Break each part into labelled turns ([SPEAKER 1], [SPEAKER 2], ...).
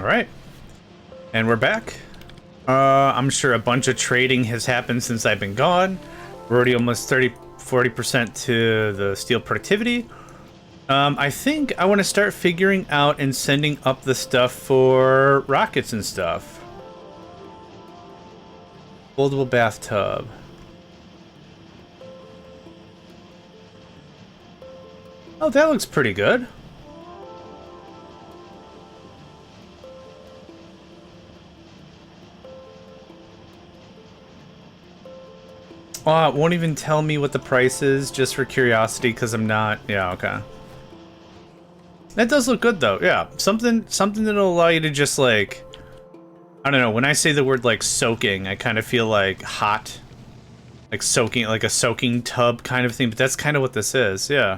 [SPEAKER 1] All right. And we're back. I'm sure a bunch of trading has happened since I've been gone. We're already almost 40% to the steel productivity. I think I want to start figuring out and sending up the stuff for rockets and stuff. Foldable bathtub. Oh, that looks pretty good. Oh, it won't even tell me what the price is, just for curiosity, because I'm not... Yeah, okay. That does look good, though. Yeah, something that'll allow you to just, like... I don't know, when I say the word, like, soaking, I kind of feel like hot. Like soaking, like a soaking tub kind of thing, but that's kind of what this is, yeah.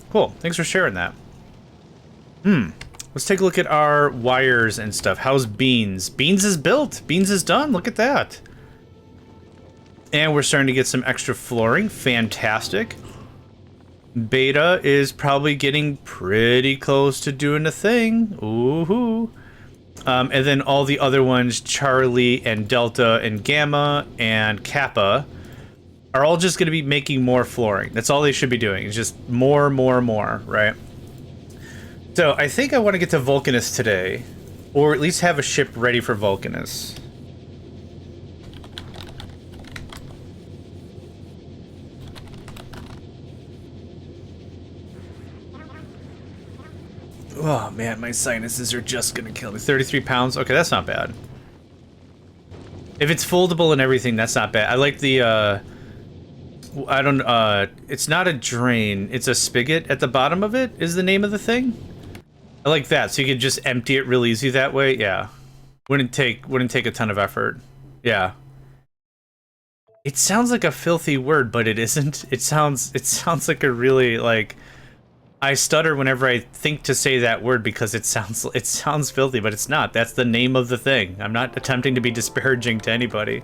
[SPEAKER 1] Cool, thanks for sharing that. Let's take a look at our wires and stuff. How's Beans? Beans is built! Beans is done, look at that! And we're starting to get some extra flooring. Fantastic. Beta is probably getting pretty close to doing a thing. Ooh-hoo. And then all the other ones, Charlie and Delta and Gamma and Kappa, are all just going to be making more flooring. That's all they should be doing. It's just more, right? So I think I want to get to Vulcanus today. Or at least have a ship ready for Vulcanus. Oh man, my sinuses are just gonna kill me. 33 pounds? Okay, that's not bad. If it's foldable and everything, that's not bad. I like the, it's not a drain, it's a spigot at the bottom of it, is the name of the thing? I like that, so you can just empty it real easy that way, yeah. Wouldn't take a ton of effort. Yeah. It sounds like a filthy word, but it isn't. It sounds like a really, like... I stutter whenever I think to say that word because it sounds filthy, but it's not. That's the name of the thing. I'm not attempting to be disparaging to anybody.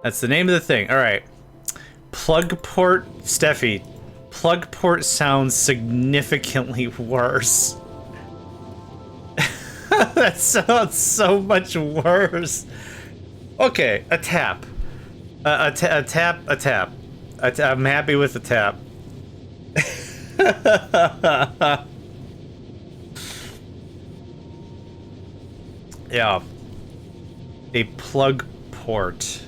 [SPEAKER 1] That's the name of the thing. All right. Plug port, Steffi. Plug port sounds significantly worse. That sounds so much worse. Okay, a tap. A tap. I'm happy with the tap. Yeah. A plug port.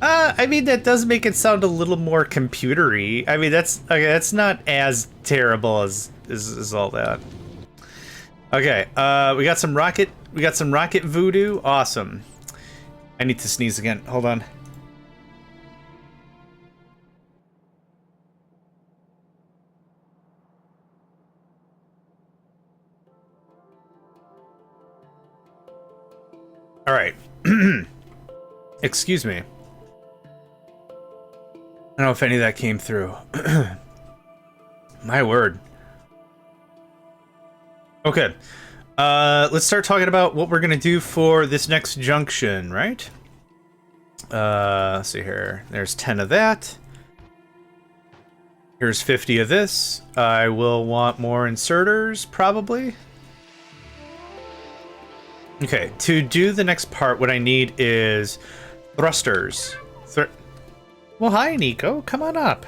[SPEAKER 1] I mean, that does make it sound a little more computery. I mean, that's okay, that's not as terrible as all that. Okay, we got some rocket voodoo. Awesome. I need to sneeze again. Hold on. All right. Excuse me. I don't know if any of that came through. My word. Okay. Let's start talking about what we're gonna do for this next junction, right? Let's see here. There's 10 of that. Here's 50 of this. I will want more inserters, probably. Okay, to do the next part, what I need is thrusters. Well, hi, Nico. Come on up.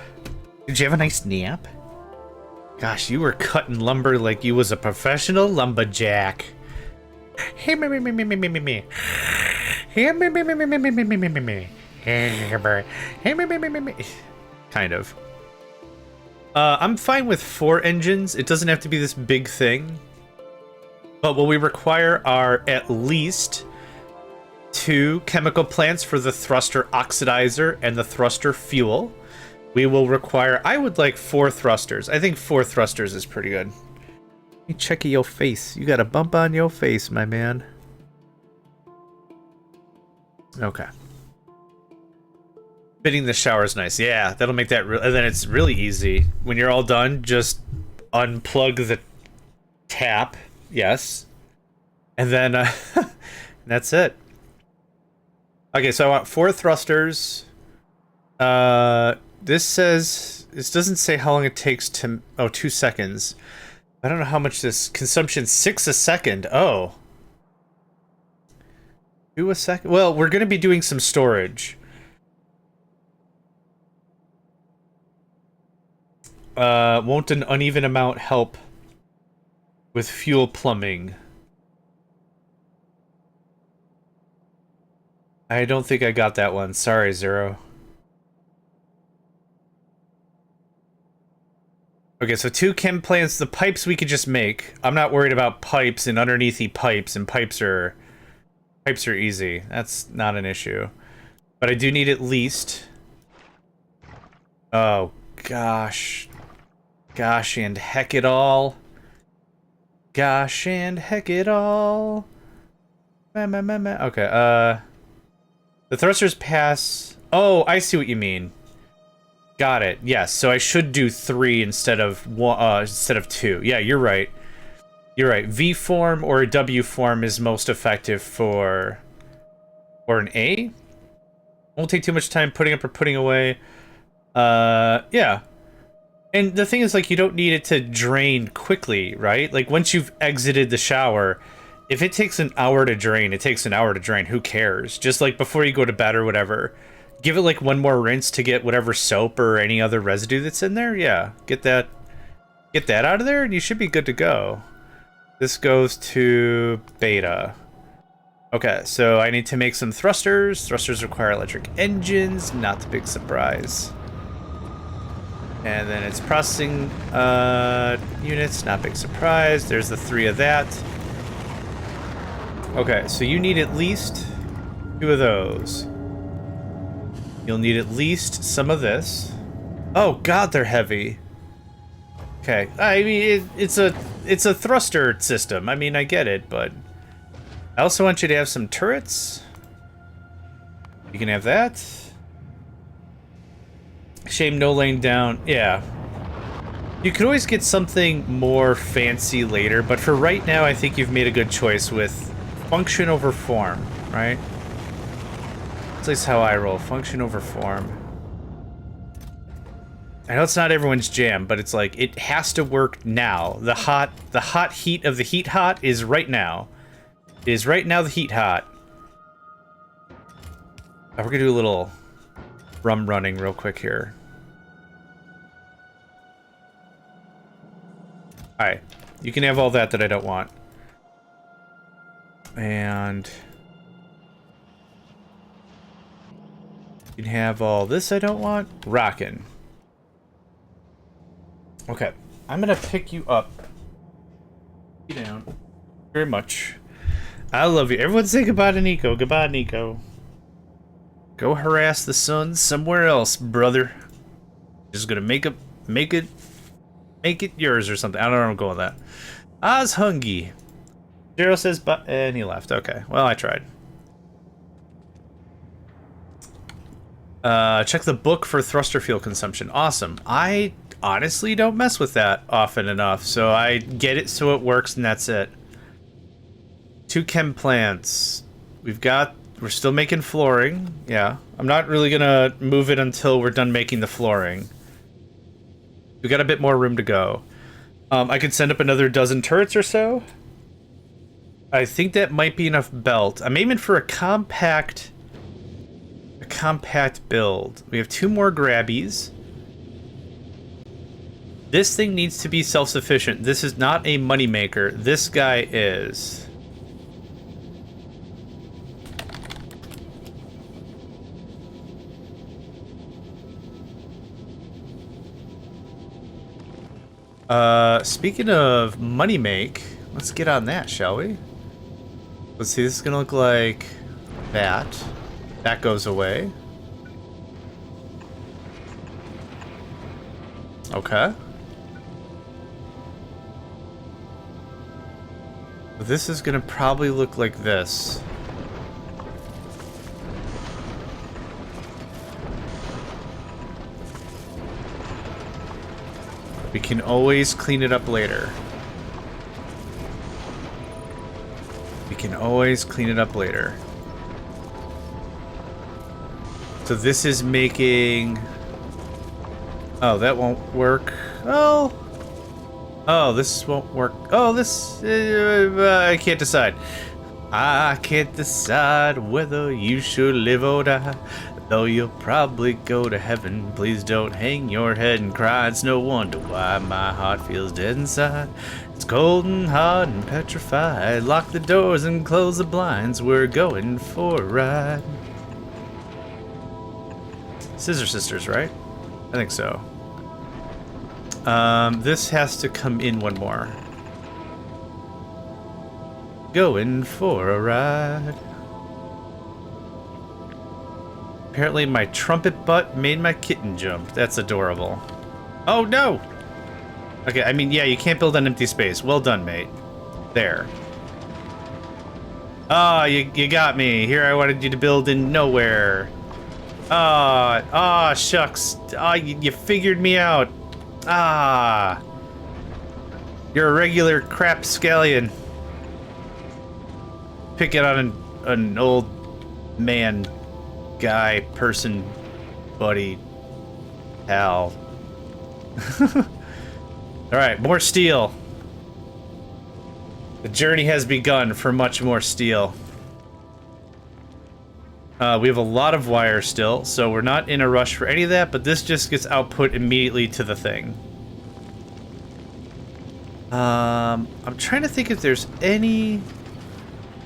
[SPEAKER 1] Did you have a nice nap? Gosh, you were cutting lumber like you was a professional lumberjack. Hey, me. Hey, me. Hey, me. Kind of. I'm fine with 4 engines. It doesn't have to be this big thing. But what we require are at least 2 chemical plants for the thruster oxidizer and the thruster fuel. We will require, I would like 4 thrusters. I think 4 thrusters is pretty good. Let me check your face. You got a bump on your face, my man. Okay. Fitting the shower is nice. Yeah, that'll make that real. And then it's really easy. When you're all done, just unplug the tap. Yes. And then that's it. Okay, so I want 4 thrusters. This doesn't say how long it takes to... Oh, 2 seconds. I don't know how much this consumption 6 a second. Oh. 2 a second. Well, we're going to be doing some storage. Won't an uneven amount help with fuel plumbing? I don't think I got that one. Sorry, Zero. Okay, so 2 chem plants. The pipes we could just make. I'm not worried about pipes and underneathy pipes, and pipes are easy. That's not an issue. But I do need at least... Oh, gosh. Gosh and heck it all. Gosh and heck it all. Okay, the thrusters pass... Oh, I see what you mean. Got it. Yes, so I should do 3 instead of 2. Yeah, you're right. You're right. V form or a W form is most effective for... Or an A? Won't take too much time putting up or putting away. Yeah. And the thing is, like, you don't need it to drain quickly, right? Like, once you've exited the shower, if it takes an hour to drain, it takes an hour to drain. Who cares? Just, like, before you go to bed or whatever, give it, like, one more rinse to get whatever soap or any other residue that's in there. Yeah, get that out of there, and you should be good to go. This goes to beta. Okay, so I need to make some thrusters. Thrusters require electric engines. Not the big surprise. And then it's processing units. Not big surprise. There's the 3 of that. Okay, so you need at least 2 of those. You'll need at least some of this. Oh God, they're heavy. Okay, I mean it's a thruster system. I mean, I get it, but I also want you to have some turrets. You can have that. Shame no laying down. Yeah. You could always get something more fancy later, but for right now, I think you've made a good choice with function over form, right? At least how I roll. Function over form. I know it's not everyone's jam, but it's like, it has to work now. The hot heat of the heat hot is right now. It is right now the heat hot. We're gonna do a little rum running real quick here. Alright. You can have all that I don't want. And... you can have all this I don't want. Rockin'. Okay. I'm gonna pick you up. You down. Very much. I love you. Everyone say goodbye to Nico. Goodbye, Nico. Go harass the sun somewhere else, brother. Just gonna make it yours or something. I don't know where I'm going with that. I was hungry. Zero says, but and he left. Okay. Well, I tried. Check the book for thruster fuel consumption. Awesome. I honestly don't mess with that often enough, so I get it so it works and that's it. 2 chem plants. We're still making flooring. Yeah. I'm not really gonna move it until we're done making the flooring. We got a bit more room to go. I could send up another dozen turrets or so. I think that might be enough belt. I'm aiming for a compact build. We have 2 more grabbies. This thing needs to be self-sufficient. This is not a moneymaker. This guy is. Speaking of money make, let's get on that, shall we? Let's see, this is gonna look like that. That goes away. Okay. This is gonna probably look like this. We can always clean it up later. We can always clean it up later. So this is making... oh, that won't work. Oh, Oh, this won't work. Oh, this... I can't decide. I can't decide whether you should live or die. Though you'll probably go to heaven, please don't hang your head and cry. It's no wonder why my heart feels dead inside. It's cold and hard and petrified. Lock the doors and close the blinds. We're going for a ride. Scissor Sisters, right? I think so. This has to come in one more. Going for a ride. Apparently my trumpet butt made my kitten jump. That's adorable. Oh no! Okay, I mean, yeah, you can't build on empty space. Well done, mate. There. Ah, you got me. Here I wanted you to build in nowhere. Ah, shucks. Ah, you figured me out. Ah. You're a regular crap scallion. Picking on an old man, guy, person, buddy, pal. Alright, more steel. The journey has begun for much more steel. We have a lot of wire still, so we're not in a rush for any of that, but this just gets output immediately to the thing. I'm trying to think if there's any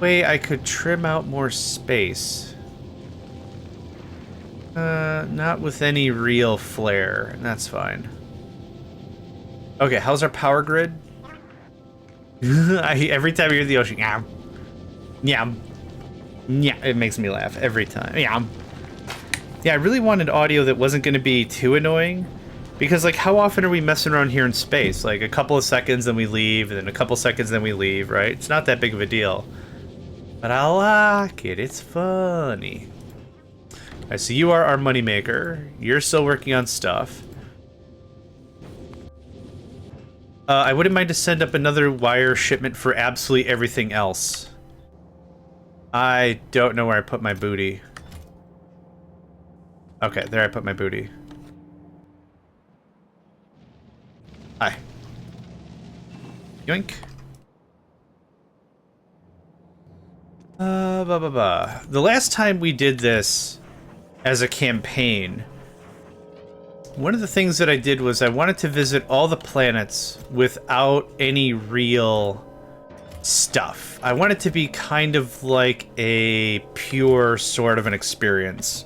[SPEAKER 1] way I could trim out more space. Not with any real flair, and that's fine. Okay, how's our power grid? Every time I hear the ocean, yam, yam, yeah, it makes me laugh every time. Yam. Yeah, I really wanted audio that wasn't going to be too annoying, because like, how often are we messing around here in space? Like a couple of seconds, then we leave, and then a couple seconds, then we leave, right? It's not that big of a deal, but I like it. It's funny. All right, so you are our moneymaker. You're still working on stuff. I wouldn't mind to send up another wire shipment for absolutely everything else. I don't know where I put my booty. Okay, there I put my booty. Hi. Yoink. The last time we did this as a campaign, one of the things that I did was I wanted to visit all the planets without any real stuff. I want it to be kind of like a pure sort of an experience.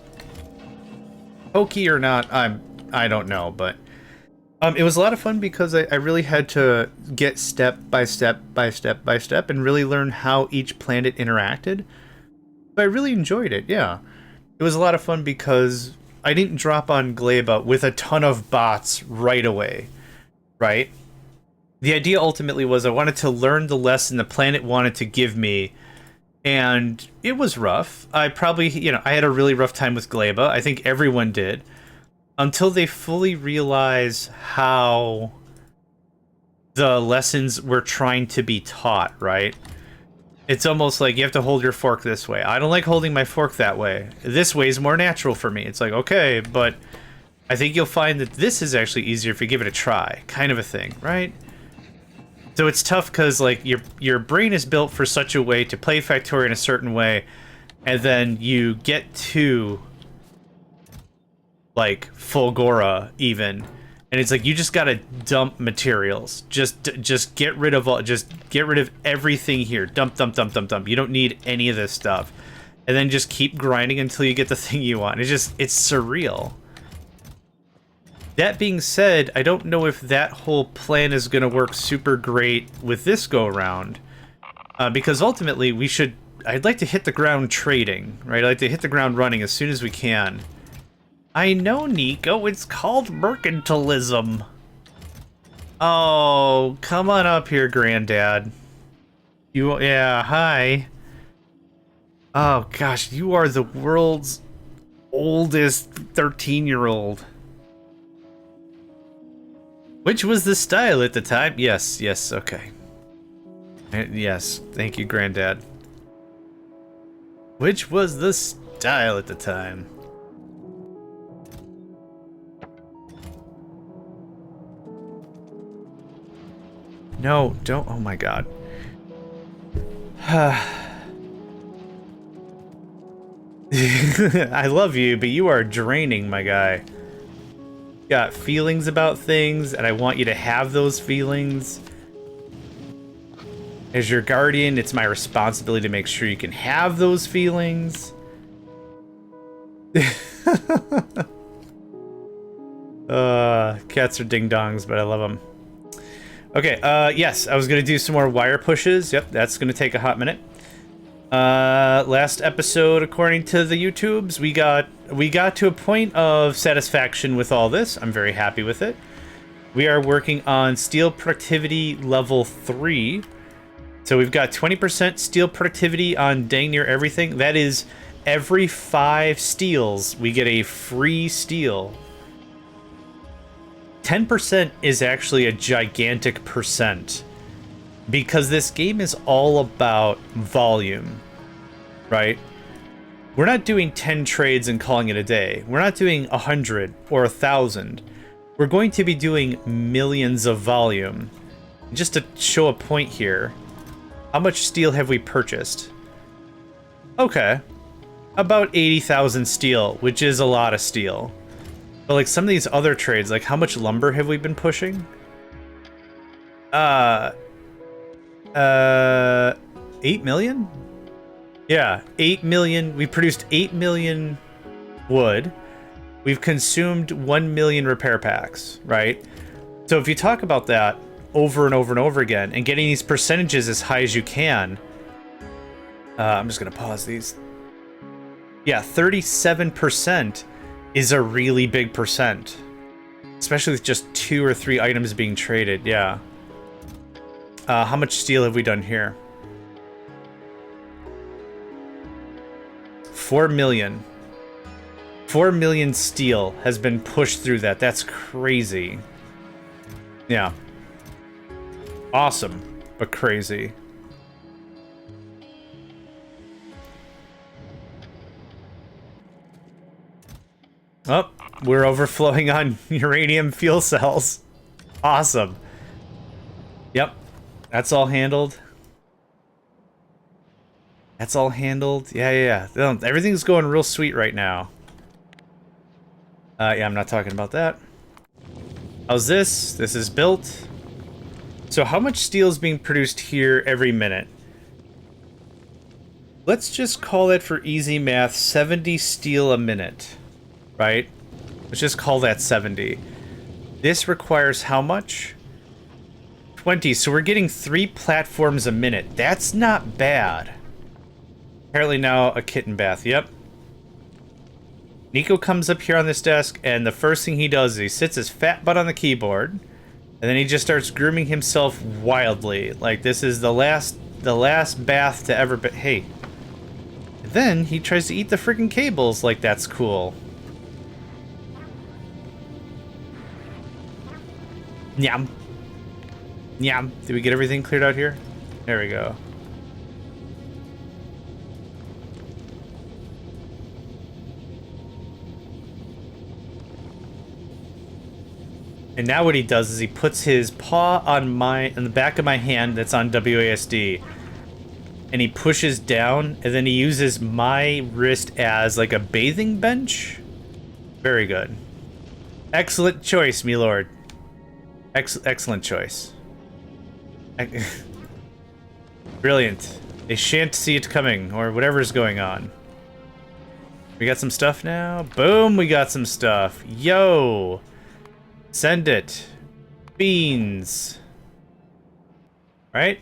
[SPEAKER 1] Hokey or not, I don't know, but it was a lot of fun because I really had to get step by step by step by step and really learn how each planet interacted. But I really enjoyed it, yeah. It was a lot of fun because I didn't drop on Gleba with a ton of bots right away, right? The idea ultimately was I wanted to learn the lesson the planet wanted to give me, and it was rough. I probably, you know, I had a really rough time with Gleba. I think everyone did, until they fully realize how the lessons were trying to be taught, right? It's almost like you have to hold your fork this way. I don't like holding my fork that way. This way is more natural for me. It's like, okay, but I think you'll find that this is actually easier if you give it a try, kind of a thing, right? So it's tough because like your brain is built for such a way to play Factorio in a certain way, and then you get to like Fulgora even, and it's like you just gotta dump materials. Just get rid of all. Just get rid of everything here. Dump, dump, dump, dump, dump. You don't need any of this stuff, and then just keep grinding until you get the thing you want. It's surreal. That being said, I don't know if that whole plan is gonna work super great with this go around, because ultimately I'd like to hit the ground trading, right? I'd like to hit the ground running as soon as we can. I know, Nico, it's called mercantilism. Oh, come on up here, Granddad. Yeah, hi. Oh, gosh, you are the world's oldest 13-year-old. Which was the style at the time? Yes, okay. Yes, thank you, Granddad. Which was the style at the time? No, don't. Oh my god. I love you, but you are draining, my guy. Got feelings about things, and I want you to have those feelings. As your guardian, it's my responsibility to make sure you can have those feelings. Cats are ding-dongs, but I love them. Okay, yes, I was gonna do some more wire pushes. Yep, that's gonna take a hot minute. Last episode, according to the YouTubes, we got to a point of satisfaction with all this. I'm very happy with it. We are working on steel productivity level 3. So we've got 20% steel productivity on dang near everything. That is every 5 steels, we get a free steel. 10% is actually a gigantic percent. Because this game is all about volume, right? We're not doing 10 trades and calling it a day. We're not doing 100 or 1,000. We're going to be doing millions of volume. Just to show a point here, how much steel have we purchased? Okay, about 80,000 steel, which is a lot of steel. But like some of these other trades, like how much lumber have we been pushing? 8 million? Yeah, 8 million. We produced 8 million wood. We've consumed 1 million repair packs, right? So if you talk about that over and over and over again and getting these percentages as high as you can, I'm just gonna pause these. Yeah, 37% is a really big percent, especially with just 2 or 3 items being traded. Yeah. How much steel have we done here? 4 million. 4 million steel has been pushed through that. That's crazy. Yeah. Awesome, but crazy. Oh, we're overflowing on uranium fuel cells. Awesome. Yep. That's all handled. That's all handled. Yeah. Everything's going real sweet right now. Yeah, I'm not talking about that. How's this? This is built. So how much steel is being produced here every minute? Let's just call it, for easy math, 70 steel a minute, right? Let's just call that 70. This requires how much? 20, so we're getting 3 platforms a minute. That's not bad. Apparently now a kitten bath, yep. Nico comes up here on this desk, and the first thing he does is he sits his fat butt on the keyboard, and then he just starts grooming himself wildly. Like this is the last bath to ever be. Hey. And then he tries to eat the freaking cables like that's cool. Nyam. Nyam. Did we get everything cleared out here? There we go. And now what he does is he puts his paw on the back of my hand that's on WASD. And he pushes down, and then he uses my wrist as like a bathing bench. Very good. Excellent choice, me lord. Excellent choice. Brilliant. They shan't see it coming, or whatever's going on. We got some stuff now. Boom, we got some stuff. Yo! Send it. Beans. Right?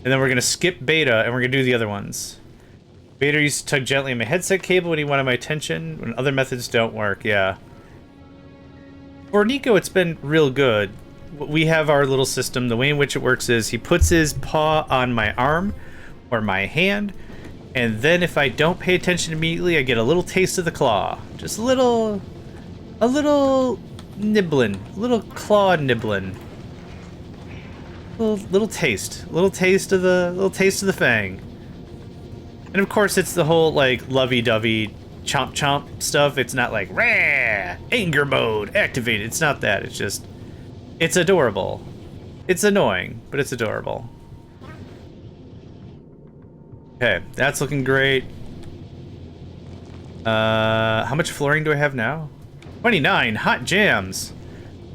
[SPEAKER 1] And then we're gonna skip beta, and we're gonna do the other ones. Beta used to tug gently on my headset cable when he wanted my attention, when other methods don't work, yeah. For Nico, it's been real good. We have our little system. The way in which it works is he puts his paw on my arm or my hand, and then if I don't pay attention immediately, I get a little taste of the claw. Just a little nibbling, a little claw nibbling. Little taste of the fang. And of course, it's the whole like lovey-dovey chomp chomp stuff. It's not like rah, anger mode activated. It's not that. It's just, it's adorable. It's annoying, but it's adorable. Okay, that's looking great. How much flooring do I have now? 29 hot jams.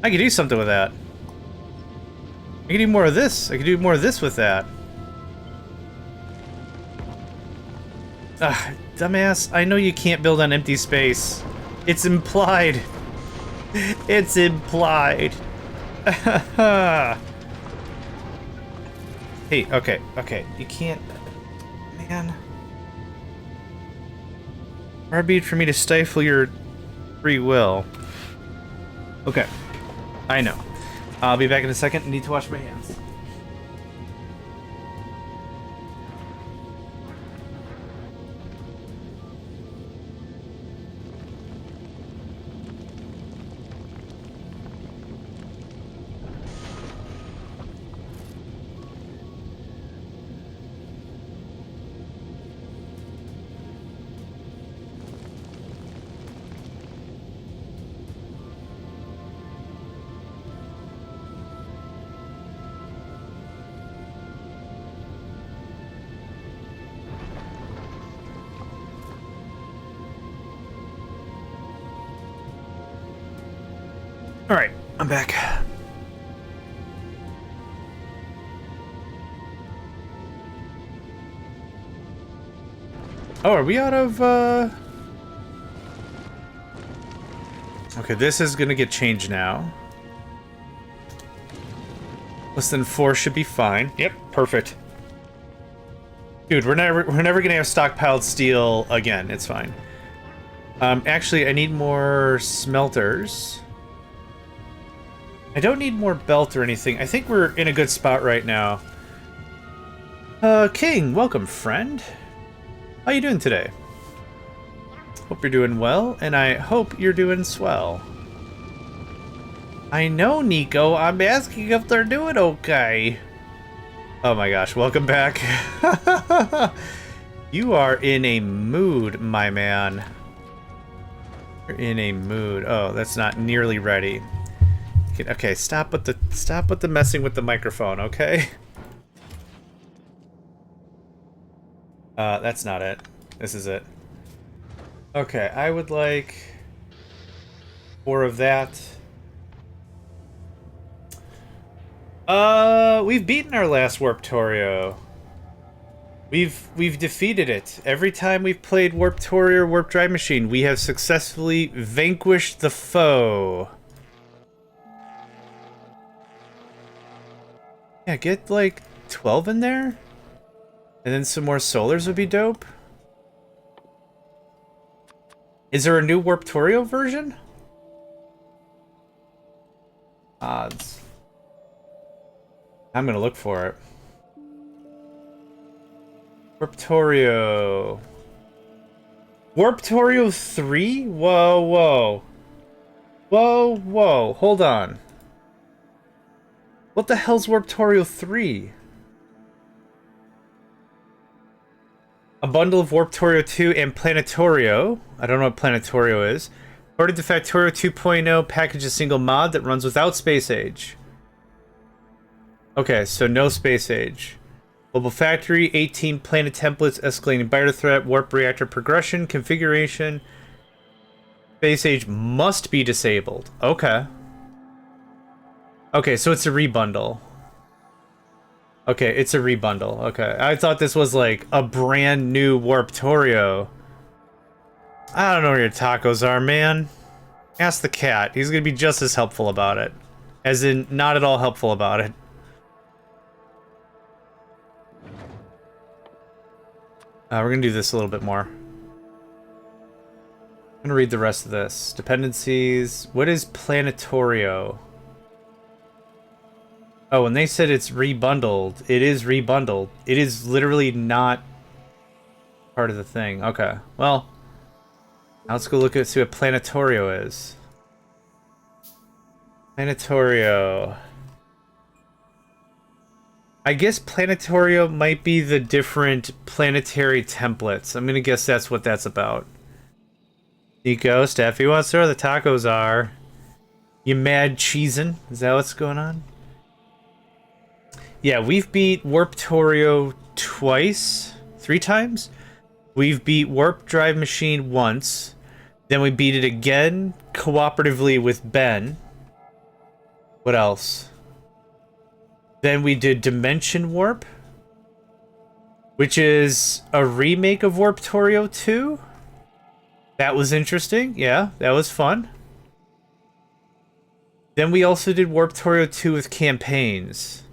[SPEAKER 1] I could do something with that. I could do more of this. I could do more of this with that. Ugh, dumbass. I know you can't build on empty space. It's implied. It's implied. Hey, okay, okay. You can't... Man. Far be it for me to stifle your free will. Okay. I know. I'll be back in a second. I need to wash my hands. Alright, I'm back. Oh, are we out of, Okay, this is gonna get changed now. Less than 4 should be fine. Yep, perfect. Dude, we're never gonna have stockpiled steel again. It's fine. Actually, I need more smelters. I don't need more belt or anything. I think we're in a good spot right now. King, welcome, friend. How you doing today? Hope you're doing well, and I hope you're doing swell. I know, Nico. I'm asking if they're doing okay. Oh my gosh, welcome back. You are in a mood, my man. You're in a mood. Oh, that's not nearly ready. Okay, stop with the messing with the microphone, okay? That's not it. This is it. Okay, I would like 4 of that. We've beaten our last Warptorio. We've defeated it. Every time we've played Warptorio or Warp Drive Machine, we have successfully vanquished the foe. Yeah, get like 12 in there? And then some more solars would be dope. Is there a new Warptorio version? Odds. I'm gonna look for it. Warptorio. Warptorio 3? Whoa, whoa. Whoa, whoa. Hold on. What the hell's Warptorio 3? A bundle of Warptorio 2 and Planetorio. I don't know what Planetorio is. According to Factorio 2.0, package a single mod that runs without space age. Okay, so no space age. Global Factory, 18 planet templates, escalating biter threat, warp reactor progression, configuration. Space age must be disabled. Okay. Okay, so it's a rebundle. Okay, it's a rebundle. Okay, I thought this was like a brand new Warptorio. I don't know where your tacos are, man. Ask the cat. He's gonna be just as helpful about it. As in, not at all helpful about it. We're gonna do this a little bit more. I'm gonna read the rest of this. Dependencies. What is Planetorio? Oh, when they said it's rebundled, it is rebundled. It is literally not part of the thing. Okay, well, now let's go look at see what Planetorio is. Planetorio. I guess Planetorio might be the different planetary templates. I'm gonna guess that's what that's about. Nico, Steffi wants to know where the tacos are. You mad cheesin'? Is that what's going on? Yeah, we've beat Warptorio twice, 3 times. We've beat Warp Drive Machine once. Then we beat it again cooperatively with Ben. What else? Then we did Dimension Warp, which is a remake of Warptorio 2. That was interesting. Yeah, that was fun. Then we also did Warptorio 2 with campaigns.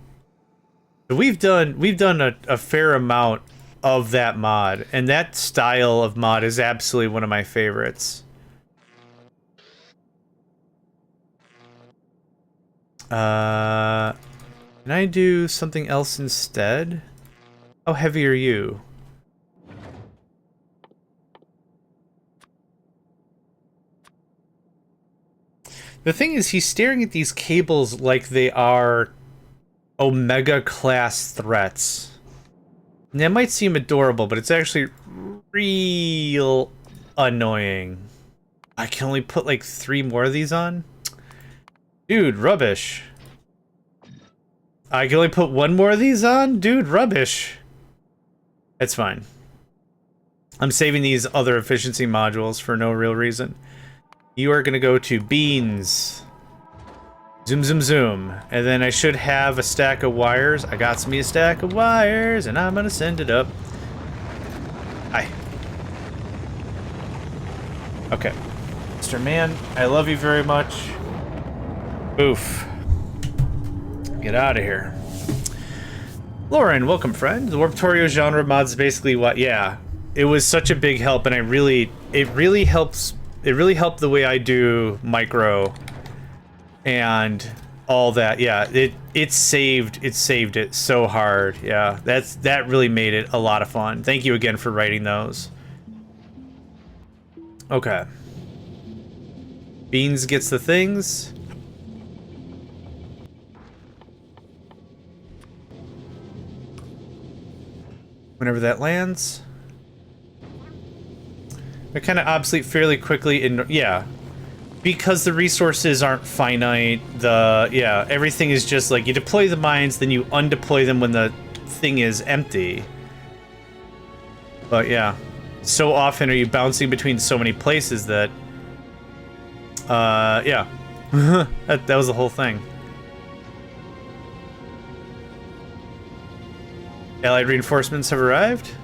[SPEAKER 1] So we've done a fair amount of that mod, and that style of mod is absolutely one of my favorites. Can I do something else instead? How heavy are you? The thing is, he's staring at these cables like they are Omega class threats. And that might seem adorable, but it's actually real annoying. I can only put like 3 more of these on? Dude, rubbish. I can only put 1 more of these on? Dude, rubbish. It's fine. I'm saving these other efficiency modules for no real reason. You are gonna go to beans. Zoom, zoom, zoom. And then I should have a stack of wires. I got me a stack of wires, and I'm gonna send it up. Hi. Okay. Mr. Man, I love you very much. Oof. Get out of here. Lauren, welcome, friend. The Warptorio genre mod's basically what? Yeah. It was such a big help, and it really helps. It really helped the way I do micro and all that. Yeah, it saved it so hard. Yeah, that really made it a lot of fun. Thank you again for writing those. Okay. Beans gets the things. Whenever that lands. They're kind of obsolete fairly quickly in, yeah. Because the resources aren't finite, everything is just like, you deploy the mines, then you undeploy them when the thing is empty. But yeah, so often are you bouncing between so many places that, yeah. that was the whole thing. Allied reinforcements have arrived?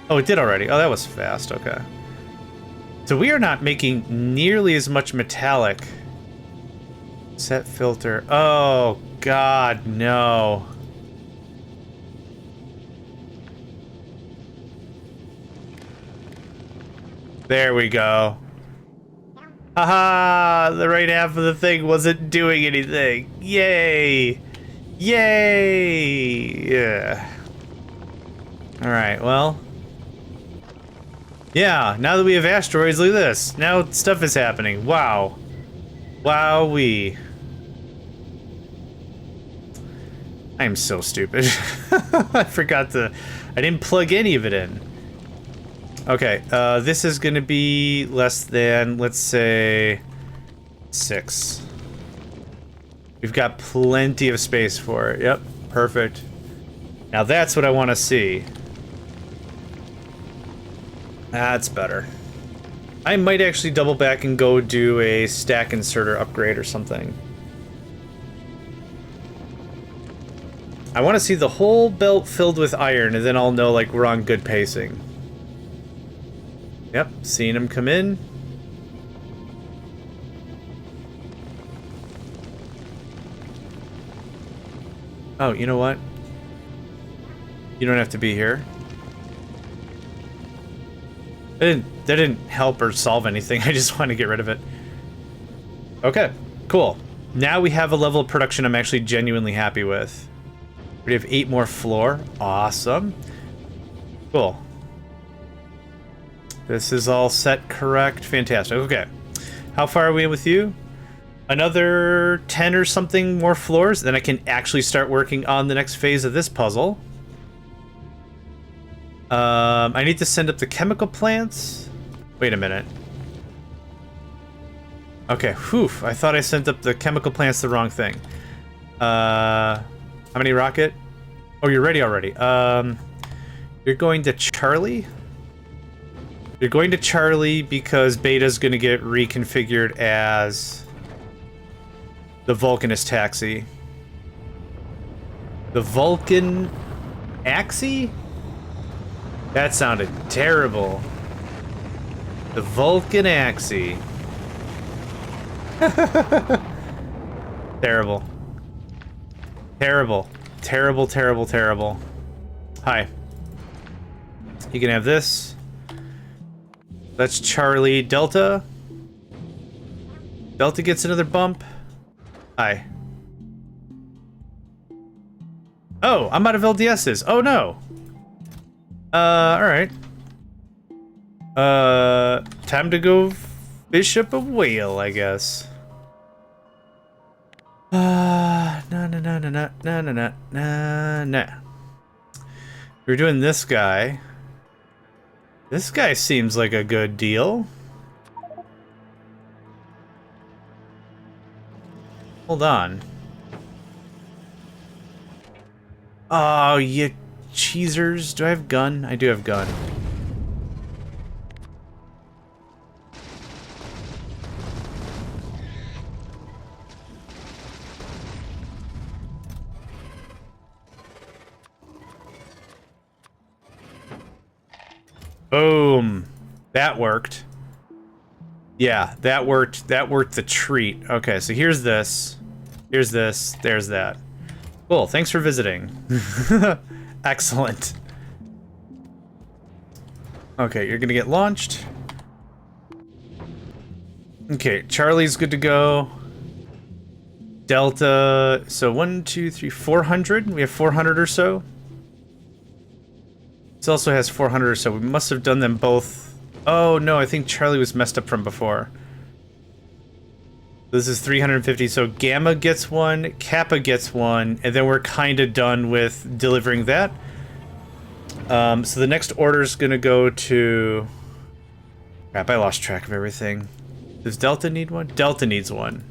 [SPEAKER 1] Oh, it did already. Oh, that was fast. Okay. So we are not making nearly as much metallic. Set filter. Oh, God, no. There we go. Haha! The right half of the thing wasn't doing anything. Yay! Yay! Yeah. Alright, well. Yeah, now that we have asteroids, look at this. Now stuff is happening. Wow. Wowee. I am so stupid. I didn't plug any of it in. Okay, this is gonna be less than, let's say, 6. We've got plenty of space for it. Yep, perfect. Now that's what I want to see. That's better. I might actually double back and go do a stack inserter upgrade or something. I want to see the whole belt filled with iron, and then I'll know, like, we're on good pacing. Yep, seeing him come in. Oh, you know what? You don't have to be here. That didn't help or solve anything. I just want to get rid of it. Okay, cool. Now we have a level of production I'm actually genuinely happy with. We have 8 more floor. Awesome. Cool. This is all set correct. Fantastic. Okay. How far are we with you? Another 10 or something more floors, then I can actually start working on the next phase of this puzzle. I need to send up the chemical plants. Wait a minute. Okay, whew. I thought I sent up the chemical plants the wrong thing. How many rocket? Oh, you're ready already. You're going to Charlie? You're going to Charlie because Beta's gonna get reconfigured as the Vulcanus taxi. The Vulcan Axie? That sounded terrible. The Vulcan Axie. Terrible. Terrible. Terrible, terrible, terrible. Hi. You can have this. That's Charlie. Delta. Delta gets another bump. Hi. Oh, I'm out of LDSs. Oh no. Alright. Time to go Bishop a whale, I guess. Nah. We're doing this guy. This guy seems like a good deal. Hold on. Oh, you cheesers. Do I have gun? I do have gun. Boom. That worked. Yeah, that worked. That worked the treat. Okay, so here's this. Here's this. There's that. Cool. Thanks for visiting. Excellent. Okay, you're gonna get launched. Okay, Charlie's good to go. Delta. So 1, 2, 3, 400. We have 400 or so. This also has 400 or so. We must have done them both. Oh no, I think Charlie was messed up from before. This is 350, so Gamma gets one, Kappa gets one, and then we're kind of done with delivering that. So the next order is going to go to... Crap, I lost track of everything. Does Delta need one? Delta needs one.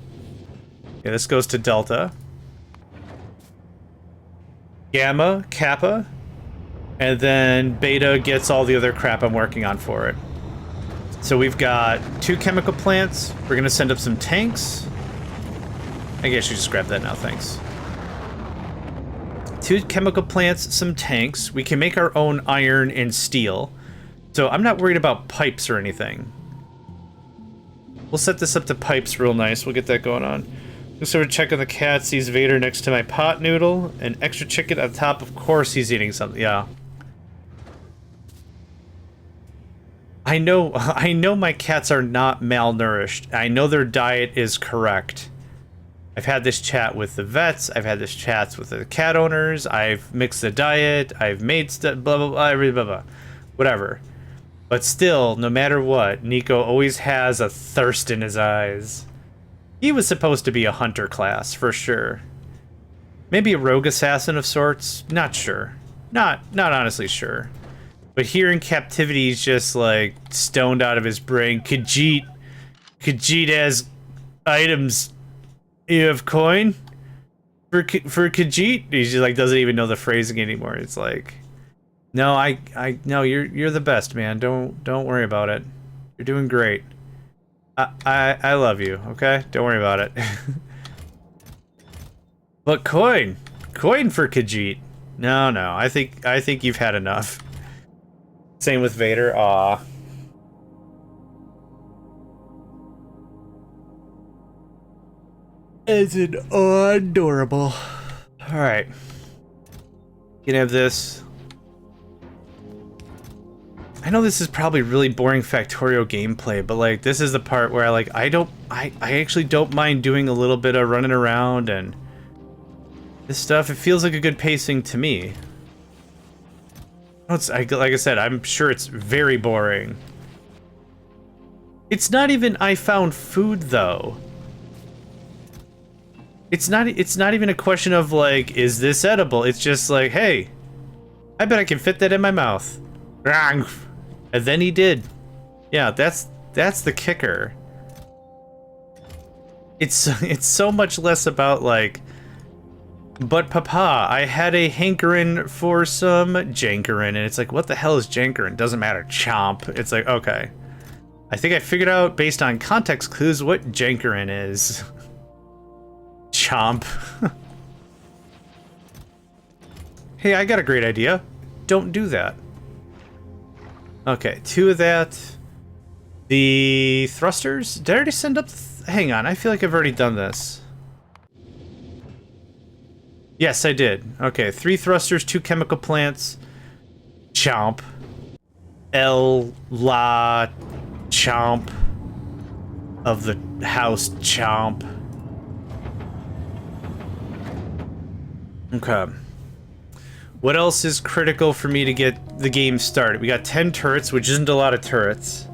[SPEAKER 1] Yeah, this goes to Delta. Gamma, Kappa, and then Beta gets all the other crap I'm working on for it. So we've got 2 chemical plants. We're gonna send up some tanks. I guess you just grab that now, thanks. 2 chemical plants, some tanks. We can make our own iron and steel. So I'm not worried about pipes or anything. We'll set this up to pipes real nice. We'll get that going on. Looks over to check on the cat, sees Vader next to my pot noodle. An extra chicken on top. Of course he's eating something, yeah. I know my cats are not malnourished. I know their diet is correct. I've had this chat with the vets. I've had this chats with the cat owners. I've mixed the diet. I've made stuff, blah, blah, blah, blah, blah, whatever. But still, no matter what, Nico always has a thirst in his eyes. He was supposed to be a hunter class, for sure. Maybe a rogue assassin of sorts? Not sure. Not honestly sure. But here in captivity, he's just like stoned out of his brain. Khajiit has items. You have coin for Khajiit? He just like doesn't even know the phrasing anymore. It's like, no, no, you're the best, man. Don't worry about it. You're doing great. I love you. Okay, don't worry about it. But coin for Khajiit. No, I think you've had enough. Same with Vader. Aw. Isn't adorable. Alright. You can have this. I know this is probably really boring Factorio gameplay, but like this is the part where I actually don't mind doing a little bit of running around and this stuff. It feels like a good pacing to me. Like I said, I'm sure it's very boring. It's not even I found food though. It's not even a question of like, is this edible? It's just like, hey, I bet I can fit that in my mouth. And then he did. Yeah, that's the kicker. It's so much less about like But Papa, I had a hankering for some jankerin, and it's like, what the hell is jankerin? Doesn't matter. Chomp. It's like, okay. I think I figured out, based on context clues, what jankerin is. Chomp. Hey, I got a great idea. Don't do that. Okay, 2 of that. The thrusters? Did I already send up? Hang on, I feel like I've already done this. Yes, I did. Okay, 3 thrusters, 2 chemical plants. Chomp. La chomp. Of the house chomp. Okay. What else is critical for me to get the game started? We got 10 turrets, which isn't a lot of turrets.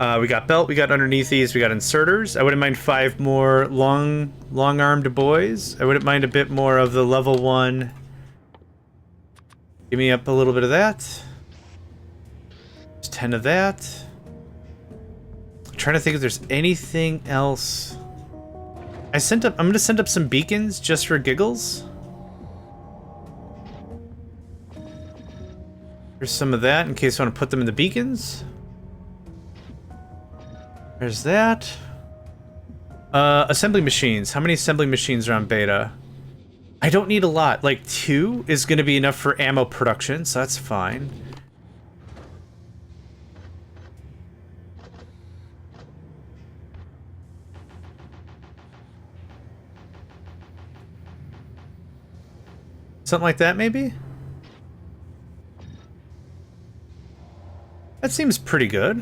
[SPEAKER 1] We got belt, we got underneath these, we got inserters. I wouldn't mind 5 more long-armed boys. I wouldn't mind a bit more of the level 1. Give me up a little bit of that. There's 10 of that. I'm trying to think if there's anything else. I'm gonna send up some beacons just for giggles. There's some of that in case I want to put them in the beacons. There's that. Assembly machines. How many assembly machines are on beta? I don't need a lot. Like 2 is going to be enough for ammo production, so that's fine. Something like that, maybe? That seems pretty good.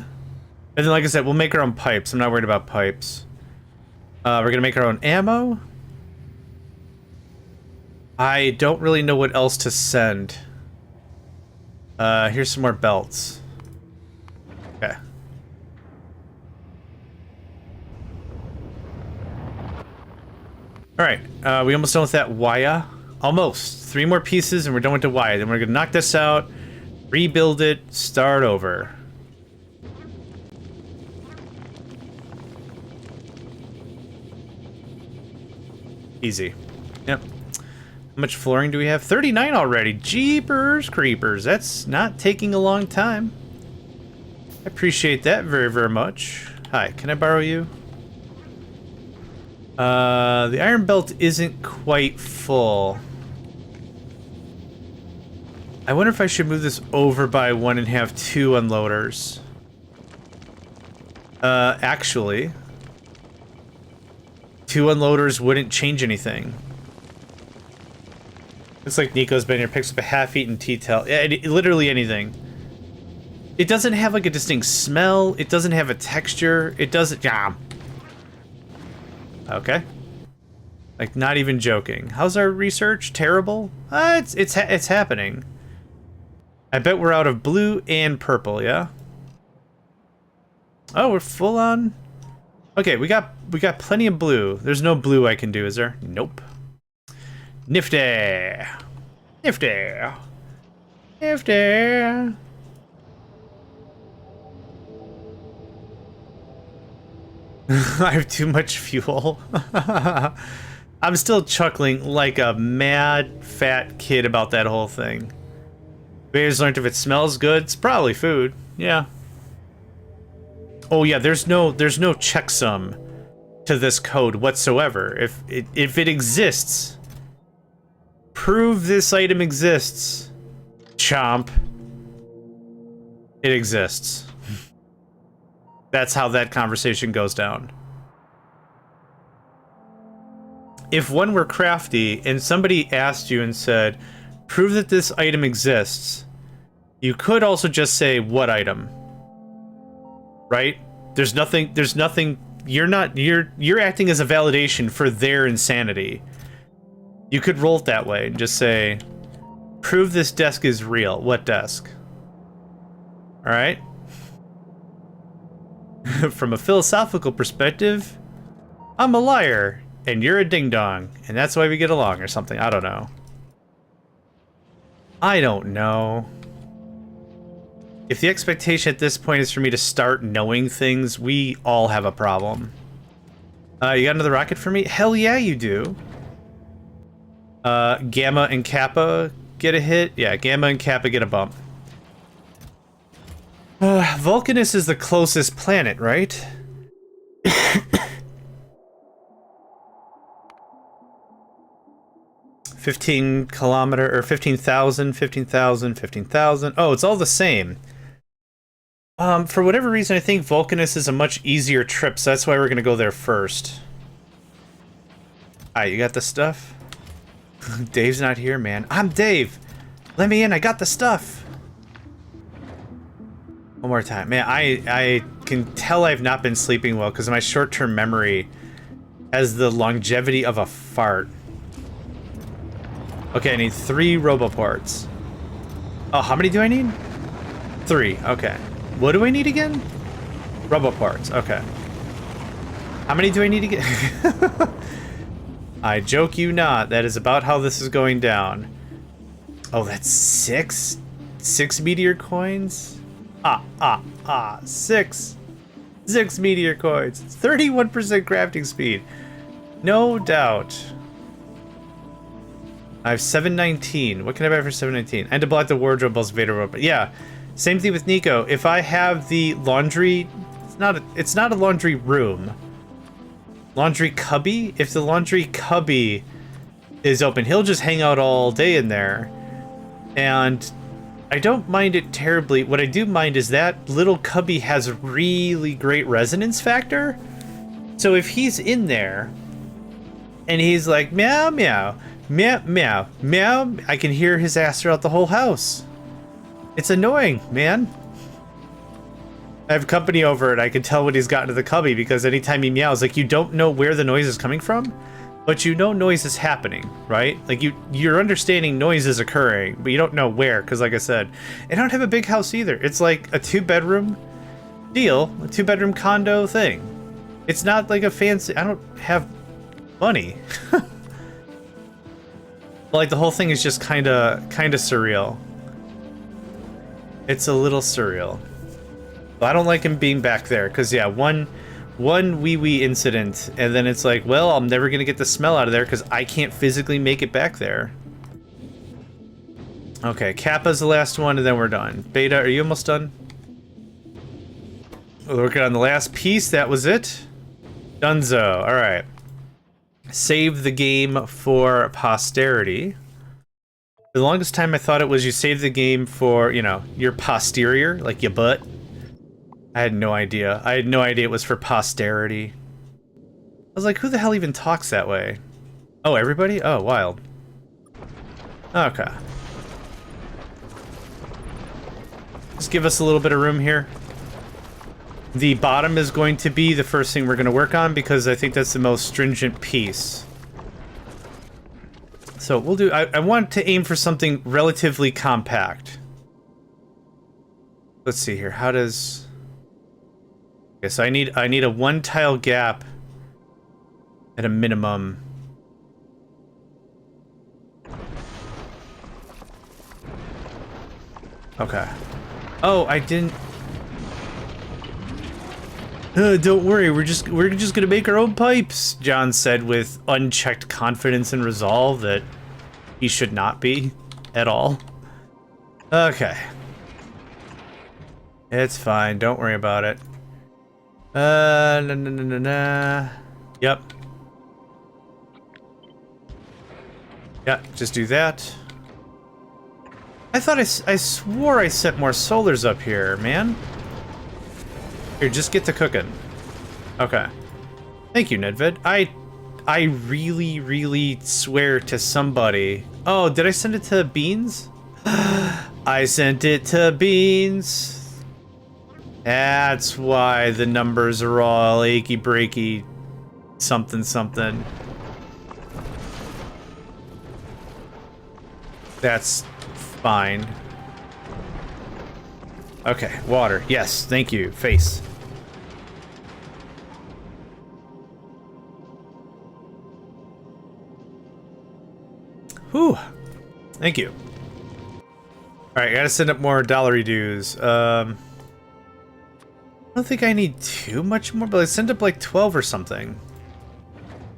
[SPEAKER 1] And then, like I said, we'll make our own pipes. I'm not worried about pipes. We're gonna make our own ammo. I don't really know what else to send. Here's some more belts. Okay. Alright, we almost done with that wire. Almost. 3 more pieces and we're done with the wire. Then we're gonna knock this out, rebuild it, start over. Easy. Yep. How much flooring do we have? 39 already. Jeepers creepers. That's not taking a long time. I appreciate that very, very much. Hi, can I borrow you? The iron belt isn't quite full. I wonder if I should move this over by 1 and have 2 unloaders. Actually, 2 unloaders wouldn't change anything. Looks like Nico's been here, picks up a half-eaten tea towel. Yeah, literally anything. It doesn't have like a distinct smell. It doesn't have a texture. It doesn't. Yeah. Okay. Like, not even joking. How's our research? Terrible? It's happening. I bet we're out of blue and purple. Yeah. Oh, we're full on. Okay, we got plenty of blue. There's no blue I can do, is there? Nope. Nifty. Nifty. Nifty. I have too much fuel. I'm still chuckling like a mad fat kid about that whole thing. We just learned if it smells good, it's probably food. Yeah. Oh yeah, there's no checksum to this code whatsoever. If it exists, prove this item exists. Chomp. It exists. That's how that conversation goes down. If one were crafty and somebody asked you and said, prove that this item exists, you could also just say, what item? Right? There's nothing, you're acting as a validation for their insanity. You could roll it that way and just say, prove this desk is real. What desk? Alright? From a philosophical perspective, I'm a liar, and you're a ding-dong, and that's why we get along, or something. I don't know. I don't know. If the expectation at this point is for me to start knowing things, we all have a problem. You got another rocket for me? Hell yeah, you do. Gamma and Kappa get a hit. Yeah, Gamma and Kappa get a bump. Vulcanus is the closest planet, right? 15 kilometer or 15,000, 15,000, 15,000. Oh, it's all the same. For whatever reason, I think Vulcanus is a much easier trip, so that's why we're gonna go there first. Alright, you got the stuff? Dave's not here, man. I'm Dave! Let me in, I got the stuff! One more time. Man, I can tell I've not been sleeping well because my short-term memory has the longevity of a fart. Okay, I need 3 roboports. Oh, how many do I need? 3, okay. What do I need again? Roboports, okay. How many do I need to get? I joke you not, that is about how this is going down. Oh, that's 6? 6 meteor coins? 6. 6 meteor coins. 31% crafting speed. No doubt. I have 719. What can I buy for 719? And to block the wardrobe whilst Vader robot. Yeah. Same thing with Nico. If I have the laundry, it's not a laundry room. Laundry cubby? If the laundry cubby is open, he'll just hang out all day in there. And I don't mind it terribly. What I do mind is that little cubby has a really great resonance factor. So if he's in there and he's like meow meow meow meow meow, I can hear his ass throughout the whole house. It's annoying, man. I have company over and I can tell when he's gotten to the cubby because anytime he meows, like, you don't know where the noise is coming from, but you know noise is happening, right? Like, you're understanding noise is occurring, but you don't know where, because like I said, I don't have a big house either. It's like a 2-bedroom deal, a 2-bedroom condo thing. It's not like a fancy, I don't have money. Like, the whole thing is just kind of surreal. It's a little surreal. But I don't like him being back there, because, yeah, one wee incident, and then it's like, well, I'm never going to get the smell out of there, because I can't physically make it back there. Okay, Kappa's the last one, and then we're done. Beta, are you almost done? We're working on the last piece, that was it. Dunzo, alright. Save the game for posterity. For the longest time I thought it was you save the game for, you know, your posterior, like your butt. I had no idea. I had no idea it was for posterity. I was like, who the hell even talks that way? Oh, everybody? Oh, wild. Okay. Just give us a little bit of room here. The bottom is going to be the first thing we're going to work on because I think that's the most stringent piece. So we'll do, I want to aim for something relatively compact. Let's see here, how does... Okay, so I need a 1-tile gap at a minimum. Okay. Oh, I didn't... don't worry, we're just gonna make our own pipes, John said with unchecked confidence and resolve that he should not be at all. Okay. It's fine, don't worry about it. Yep. Yeah, just do that. I thought I swore I set more solars up here, man. Here, just get to cooking. Okay. Thank you, Nedved. I really, really swear to somebody. Oh, did I send it to Beans? I sent it to Beans. That's why the numbers are all achy breaky. Something, something. That's fine. Okay, water. Yes, thank you. Face. Whew. Thank you. Alright, gotta send up more dollary dues. I don't think I need too much more, but I sent up like 12 or something.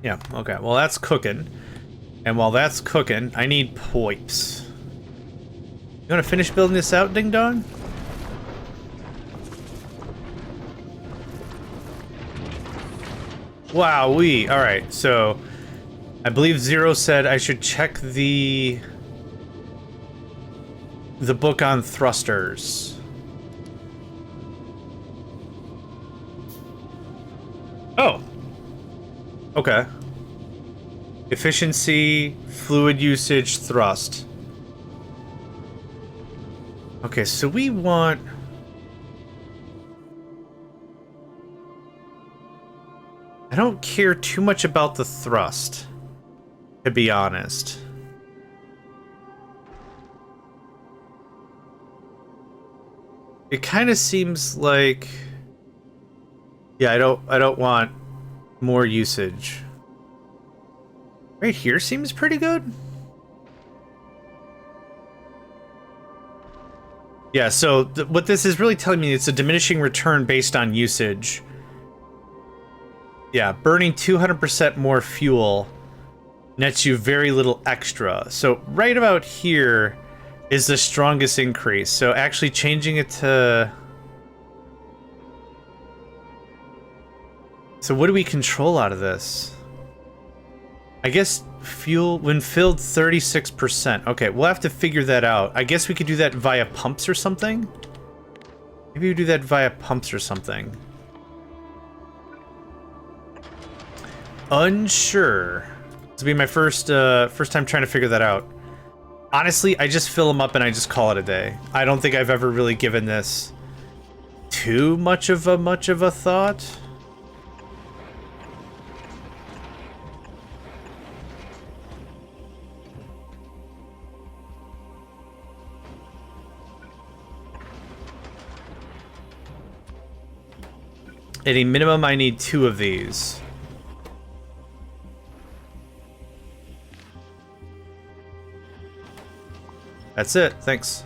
[SPEAKER 1] Yeah, okay. Well, that's cooking. And And while that's cooking, I need pipes. You want to finish building this out, Ding Dong? Wowee. Alright, so I believe Zero said I should check the book on thrusters. Oh. Okay. Efficiency, fluid usage, thrust. Okay, so we want... I don't care too much about the thrust, to be honest. It kind of seems like... Yeah, I don't want more usage. Right here seems pretty good. Yeah, so what this is really telling me, it's a diminishing return based on usage. Yeah, burning 200% more fuel nets you very little extra. So right about here is the strongest increase. So actually changing it to... So what do we control out of this? I guess fuel when filled 36%. Okay, we'll have to figure that out. I guess we could do that via pumps or something? Maybe we do that via pumps or something. Unsure. This will be my first time trying to figure that out. Honestly, I just fill them up and I just call it a day. I don't think I've ever really given this too much of a thought. At a minimum, I need 2 of these. That's it, thanks.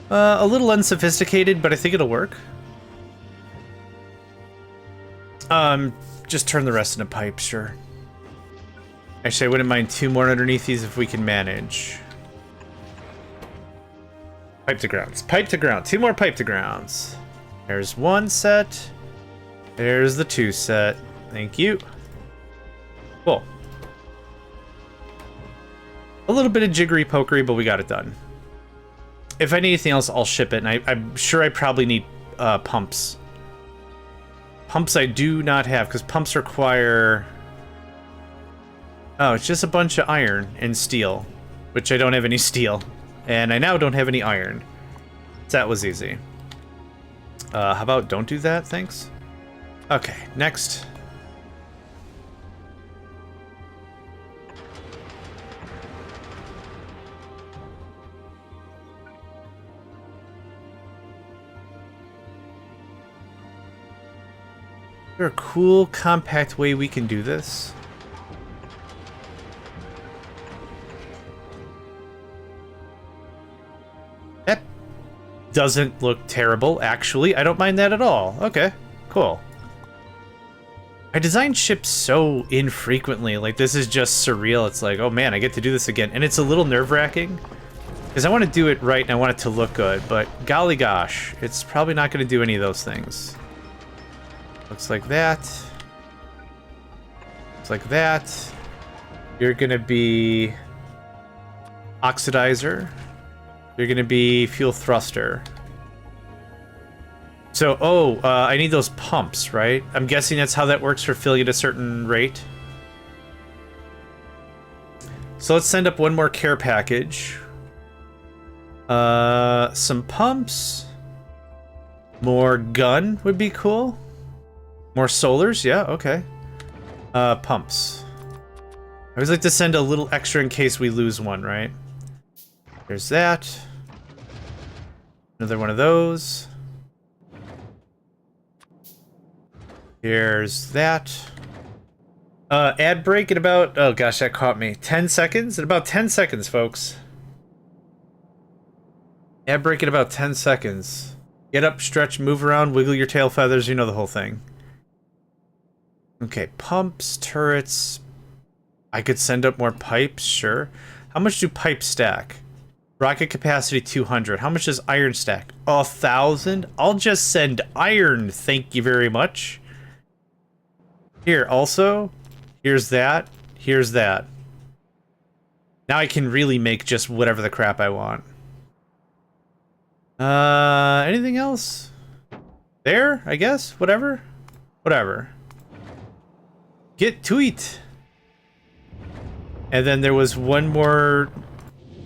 [SPEAKER 1] A little unsophisticated, but I think it'll work. Just turn the rest into pipes, sure. Actually, I wouldn't mind 2 more underneath these if we can manage. Pipe to grounds. Pipe to ground. 2 more pipe to grounds. There's 1 set. There's the 2 set. Thank you. Cool. A little bit of jiggery pokery, but we got it done. If I need anything else, I'll ship it. And I'm sure I probably need pumps. Pumps I do not have, because pumps require... Oh, it's just a bunch of iron and steel, which I don't have any steel. And I now don't have any iron. So that was easy. How about don't do that, thanks? Okay, next. Is there a cool, compact way we can do this? That doesn't look terrible, actually. I don't mind that at all. Okay, cool. I design ships so infrequently. Like, this is just surreal. It's like, oh man, I get to do this again. And it's a little nerve-wracking. Because I want to do it right and I want it to look good. But golly gosh, it's probably not going to do any of those things. Looks like that. Looks like that. You're going to be... Oxidizer. You're going to be fuel thruster. So, I need those pumps, right? I'm guessing that's how that works for filling at a certain rate. So let's send up 1 more care package. Some pumps. More gun would be cool. More solars, yeah, okay. Pumps. I always like to send a little extra in case we lose one, right? There's that. Another one of those. Here's that. Ad break at about... Oh gosh, that caught me. 10 seconds? At about 10 seconds, folks. Ad break at about 10 seconds. Get up, stretch, move around, wiggle your tail feathers, you know the whole thing. Okay, pumps, turrets. I could send up more pipes, sure. How much do pipes stack? Rocket capacity 200. How much does iron stack? 1,000? I'll just send iron, thank you very much. Here, also, here's that, here's that. Now I can really make just whatever the crap I want. Anything else? There, I guess? Whatever? Whatever. Get to it! And then there was one more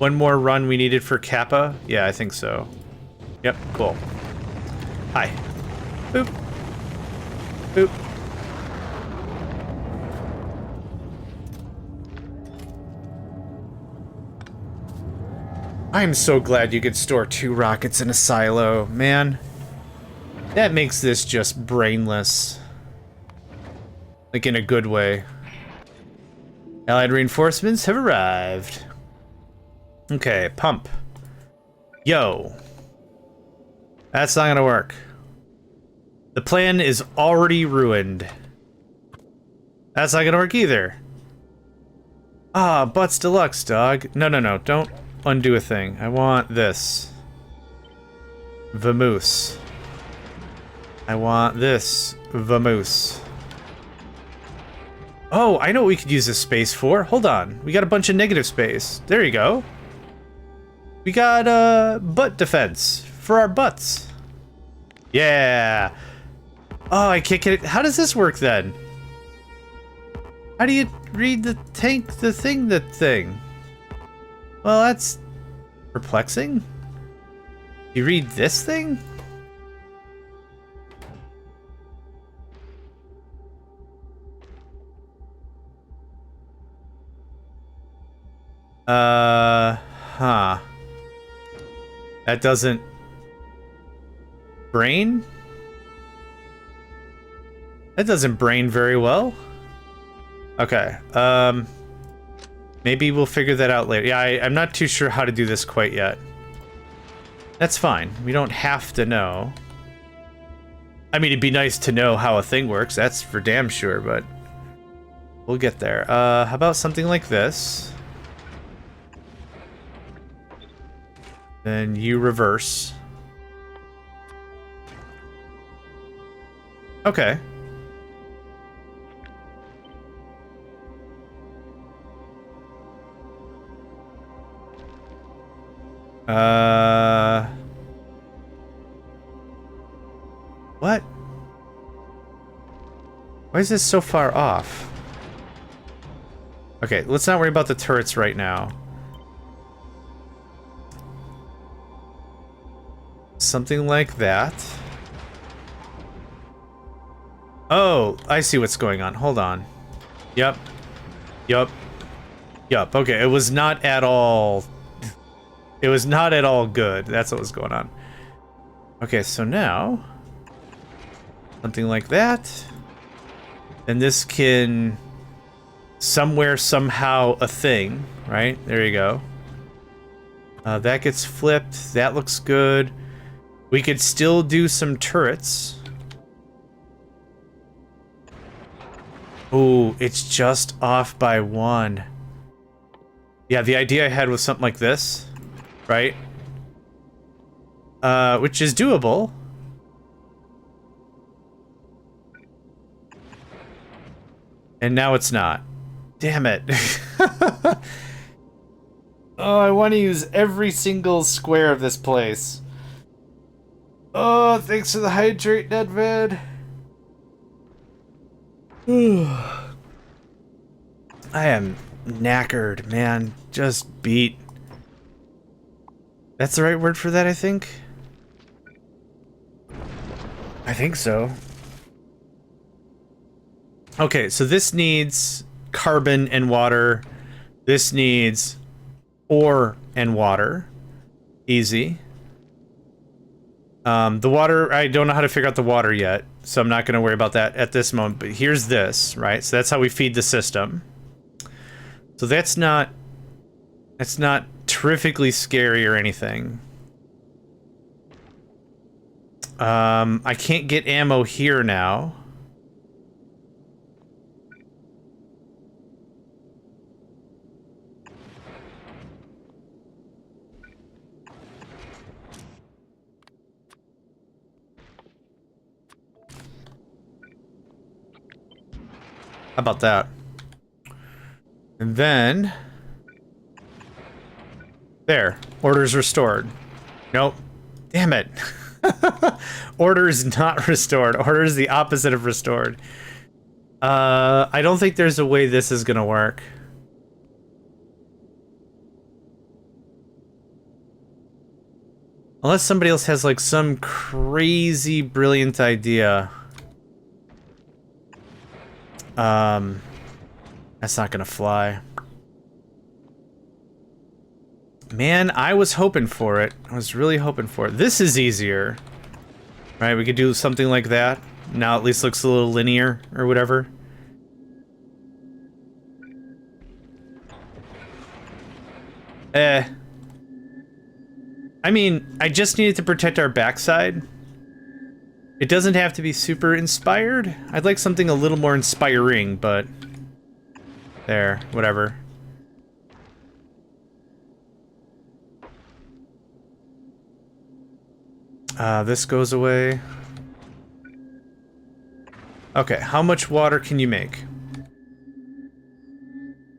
[SPEAKER 1] run we needed for Kappa. Yeah, I think so. Yep, cool. Hi. Boop. Boop. I'm so glad you could store 2 rockets in a silo, man. That makes this just brainless. Like in a good way. Allied reinforcements have arrived. Okay, pump. Yo. That's not gonna work. The plan is already ruined. That's not gonna work either. Ah, Butts Deluxe, dog. No, no, no, don't undo a thing. I want this. Vamoose. I want this. Vamoose. Oh, I know what we could use this space for. Hold on. We got a bunch of negative space. There you go. We got, butt defense for our butts. Yeah. Oh, I can't get it. How does this work then? How do you read the tank, the thing? Well, that's perplexing. You read this thing? Huh. That doesn't... Brain? That doesn't brain very well. Okay, maybe we'll figure that out later. Yeah, I'm not too sure how to do this quite yet. That's fine. We don't have to know. I mean, it'd be nice to know how a thing works. That's for damn sure, but... We'll get there. How about something like this? Then you reverse. Okay. What? Why is this so far off? Okay, let's not worry about the turrets right now. Something like that. Oh, I see what's going on. Hold on. Yep. Yup. Yup. Okay, it was not at all... It was not at all good. That's what was going on. Okay, so now... Something like that. And this can... Somewhere, somehow, a thing. Right? There you go. That gets flipped. That looks good. We could still do some turrets. Ooh, it's just off by 1. Yeah, the idea I had was something like this, right? Which is doable. And now it's not. Damn it. Oh, I want to use every single square of this place. Oh, thanks for the hydrate, Nedved. I am knackered, man. Just beat. That's the right word for that, I think? I think so. Okay, so this needs carbon and water. This needs ore and water. Easy. The water, I don't know how to figure out the water yet, so I'm not going to worry about that at this moment. But here's this, right? So that's how we feed the system. So that's not terrifically scary or anything. I can't get ammo here now. How about that? And then... There. Order is restored. Nope. Damn it. Order is not restored. Order is the opposite of restored. I don't think there's a way this is gonna work. Unless somebody else has, like, some crazy brilliant idea. That's not gonna fly. Man, I was hoping for it. I was really hoping for it. This is easier. Right, we could do something like that. Now at least looks a little linear, or whatever. I mean, I just needed to protect our backside. It doesn't have to be super inspired. I'd like something a little more inspiring, but... There, whatever. This goes away. Okay, how much water can you make?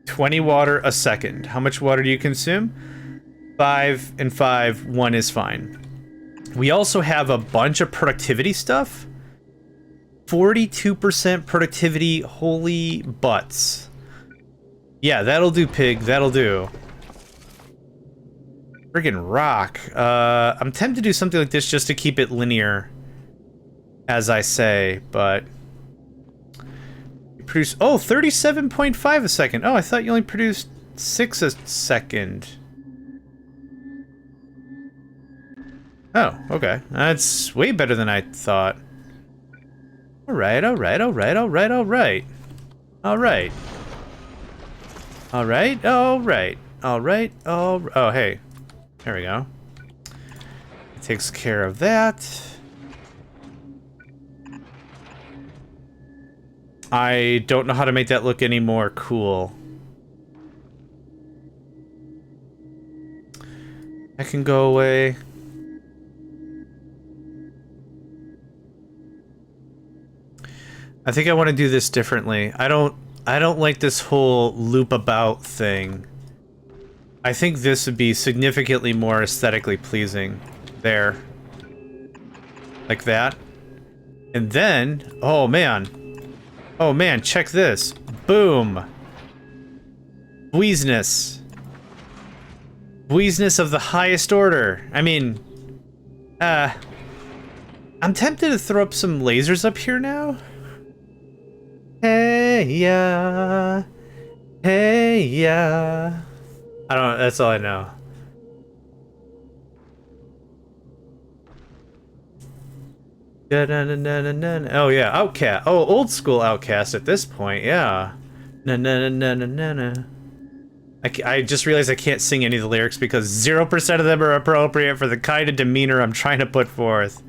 [SPEAKER 1] 20 water a second. How much water do you consume? 5 and 5, 1 is fine. We also have a bunch of productivity stuff. 42% productivity, holy butts. Yeah, that'll do, pig, that'll do. Friggin' rock. I'm tempted to do something like this just to keep it linear, as I say, but... You produce, oh, 37.5 a second. Oh, I thought you only produced 6 a second. Oh, okay. That's way better than I thought. Alright, alright, alright, alright, alright. Alright. Alright, alright. Alright, oh, hey. There we go. It takes care of that. I don't know how to make that look any more cool. That can go away. I think I want to do this differently. I don't like this whole loop about thing. I think this would be significantly more aesthetically pleasing. There. Like that. And then, oh man. Oh man, check this. Boom. Bweezness. Bweezness of the highest order. I mean, I'm tempted to throw up some lasers up here now. Hey, yeah. Hey, yeah. I don't know, that's all I know. Oh yeah, Outcast. Oh, old school Outcast at this point, yeah. Na na na na na na. I just realized I can't sing any of the lyrics because 0% of them are appropriate for the kind of demeanor I'm trying to put forth.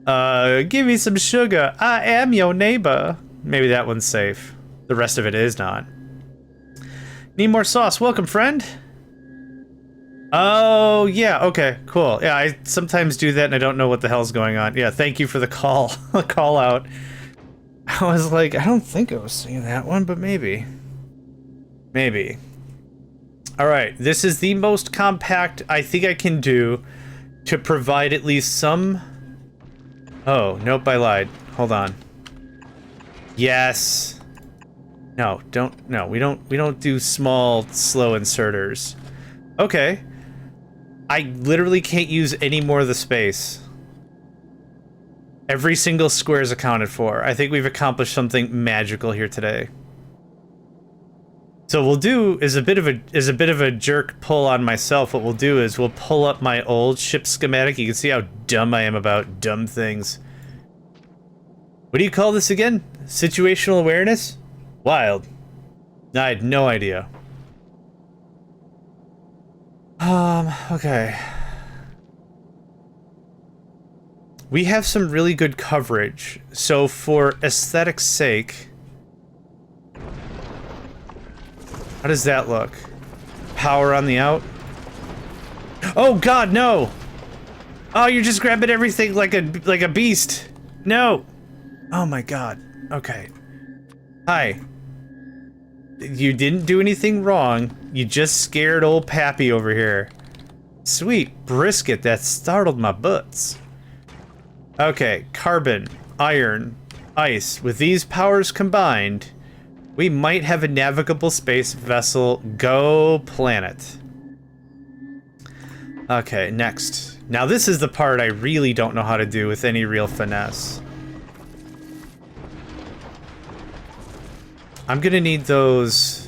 [SPEAKER 1] Give me some sugar. I am your neighbor. Maybe that one's safe. The rest of it is not. Need more sauce. Welcome, friend. Oh, yeah. Okay, cool. Yeah, I sometimes do that and I don't know what the hell's going on. Yeah, thank you for the call. Call out. I was like, I don't think I was singing that one, but maybe. Maybe. Alright, this is the most compact I think I can do to provide at least some... Oh, nope, I lied. Hold on. Yes. No, don't. No, we don't do small, slow inserters. Okay. I literally can't use any more of the space. Every single square is accounted for. I think we've accomplished something magical here today. So what we'll do is a bit of a jerk pull on myself. What we'll do is we'll pull up my old ship schematic. You can see how dumb I am about dumb things. What do you call this again? Situational awareness? Wild. I had no idea. Okay. We have some really good coverage, so for aesthetic's sake... How does that look? Power on the out? Oh god, no! Oh, you're just grabbing everything like a beast! No! Oh my god. Okay. Hi. You didn't do anything wrong. You just scared old Pappy over here. Sweet brisket that startled my butts. Okay, carbon, iron, ice. With these powers combined, we might have a navigable space vessel. Go planet. Okay, next. Now this is the part I really don't know how to do with any real finesse. I'm gonna need those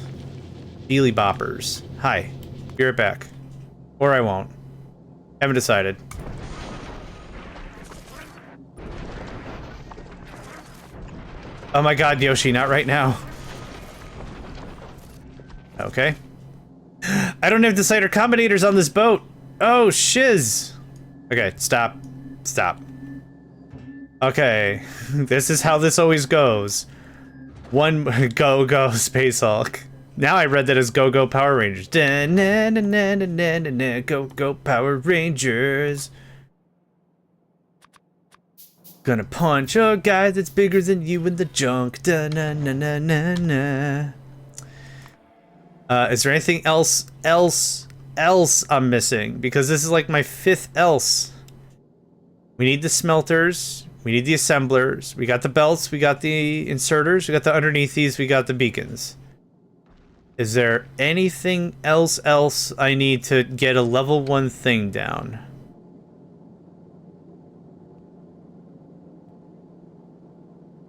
[SPEAKER 1] Beely Boppers. Hi. Be right back. Or I won't. Haven't decided. Oh my god, Yoshi, not right now. Okay. I don't have decider combinators on this boat. Oh, shiz. Okay, stop. Stop. Okay. This is how this always goes. One go Space Hulk. Now I read that as go Power Rangers. Da, na, na, na, na, na, na, na, go Power Rangers. Gonna punch a guy that's bigger than you in the junk. Da, na, na, na, na, na. Is there anything else I'm missing? Because this is like my 5th else. We need the smelters. We need the assemblers. We got the belts. We got the inserters. We got the underneath these. We got the beacons. Is there anything else I need to get a level 1 thing down?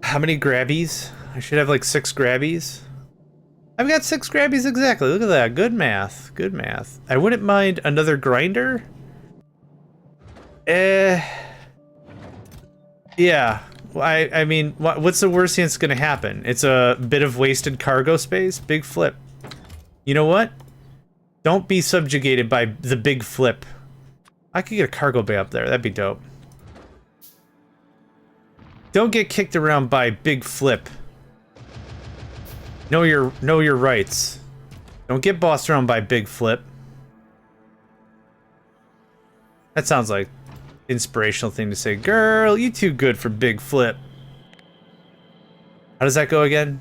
[SPEAKER 1] How many grabbies? I should have like 6 grabbies. I've got 6 grabbies exactly. Look at that. Good math. Good math. I wouldn't mind another grinder. Yeah. I mean, what's the worst thing that's gonna happen? It's a bit of wasted cargo space. Big flip. You know what? Don't be subjugated by the big flip. I could get a cargo bay up there. That'd be dope. Don't get kicked around by big flip. Know your rights. Don't get bossed around by big flip. That sounds like inspirational thing to say. Girl, you too good for big flip. How does that go again?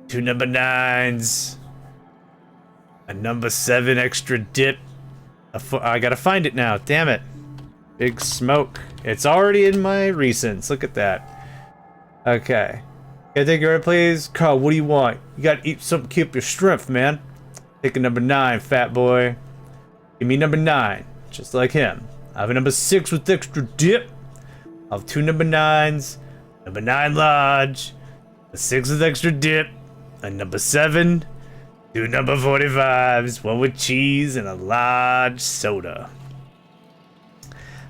[SPEAKER 1] 2 number 9s. A number 7 extra dip. I gotta find it now. Damn it. Big smoke. It's already in my recents. Look at that. Okay. Can I take your order, please? Carl, what do you want? You gotta eat something to keep your strength, man. Take a number 9, fat boy. Give me number 9. Just like him. I have a number 6 with extra dip. I'll have 2 number 9s. Number 9 large. A 6 with extra dip. A number 7. 2 number 45s. 1 with cheese and a large soda.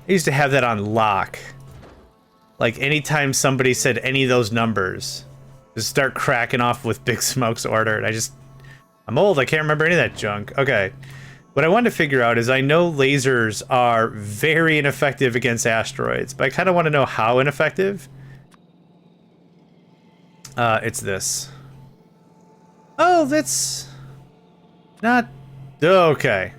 [SPEAKER 1] I used to have that on lock. Like anytime somebody said any of those numbers, just start cracking off with Big Smoke's order. And I'm old, I can't remember any of that junk. Okay. What I wanted to figure out is I know lasers are very ineffective against asteroids, but I kind of want to know how ineffective. It's this. Oh, that's not okay.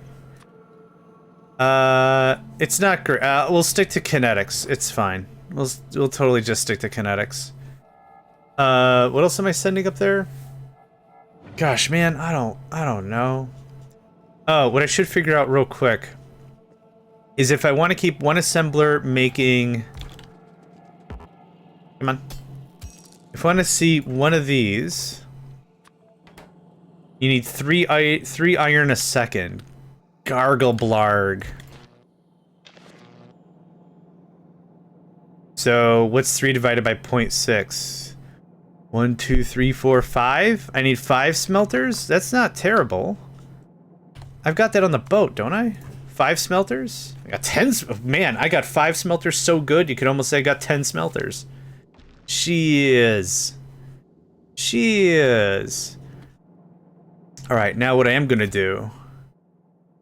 [SPEAKER 1] It's not great. We'll stick to kinetics. It's fine. We'll totally just stick to kinetics. What else am I sending up there? Gosh, man, I don't know. Oh, what I should figure out real quick is if I want to keep one assembler making... Come on. If I want to see one of these, you need 3 iron a second. Gargle blarg. So what's 3 divided by 0.6? 1, 2, 3, 4, 5? I need 5 smelters? That's not terrible. I've got that on the boat, don't I? 5 smelters? I got 10. Man, I got 5 smelters so good, you could almost say I got 10 smelters. She is. Alright, now what I am gonna do.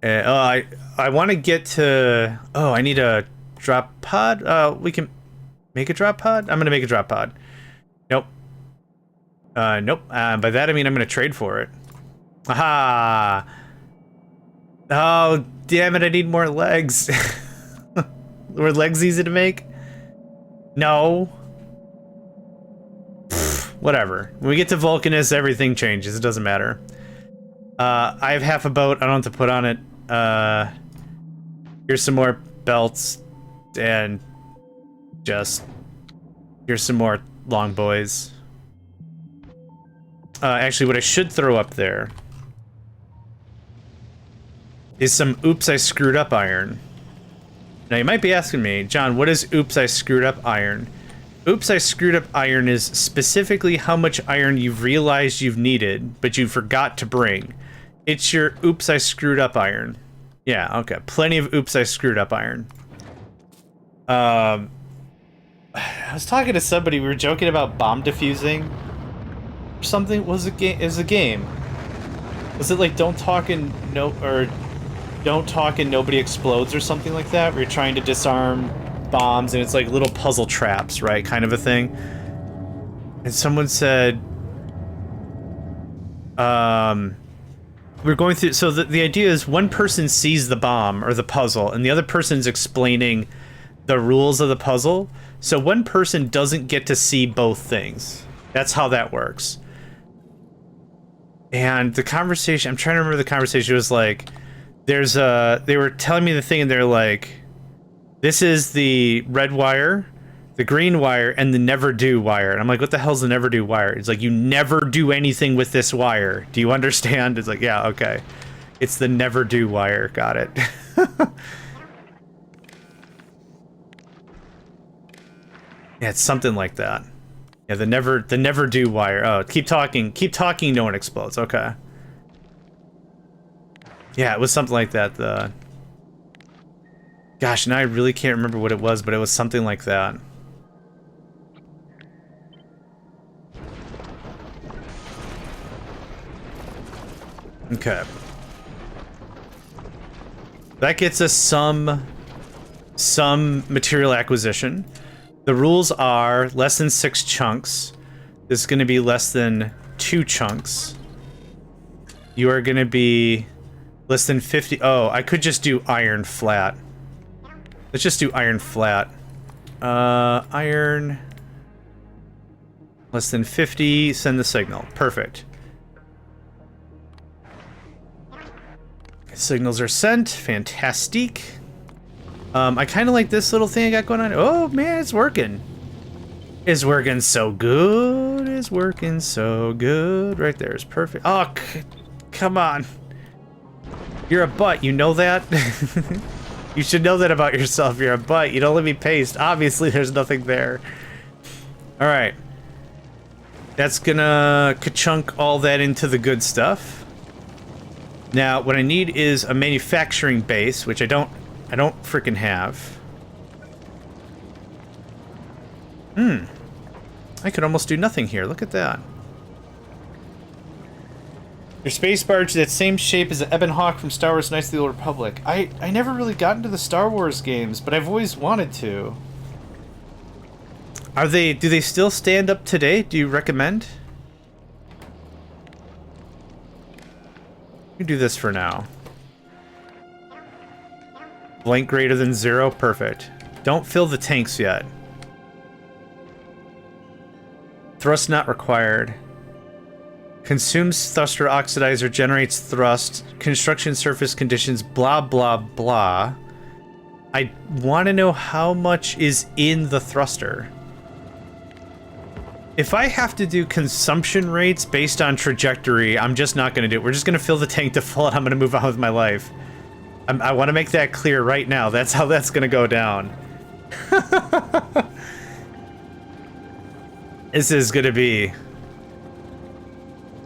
[SPEAKER 1] I want to get to... Oh, I need a drop pod? We can make a drop pod? I'm gonna make a drop pod. Nope. Nope. By that I mean I'm gonna trade for it. Aha! Oh, damn it, I need more legs. Were legs easy to make? No. Pfft. whatever. When we get to Vulcanus, everything changes. It doesn't matter. I have half a boat. I don't have to put on it. Here's some more belts. And just... Here's some more long boys. Actually, what I should throw up there is some oops, I screwed up iron. Now, you might be asking me, John, what is oops, I screwed up iron? Oops, I screwed up iron is specifically how much iron you've realized you've needed, but you forgot to bring. It's your oops, I screwed up iron. Yeah, okay. Plenty of oops, I screwed up iron. I was talking to somebody, we were joking about bomb defusing. Or something. Was a game? Is a game? Was it like don't talk and nobody explodes or something like that? Where you're trying to disarm bombs and it's like little puzzle traps, right? Kind of a thing. And someone said, we're going through. So the idea is one person sees the bomb or the puzzle, and the other person's explaining the rules of the puzzle. So one person doesn't get to see both things. That's how that works. And the conversation, I'm trying to remember the conversation, was like, they were telling me the thing and they're like, this is the red wire, the green wire, and the never do wire. And I'm like, what the hell's the never do wire? It's like, you never do anything with this wire. Do you understand? It's like, yeah, okay. It's the never do wire. Got it. Yeah, it's something like that. Yeah, the never do wire. Oh, keep talking, no one explodes. Okay. Yeah, it was something like that. Gosh, now I really can't remember what it was, but it was something like that. Okay. That gets us some material acquisition. The rules are less than 6 chunks. This is going to be less than 2 chunks. You are going to be less than 50. Oh, I could just do iron flat. Let's just do iron flat. Iron less than 50. Send the signal. Perfect. Signals are sent. Fantastic. I kind of like this little thing I got going on. Oh, man, it's working. It's working so good. It's working so good. Right there is perfect. Oh, come on. You're a butt. You know that? You should know that about yourself. You're a butt. You don't let me paste. Obviously, there's nothing there. All right. That's gonna ka-chunk all that into the good stuff. Now, what I need is a manufacturing base, which I don't freaking have. I could almost do nothing here. Look at that. Your space barge, that same shape as the Ebon Hawk from Star Wars Knights of the Old Republic. I never really got into the Star Wars games, but I've always wanted to. Do they still stand up today? Do you recommend? You do this for now. Blank greater than 0, perfect. Don't fill the tanks yet. Thrust not required. Consumes thruster oxidizer, generates thrust, construction surface conditions, blah, blah, blah. I want to know how much is in the thruster. If I have to do consumption rates based on trajectory, I'm just not going to do it. We're just going to fill the tank to full and I'm going to move on with my life. I want to make that clear right now. That's how that's going to go down. This is going to be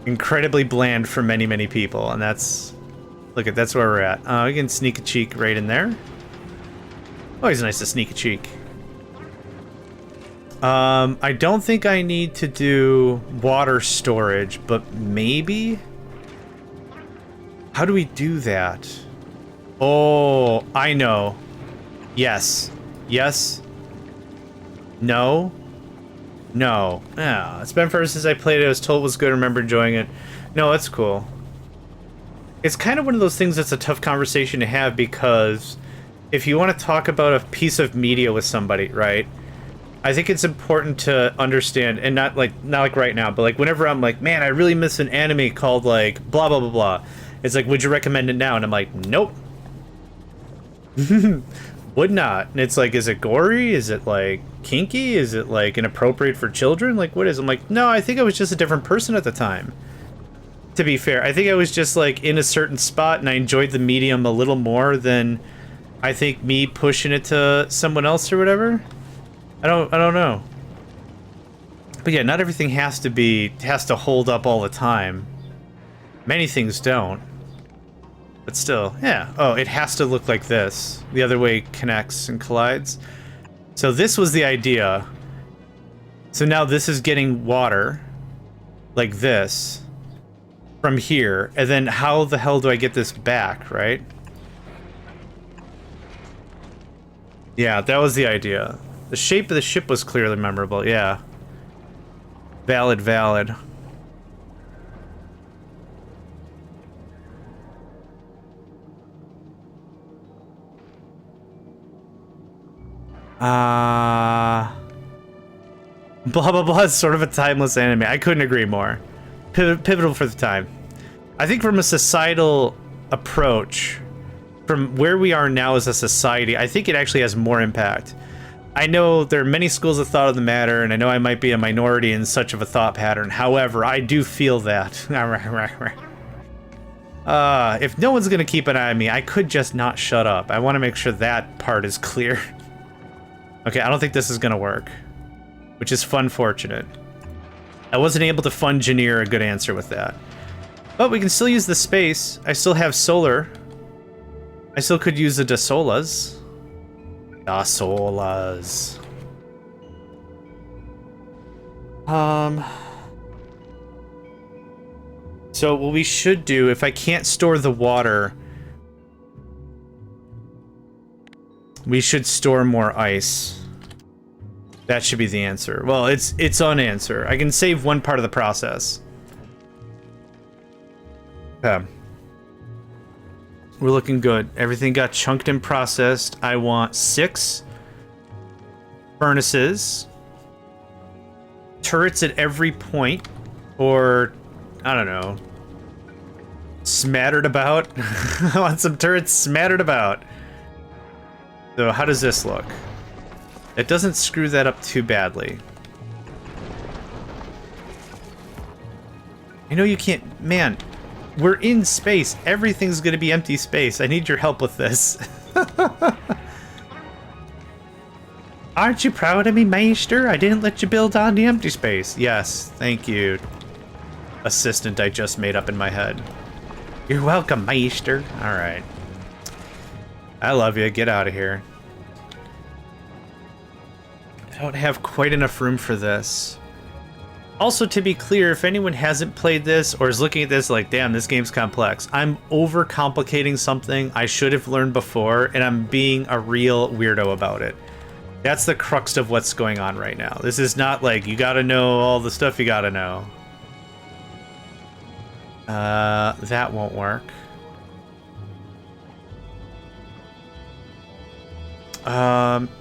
[SPEAKER 1] incredibly bland for many, many people, and that's... Look at, that's where we're at. We can sneak a cheek right in there. Always nice to sneak a cheek. I don't think I need to do water storage, but maybe? How do we do that? Oh, I know. Yes. Yes. No. No. Yeah, it's been forever since I played it. I was told it was good. I remember enjoying it. No, it's cool. It's kind of one of those things that's a tough conversation to have, because if you want to talk about a piece of media with somebody, right? I think it's important to understand, and not like right now, but like whenever I'm like, man, I really miss an anime called like blah blah blah blah. It's like, would you recommend it now? And I'm like, nope. Would not. And it's like, is it gory? Is it like kinky? Is it like inappropriate for children? Like, what is it? I'm like, no, I think I was just a different person at the time. To be fair, I think I was just like in a certain spot and I enjoyed the medium a little more than I think me pushing it to someone else or whatever. I don't know. But yeah, not everything has to hold up all the time. Many things don't. But still, yeah. Oh, it has to look like this. The other way connects and collides. So this was the idea. So now this is getting water like this from here. And then how the hell do I get this back, right? Yeah, that was the idea. The shape of the ship was clearly memorable, yeah. Valid, valid. Blah blah blah is sort of a timeless anime. I couldn't agree more. Pivotal for the time. I think from a societal approach, from where we are now as a society, I think it actually has more impact. I know there are many schools of thought of the matter, and I know I might be a minority in such of a thought pattern. However, I do feel that. If no one's gonna keep an eye on me, I could just not shut up. I want to make sure that part is clear. Okay, I don't think this is gonna work, which is fortunate. I wasn't able to fun-gineer a good answer with that. But we can still use the space. I still have solar. I still could use the Dasolas. Dasolas. So what we should do, if I can't store the water, we should store more ice. That should be the answer. Well, it's on answer. I can save one part of the process. Okay. We're looking good. Everything got chunked and processed. I want 6 furnaces. Turrets at every point. Or, I don't know. Smattered about. I want some turrets smattered about. So how does this look? It doesn't screw that up too badly. I know you can't... Man, we're in space. Everything's gonna be empty space. I need your help with this. Aren't you proud of me, Meister? I didn't let you build on the empty space. Yes, thank you, assistant I just made up in my head. You're welcome, Meister. Alright. I love you. Get out of here. I don't have quite enough room for this. Also, to be clear, if anyone hasn't played this or is looking at this like, damn, this game's complex, I'm overcomplicating something I should have learned before, and I'm being a real weirdo about it. That's the crux of what's going on right now. This is not like, you gotta know all the stuff you gotta know. That won't work.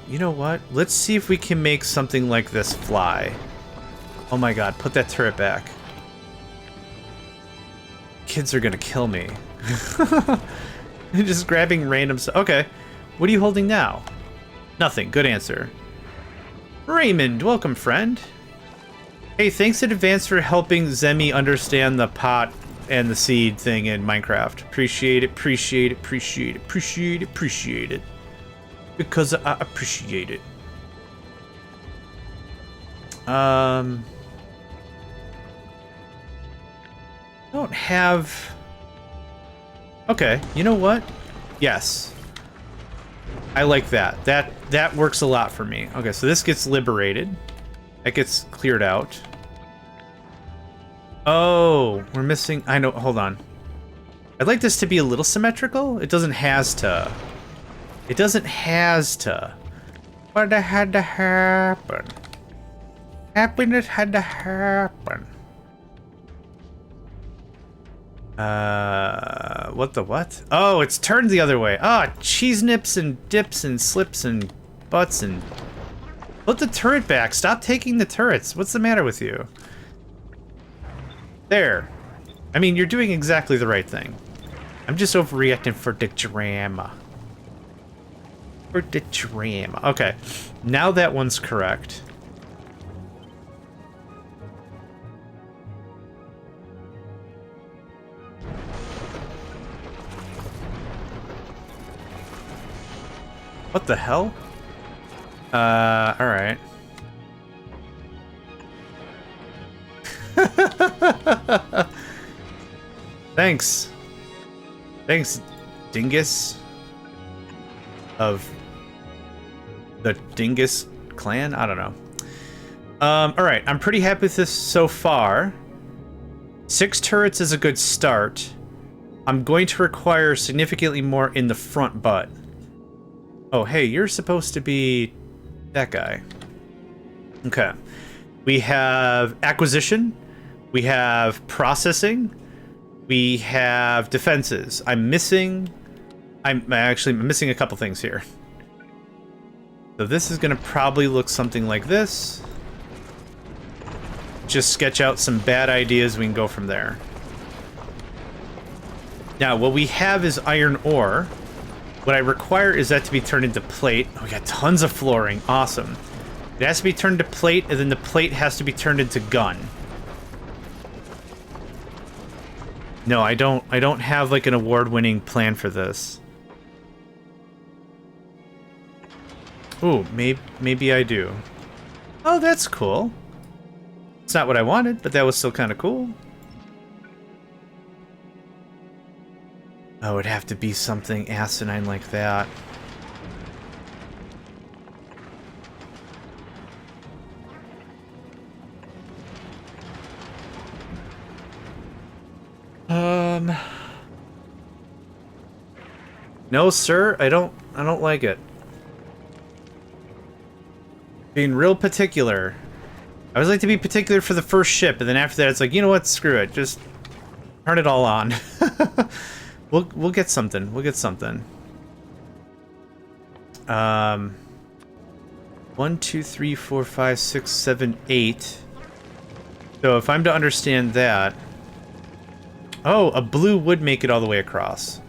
[SPEAKER 1] You know what? Let's see if we can make something like this fly. Oh my god, put that turret back. Kids are gonna kill me. Just grabbing random stuff. Okay, what are you holding now? Nothing, good answer. Raymond, welcome friend. Hey, thanks in advance for helping Zemi understand the pot and the seed thing in Minecraft. Appreciate it, appreciate it, appreciate it, appreciate it, appreciate it. Because I appreciate it. I don't have... Okay, you know what? Yes. I like that. That works a lot for me. Okay, so this gets liberated. That gets cleared out. Oh, we're missing... I know, hold on. I'd like this to be a little symmetrical. It doesn't has to. It doesn't has to. But it had to happen. Happiness had to happen. What the what? Oh, it's turned the other way. Ah, cheese nips and dips and slips and butts and Put the turret back. Stop taking the turrets. What's the matter with you? There. I mean, you're doing exactly the right thing. I'm just overreacting for the drama. For the drama. Okay. Now that one's correct. What the hell? Alright. Thanks. Thanks, Dingus. Of the Dingus clan? I don't know. Alright, I'm pretty happy with this so far. 6 turrets is a good start. I'm going to require significantly more in the front butt. Oh, hey, you're supposed to be that guy. Okay. We have acquisition. We have processing. We have defenses. I'm missing a couple things here. So this is going to probably look something like this. Just sketch out some bad ideas. We can go from there. Now, what we have is iron ore. What I require is that to be turned into plate. Oh, we got tons of flooring. Awesome. It has to be turned to plate, and then the plate has to be turned into gun. No, I don't have like an award-winning plan for this. Ooh, maybe I do. Oh, that's cool. It's not what I wanted, but that was still kind of cool. Oh, it'd have to be something asinine like that. No, sir, I don't like it. Being real particular. I always like to be particular for the first ship, and then after that it's like, you know what, screw it. Just turn it all on. We'll get something. We'll get something. 1, 2, 3, 4, 5, 6, 7, 8. So if I'm to understand that... Oh, a blue would make it all the way across.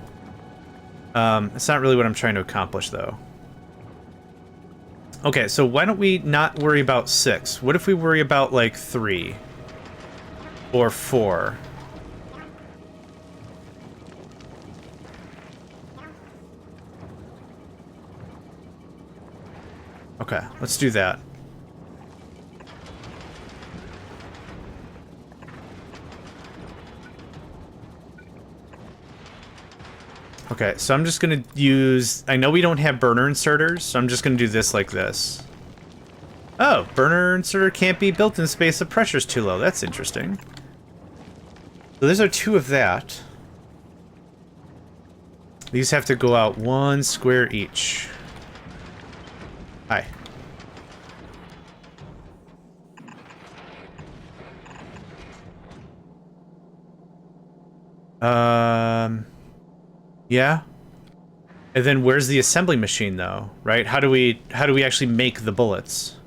[SPEAKER 1] It's not really what I'm trying to accomplish, though. Okay, so why don't we not worry about 6? What if we worry about, like, 3? Or 4? Okay, let's do that. Okay, so I'm just gonna use... I know we don't have burner inserters, so I'm just gonna do this like this. Oh, burner inserter can't be built in space, the pressure's too low. That's interesting. So these are 2 of that. These have to go out 1 square each. Hi. Yeah. And then where's the assembly machine though, right? How do we actually make the bullets?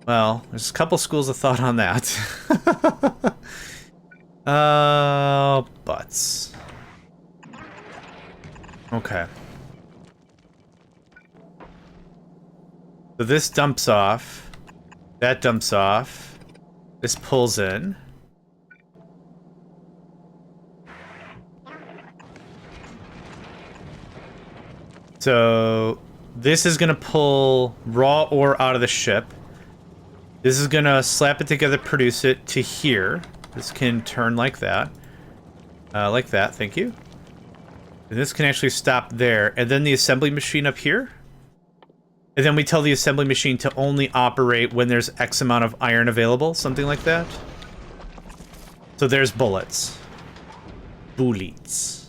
[SPEAKER 1] Well, there's a couple schools of thought on that. Butts. Okay. So this dumps off. That dumps off. This pulls in. So this is gonna pull raw ore out of the ship. This is gonna slap it together, produce it to here. This can turn like that. Like that, thank you. And this can actually stop there. And then the assembly machine up here. And then we tell the assembly machine to only operate when there's X amount of iron available, something like that. So there's bullets. Bullets.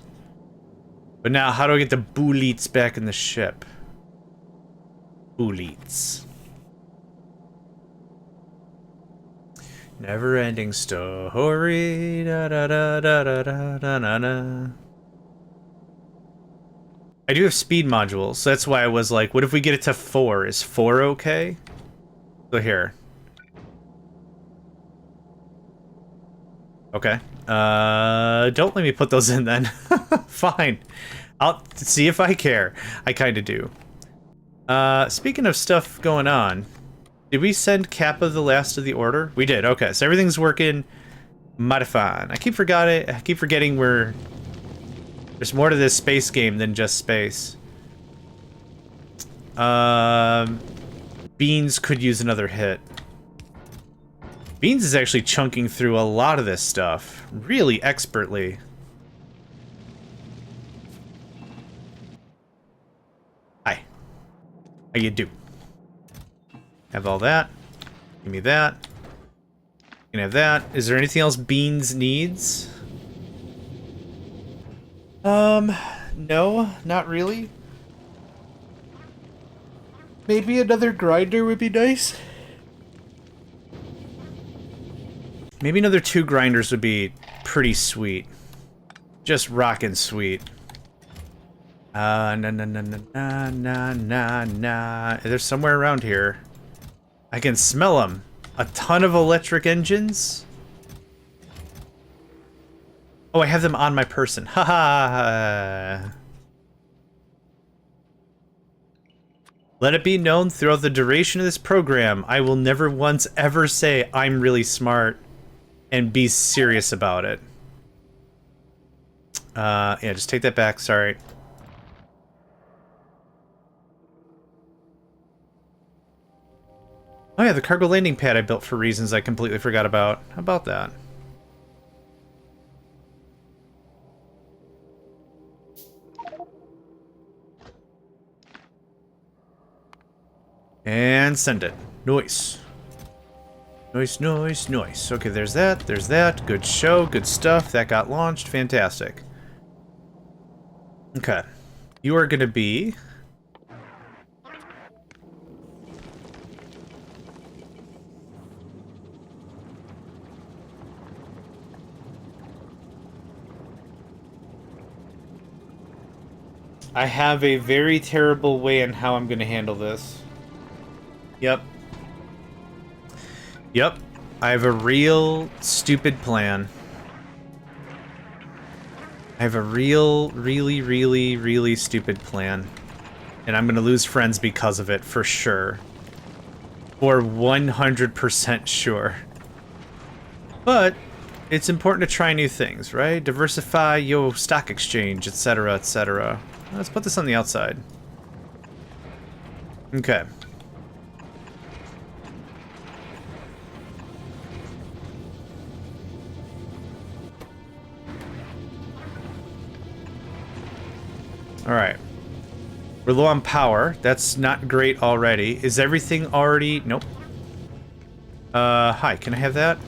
[SPEAKER 1] But now, how do I get the bullets back in the ship? Bullets. Never-ending story. Da da da da da da da da da. I do have speed modules, so that's why I was like, what if we get it to 4? Is 4 okay? So here. Okay. Don't let me put those in then. Fine. I'll see if I care. I kind of do. Speaking of stuff going on, did we send Kappa the last of the order? We did. Okay, so everything's working mighty fine. I keep forgetting there's more to this space game than just space. Beans could use another hit. Beans is actually chunking through a lot of this stuff really expertly. Hi. How you do? Have all that. Give me that. You can have that. Is there anything else Beans needs? No, not really. Maybe another grinder would be nice. Maybe another 2 grinders would be pretty sweet. Just rockin' sweet. Nah. They're somewhere around here. I can smell them. A ton of electric engines. Oh, I have them on my person. Haha. Let it be known throughout the duration of this program, I will never once ever say I'm really smart and be serious about it. Yeah, just take that back, sorry. Oh yeah, the cargo landing pad I built for reasons I completely forgot about. How about that? And send it. Nice. Nice, nice, nice. Okay, there's that, there's that. Good show, good stuff. That got launched. Fantastic. Okay. You are gonna be... I have a very terrible way on how I'm gonna handle this. Yep. Yep. I have a real stupid plan. I have a really stupid plan. And I'm gonna lose friends because of it, for sure. For 100% sure. But it's important to try new things, right? Diversify your stock exchange, etc., etc. Let's put this on the outside. Okay. Alright. We're low on power. That's not great already. Is everything already... Nope. Hi. Can I have that?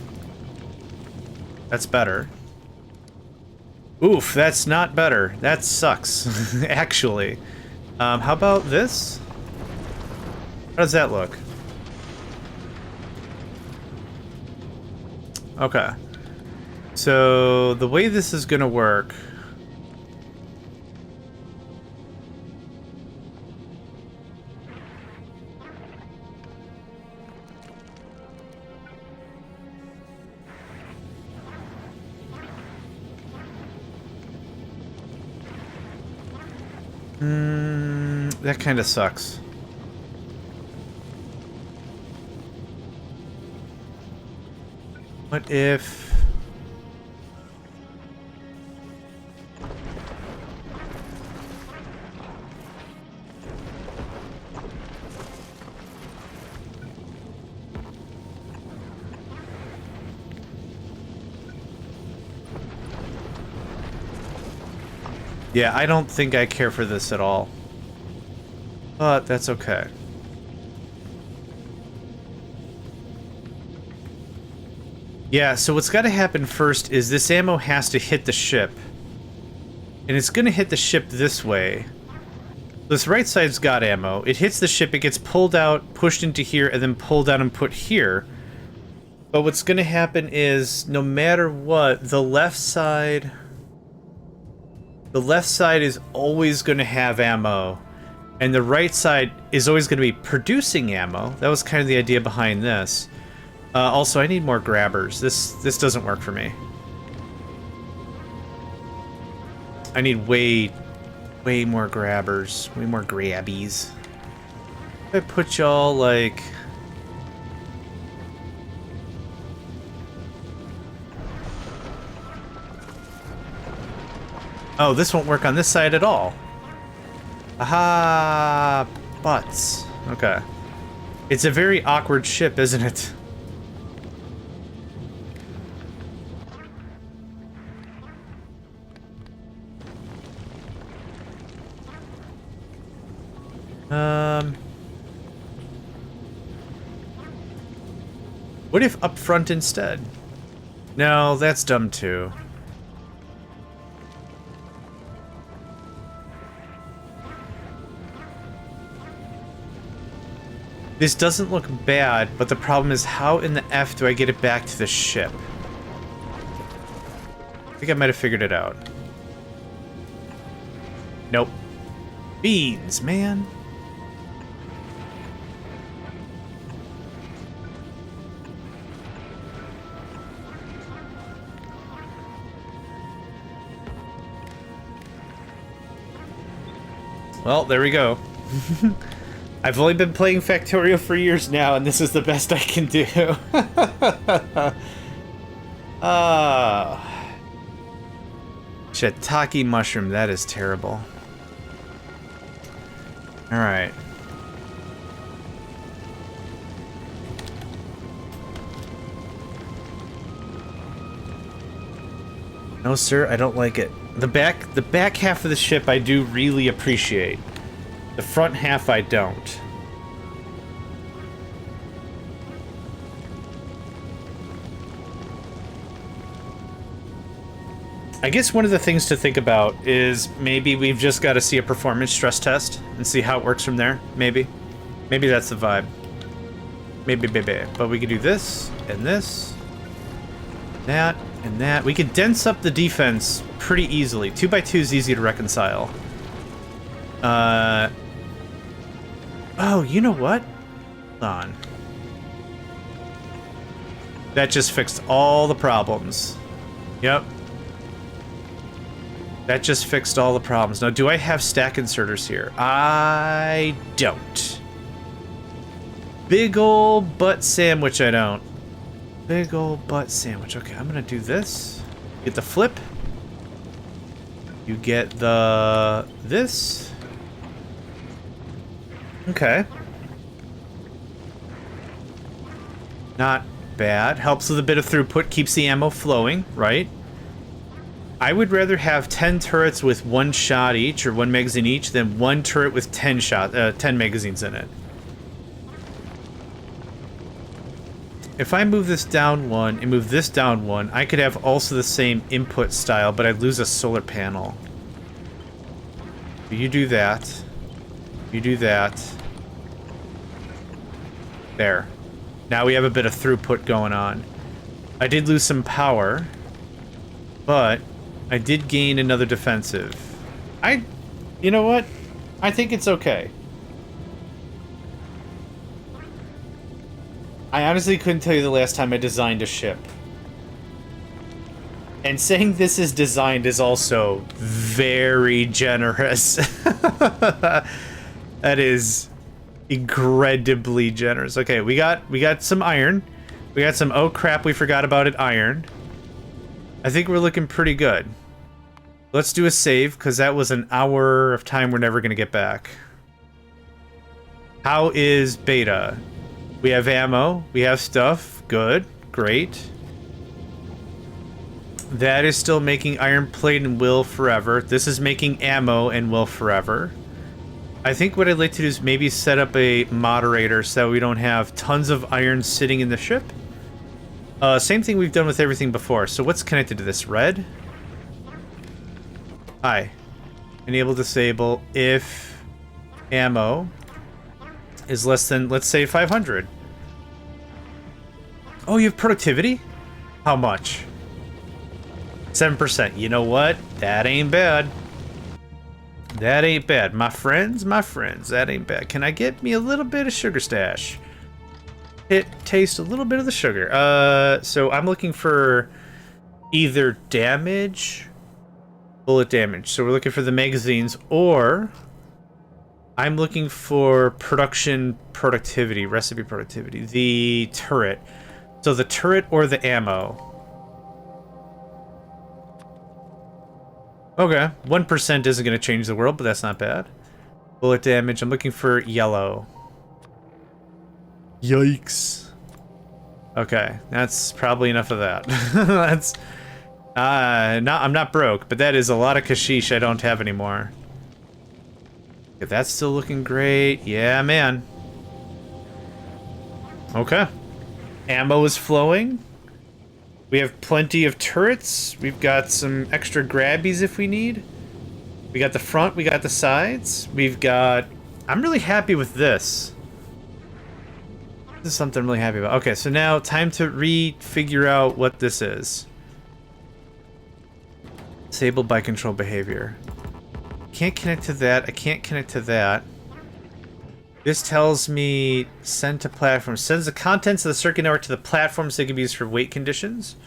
[SPEAKER 1] That's better. Oof, that's not better. That sucks, actually. How about this? How does that look? Okay. So, the way this is gonna work... that kind of sucks. What if... Yeah, I don't think I care for this at all. But that's okay. Yeah, so what's got to happen first is this ammo has to hit the ship. And it's going to hit the ship this way. This right side's got ammo. It hits the ship, it gets pulled out, pushed into here, and then pulled out and put here. But what's going to happen is, no matter what, the left side is always going to have ammo. And the right side is always going to be producing ammo. That was kind of the idea behind this. Also, I need more grabbers. This doesn't work for me. I need way more grabbers. Way more grabbies. If I put y'all, like... Oh, this won't work on this side at all. Aha! Butts. Okay. It's a very awkward ship, isn't it? What if up front instead? No, that's dumb too. This doesn't look bad, but the problem is how in the F do I get it back to the ship? I think I might have figured it out. Nope. Beans, man. Well, there we go. I've only been playing Factorio for years now, and this is the best I can do. Shiitake mushroom, that is terrible. Alright. No, sir, I don't like it. The back half of the ship I do really appreciate. The front half I don't. I guess one of the things to think about is maybe we've just got to see a performance stress test and see how it works from there. Maybe. Maybe that's the vibe. Maybe, baby. But we could do this, and this, that, and that. We could dense up the defense pretty easily. 2x2 is easy to reconcile. Oh, you know what? Hold on. That just fixed all the problems. Yep. That just fixed all the problems. Now, do I have stack inserters here? I don't. Big ol' butt sandwich, I don't. Big ol' butt sandwich. Okay, I'm gonna do this. Get the flip. You get the... this. Okay. Not bad. Helps with a bit of throughput. Keeps the ammo flowing, right? I would rather have 10 turrets with 1 shot each, or 1 magazine each, than 1 turret with 10 magazines in it. If I move this down 1 and move this down 1, I could have also the same input style, but I'd lose a solar panel. You do that. You do that. There. Now we have a bit of throughput going on. I did lose some power, but I did gain another defensive. You know what? I think it's okay. I honestly couldn't tell you the last time I designed a ship. And saying this is designed is also very generous. That is incredibly generous. Okay, we got some iron. We got some, oh crap, we forgot about it, iron. I think we're looking pretty good. Let's do a save, because that was an hour of time we're never going to get back. How is beta? We have ammo. We have stuff. Good. Great. That is still making iron plate and will forever. This is making ammo and will forever. I think what I'd like to do is maybe set up a moderator so we don't have tons of iron sitting in the ship. Same thing we've done with everything before. So what's connected to this? Red? Hi. Enable disable if ammo is less than, let's say, 500. Oh, you have productivity? How much? 7%. You know what? That ain't bad. That ain't bad. My friends, that ain't bad. Can I get me a little bit of sugar stash? Taste a little bit of the sugar. So I'm looking for either damage, bullet damage. So we're looking for the magazines, or I'm looking for productivity, recipe productivity, the turret. So the turret or the ammo. Okay, 1% isn't going to change the world, but that's not bad. Bullet damage, I'm looking for yellow. Yikes. Okay, that's probably enough of that. That's... I'm not broke, but that is a lot of kashish I don't have anymore. Okay, that's still looking great. Yeah, man. Okay. Ammo is flowing. We have plenty of turrets. We've got some extra grabbies if we need. We got the front, we got the sides. We've got... I'm really happy with this. This is something I'm really happy about. Okay, so now time to figure out what this is. Disabled by control behavior. Can't connect to that. I can't connect to that. This tells me send to platform. Sends the contents of the circuit network to the platform so they can be used for weight conditions.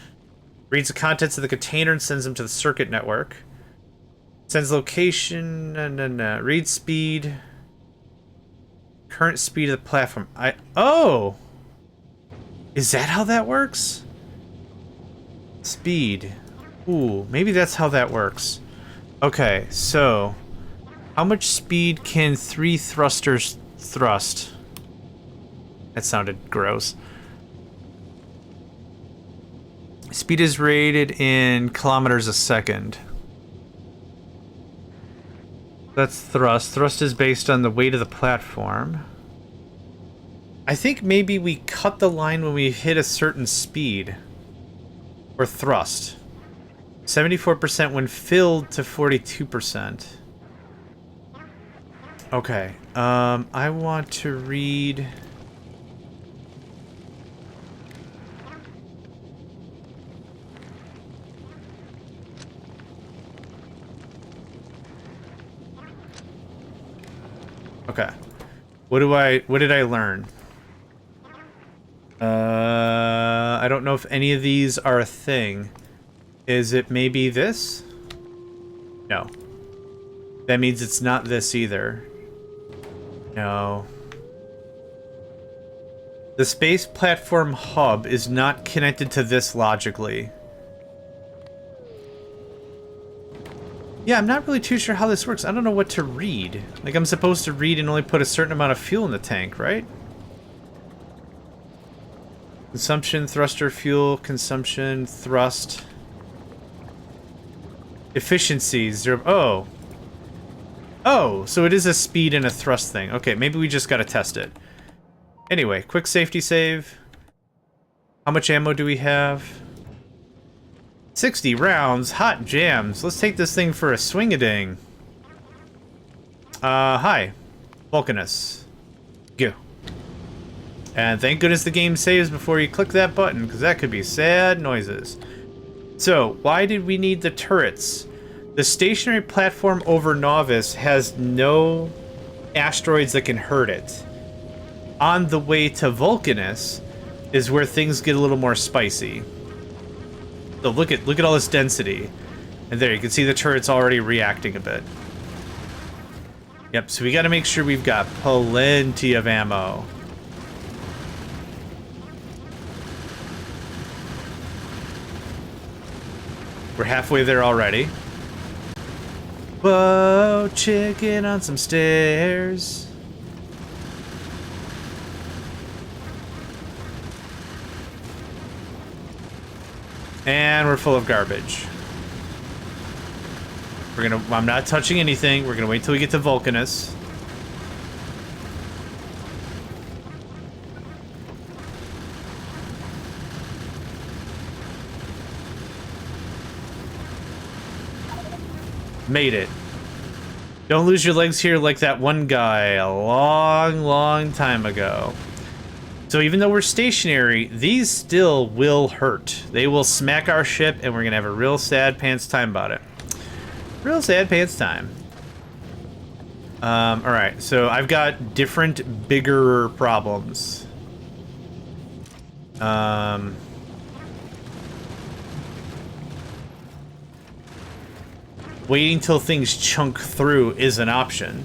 [SPEAKER 1] Reads the contents of the container and sends them to the circuit network. Sends location. No. Read speed. Current speed of the platform. Oh! Is that how that works? Speed. Ooh, maybe that's how that works. Okay, so how much speed can 3 thrusters thrust? That sounded gross. Speed is rated in kilometers a second. That's thrust. Thrust is based on the weight of the platform. I think maybe we cut the line when we hit a certain speed. Or thrust. 74% when filled to 42%. Okay. I want to read... Okay. What did I learn? I don't know if any of these are a thing. Is it maybe this? No. That means it's not this either. No. The space platform hub is not connected to this logically. Yeah, I'm not really too sure how this works. I don't know what to read. Like, I'm supposed to read and only put a certain amount of fuel in the tank, right? Consumption, thruster, fuel, consumption, thrust. Efficiency, 0. Oh. Oh, so it is a speed and a thrust thing. Okay, maybe we just gotta test it. Anyway, quick safety save. How much ammo do we have? 60 rounds, hot jams. Let's take this thing for a swing-a-ding. Hi. Vulcanus. Go. And thank goodness the game saves before you click that button, because that could be sad noises. So, why did we need the turrets? The stationary platform over Novice has no asteroids that can hurt it. On the way to Vulcanus is where things get a little more spicy. So look at all this density. And there, you can see the turret's already reacting a bit. Yep, so we gotta make sure we've got plenty of ammo. We're halfway there already. Whoa, chicken on some stairs. And we're full of garbage. I'm not touching anything. We're gonna wait till we get to Vulcanus. Made it. Don't lose your legs here like that one guy a long time ago. So even though we're stationary, these still will hurt. They will smack our ship, and we're gonna have a real sad pants time about it. Real sad pants time. Alright, so I've got different, bigger problems. Waiting till things chunk through is an option.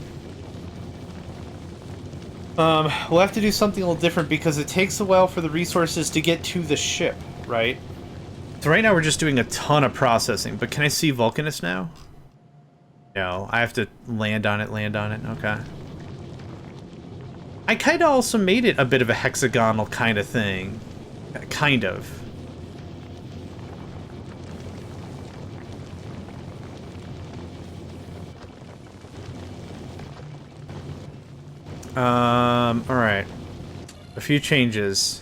[SPEAKER 1] We'll have to do something a little different because it takes a while for the resources to get to the ship, right? So right now we're just doing a ton of processing, but can I see Vulcanus now? No, I have to land on it, okay. I kind of also made it a bit of a hexagonal kind of thing. Kind of. Alright. A few changes.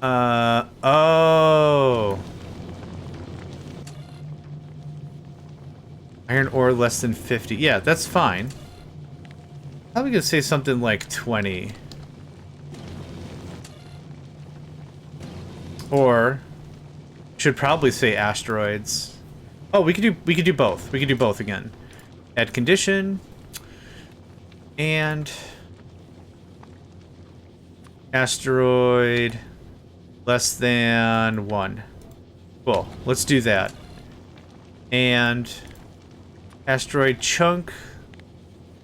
[SPEAKER 1] Oh. Iron ore less than 50. Yeah, that's fine. Probably gonna say something like 20. Or should probably say asteroids. Oh, we could do both. We could do both again. Add condition and asteroid less than 1. Cool. Let's do that. And asteroid chunk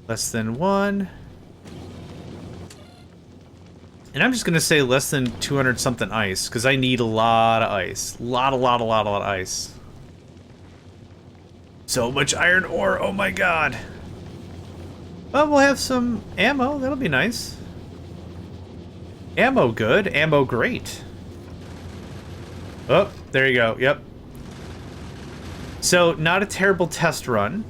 [SPEAKER 1] less than 1. And I'm just gonna say less than 200 something ice, because I need a lot of ice. Lot of ice. So much iron ore, oh my god. Well, we'll have some ammo, that'll be nice. Ammo good, ammo great. Oh, there you go, yep. So, not a terrible test run.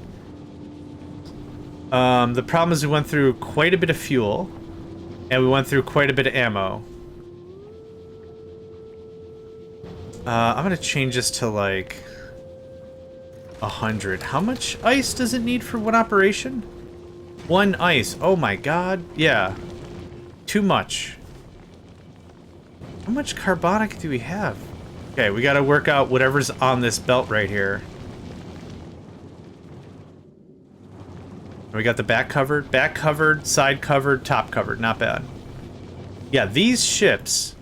[SPEAKER 1] The problem is we went through quite a bit of fuel. And we went through quite a bit of ammo. I'm gonna change this to like 100. How much ice does it need for one operation? 1 ice. Oh my god. Yeah. Too much. How much carbonic do we have? Okay, we gotta work out whatever's on this belt right here. We got the back covered, side covered, top covered. Not bad. Yeah, these ships,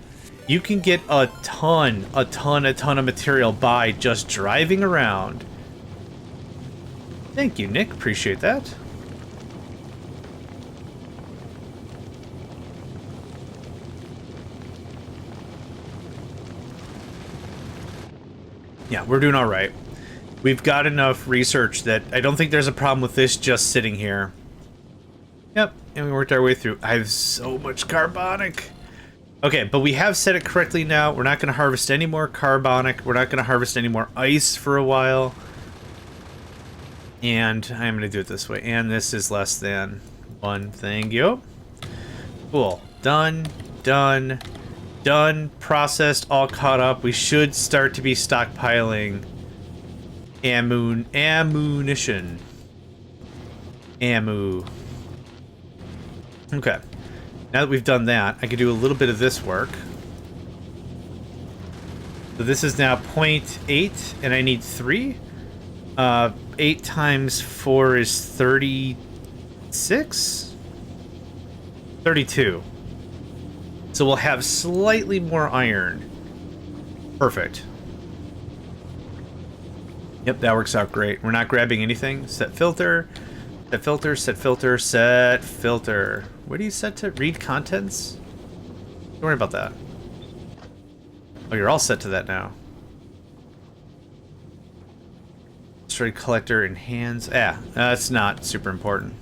[SPEAKER 1] you can get a ton of material by just driving around. Thank you, Nick. Appreciate that. Yeah, we're doing all right. We've got enough research that I don't think there's a problem with this just sitting here. Yep, and we worked our way through. I have so much carbonic. Okay, but we have set it correctly now. We're not going to harvest any more carbonic. We're not going to harvest any more ice for a while. And I'm going to do it this way. And this is less than 1. Thank you. Cool. Done. Done. Done. Processed. All caught up. We should start to be stockpiling ammunition. Ammo. Okay. Now that we've done that, I can do a little bit of this work. So this is now 0.8, and I need 3. 8 times 4 is 36? 32. So we'll have slightly more iron. Perfect. Yep, that works out great. We're not grabbing anything. Set filter. Set filter, set filter, set filter. What do you set to? Read contents? Don't worry about that. Oh, you're all set to that now. Asteroid collector in hands. Yeah, that's not super important.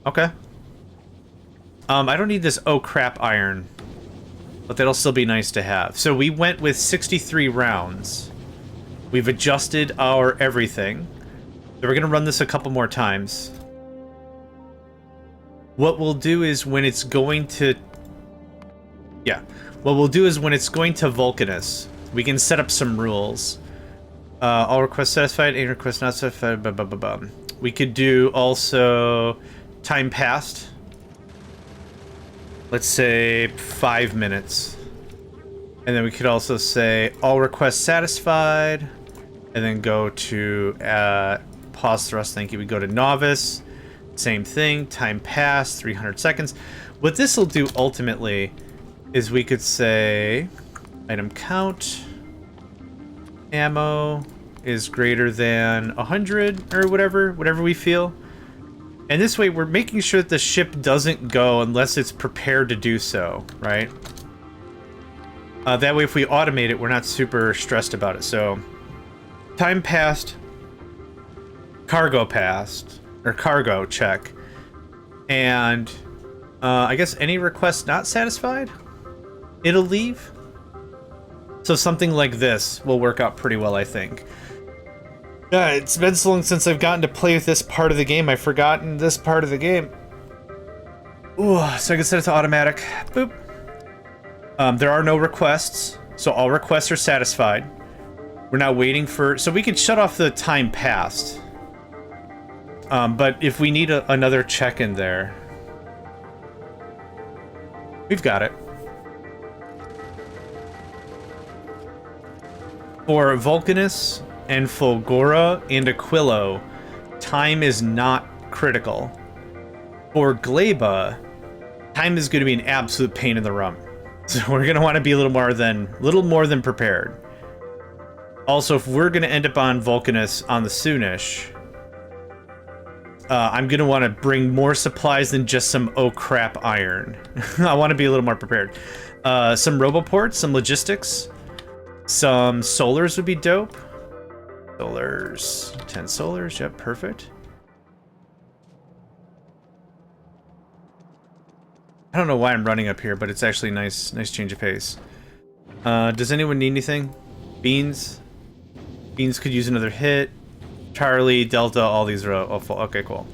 [SPEAKER 1] Okay. I don't need this oh crap iron. But that'll still be nice to have. So we went with 63 rounds. We've adjusted our everything. So we're going to run this a couple more times. What we'll do is when it's going to... Yeah. What we'll do is when it's going to Vulcanus, we can set up some rules. All requests satisfied, any requests not satisfied, blah, blah, blah, blah. We could do also time passed. Let's say 5 minutes. And then we could also say all requests satisfied. and then go to pause thrust. Thank you. We go to novice. Same thing. Time passed. 300 seconds. What this will do ultimately is we could say item count ammo is greater than 100 or whatever we feel. And this way we're making sure that the ship doesn't go unless it's prepared to do so, right? That way if we automate it, we're not super stressed about it. So time passed, cargo passed, or cargo check. And I guess any request not satisfied, it'll leave. So something like this will work out pretty well, I think. Yeah, it's been so long since I've gotten to play with this part of the game. I've forgotten this part of the game. Ooh, so I can set it to automatic. Boop. There are no requests, so all requests are satisfied. We're now waiting for... So we could shut off the time passed. But if we need another check in there... We've got it. For Vulcanus and Fulgora and Aquilo, time is not critical. For Gleba, time is going to be an absolute pain in the rump. So we're going to want to be a little more than prepared. Also, if we're going to end up on Vulcanus on the Soonish, I'm going to want to bring more supplies than just some oh crap iron. I want to be a little more prepared. Some roboports, some logistics, some solars would be dope. Solars, 10 solars, yep, perfect. I don't know why I'm running up here, but it's actually nice change of pace. Does anyone need anything? Beans? Beans could use another hit. Charlie, Delta, all these are okay, cool.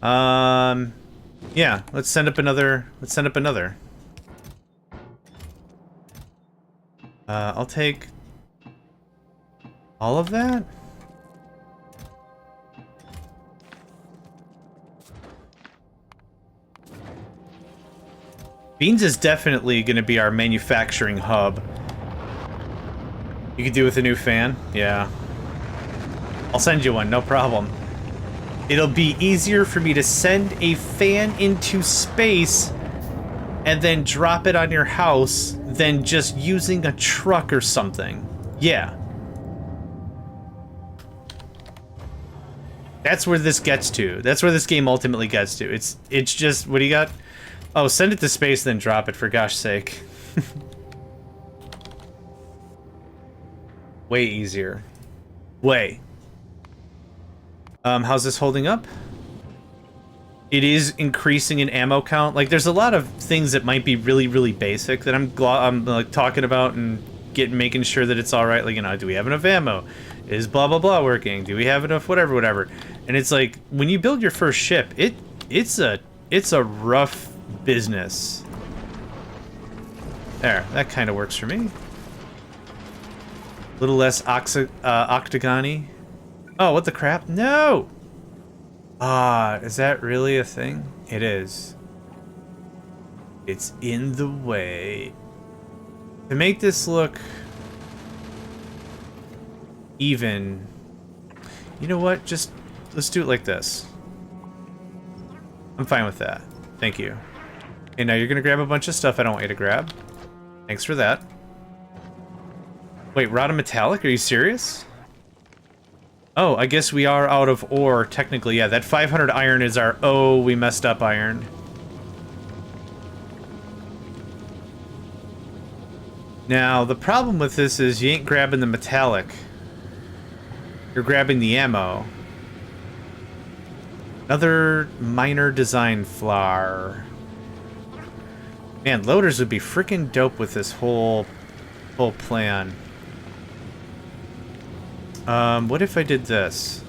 [SPEAKER 1] Yeah, let's send up another. I'll take all of that. Beans is definitely going to be our manufacturing hub. You could do with a new fan? Yeah. I'll send you one, no problem. It'll be easier for me to send a fan into space and then drop it on your house than just using a truck or something. Yeah. That's where this gets to. That's where this game ultimately gets to. It's just, what do you got? Oh, send it to space, then drop it, for gosh sake. Way easier. Way. How's this holding up? It is increasing in ammo count. Like, there's a lot of things that might be really, really basic that I'm like talking about and making sure that it's all right. Like, you know, do we have enough ammo? Is blah blah blah working? Do we have enough whatever? And it's like when you build your first ship, it's a rough business. There, that kind of works for me. A little less octagon-y. Oh, what the crap? No! Is that really a thing? It is. It's in the way. To make this look even, you know what? Just, let's do it like this. I'm fine with that. Thank you. Okay, now you're gonna grab a bunch of stuff I don't want you to grab. Thanks for that. Wait, rod of metallic? Are you serious? Oh, I guess we are out of ore, technically. Yeah, that 500 iron is our, oh, we messed up iron. Now, the problem with this is you ain't grabbing the metallic. You're grabbing the ammo. Another minor design flaw. Man, loaders would be freaking dope with this whole plan. What if I did this?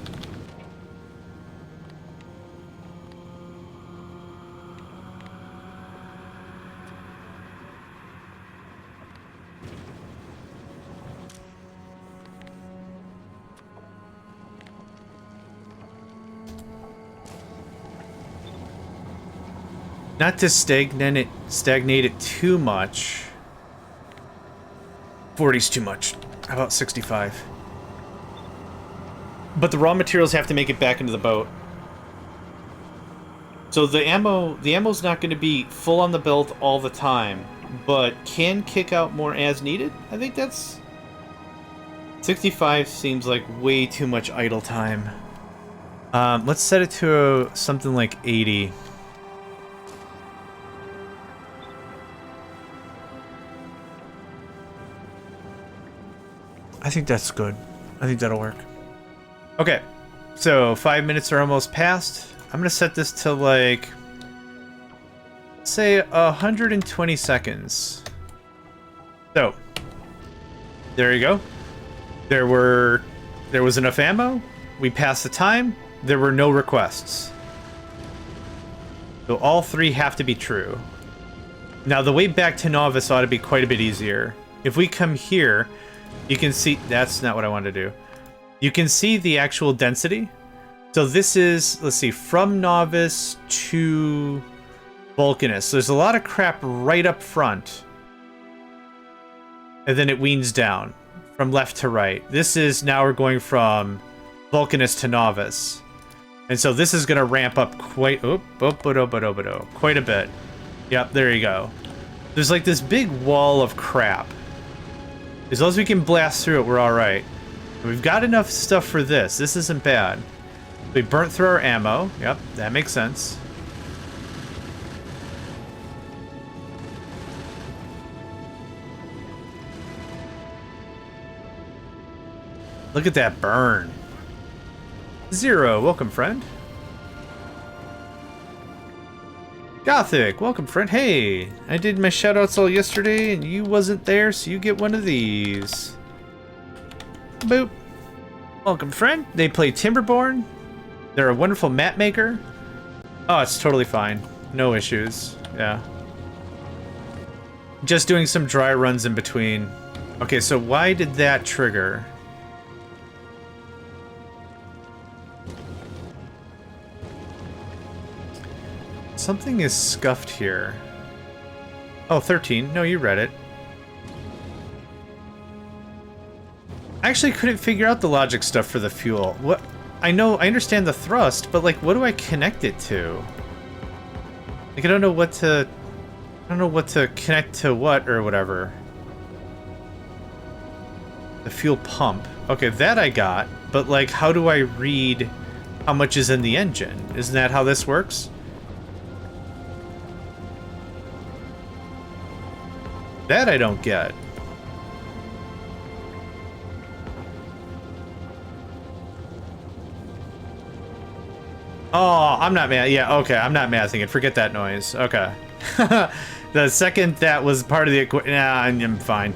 [SPEAKER 1] Not to stagnate it too much. 40's too much. How about 65? But the raw materials have to make it back into the boat. So the ammo's not going to be full on the belt all the time, but can kick out more as needed. I think that's 65 seems like way too much idle time. Let's set it to something like 80. I think that's good. I think that'll work. Okay, so 5 minutes are almost past. I'm gonna set this to like, say 120 seconds. So, there you go. There was enough ammo. We passed the time. There were no requests. So all three have to be true. Now the way back to Novice ought to be quite a bit easier. If we come here, you can see, that's not what I wanted to do. You can see the actual density. So this is, let's see, from Novice to Vulcanus. So there's a lot of crap right up front. And then it weans down from left to right. This is, now we're going from Vulcanus to Novice. And so this is going to ramp up quite a bit. Yep, there you go. There's like this big wall of crap. As long as we can blast through it, we're all right. We've got enough stuff for this. This isn't bad. We burnt through our ammo. Yep, that makes sense. Look at that burn. Zero, welcome, friend. Gothic, welcome, friend. Hey, I did my shoutouts all yesterday and you wasn't there, so you get one of these. Boop. Welcome, friend. They play Timberborn. They're a wonderful map maker. Oh, it's totally fine. No issues. Yeah. Just doing some dry runs in between. Okay, so why did that trigger? Something is scuffed here. Oh, 13. No, you read it. I actually couldn't figure out the logic stuff for the fuel. What? I know, I understand the thrust, but like, what do I connect it to? Like, I don't know what to connect to what or whatever. The fuel pump. Okay, that I got, but like, how do I read how much is in the engine? Isn't that how this works? That I don't get. Oh, I'm not mad. Yeah, okay, I'm not mathing it. Forget that noise. Okay. The second that was part of the equation, nah, I'm fine.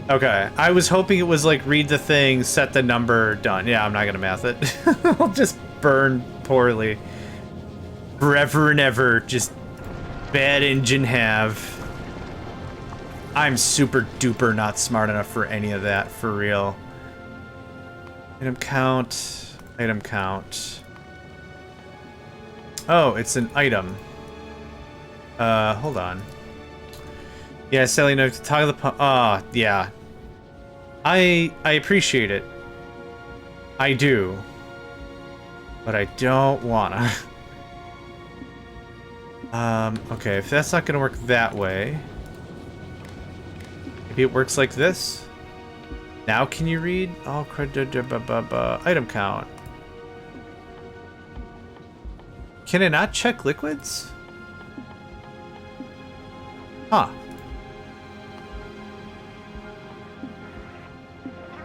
[SPEAKER 1] Okay, I was hoping it was like read the thing, set the number, done. Yeah, I'm not gonna math it. I'll just burn poorly. Forever and ever, just bad engine have. I'm super duper not smart enough for any of that, for real. Item count, item count. Oh, it's an item. Hold on. Yeah, Sally, no, to toggle the pump. Ah, yeah. I appreciate it. I do. But I don't wanna. Okay, if that's not gonna work that way. Maybe it works like this? Now can you read? Oh, item count. Can I not check liquids? Huh.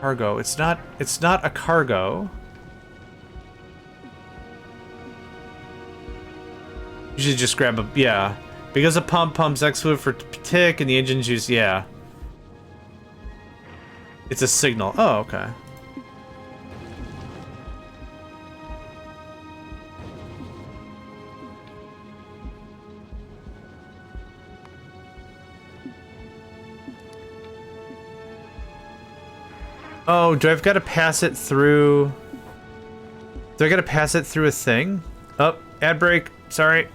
[SPEAKER 1] Cargo. It's not a cargo. You should just grab a, yeah. Because a pump pumps X fluid for tick and the engine's use, yeah. It's a signal. Oh, okay. Oh, do I've got to pass it through? Do I got to pass it through a thing? Oh, ad break. Sorry.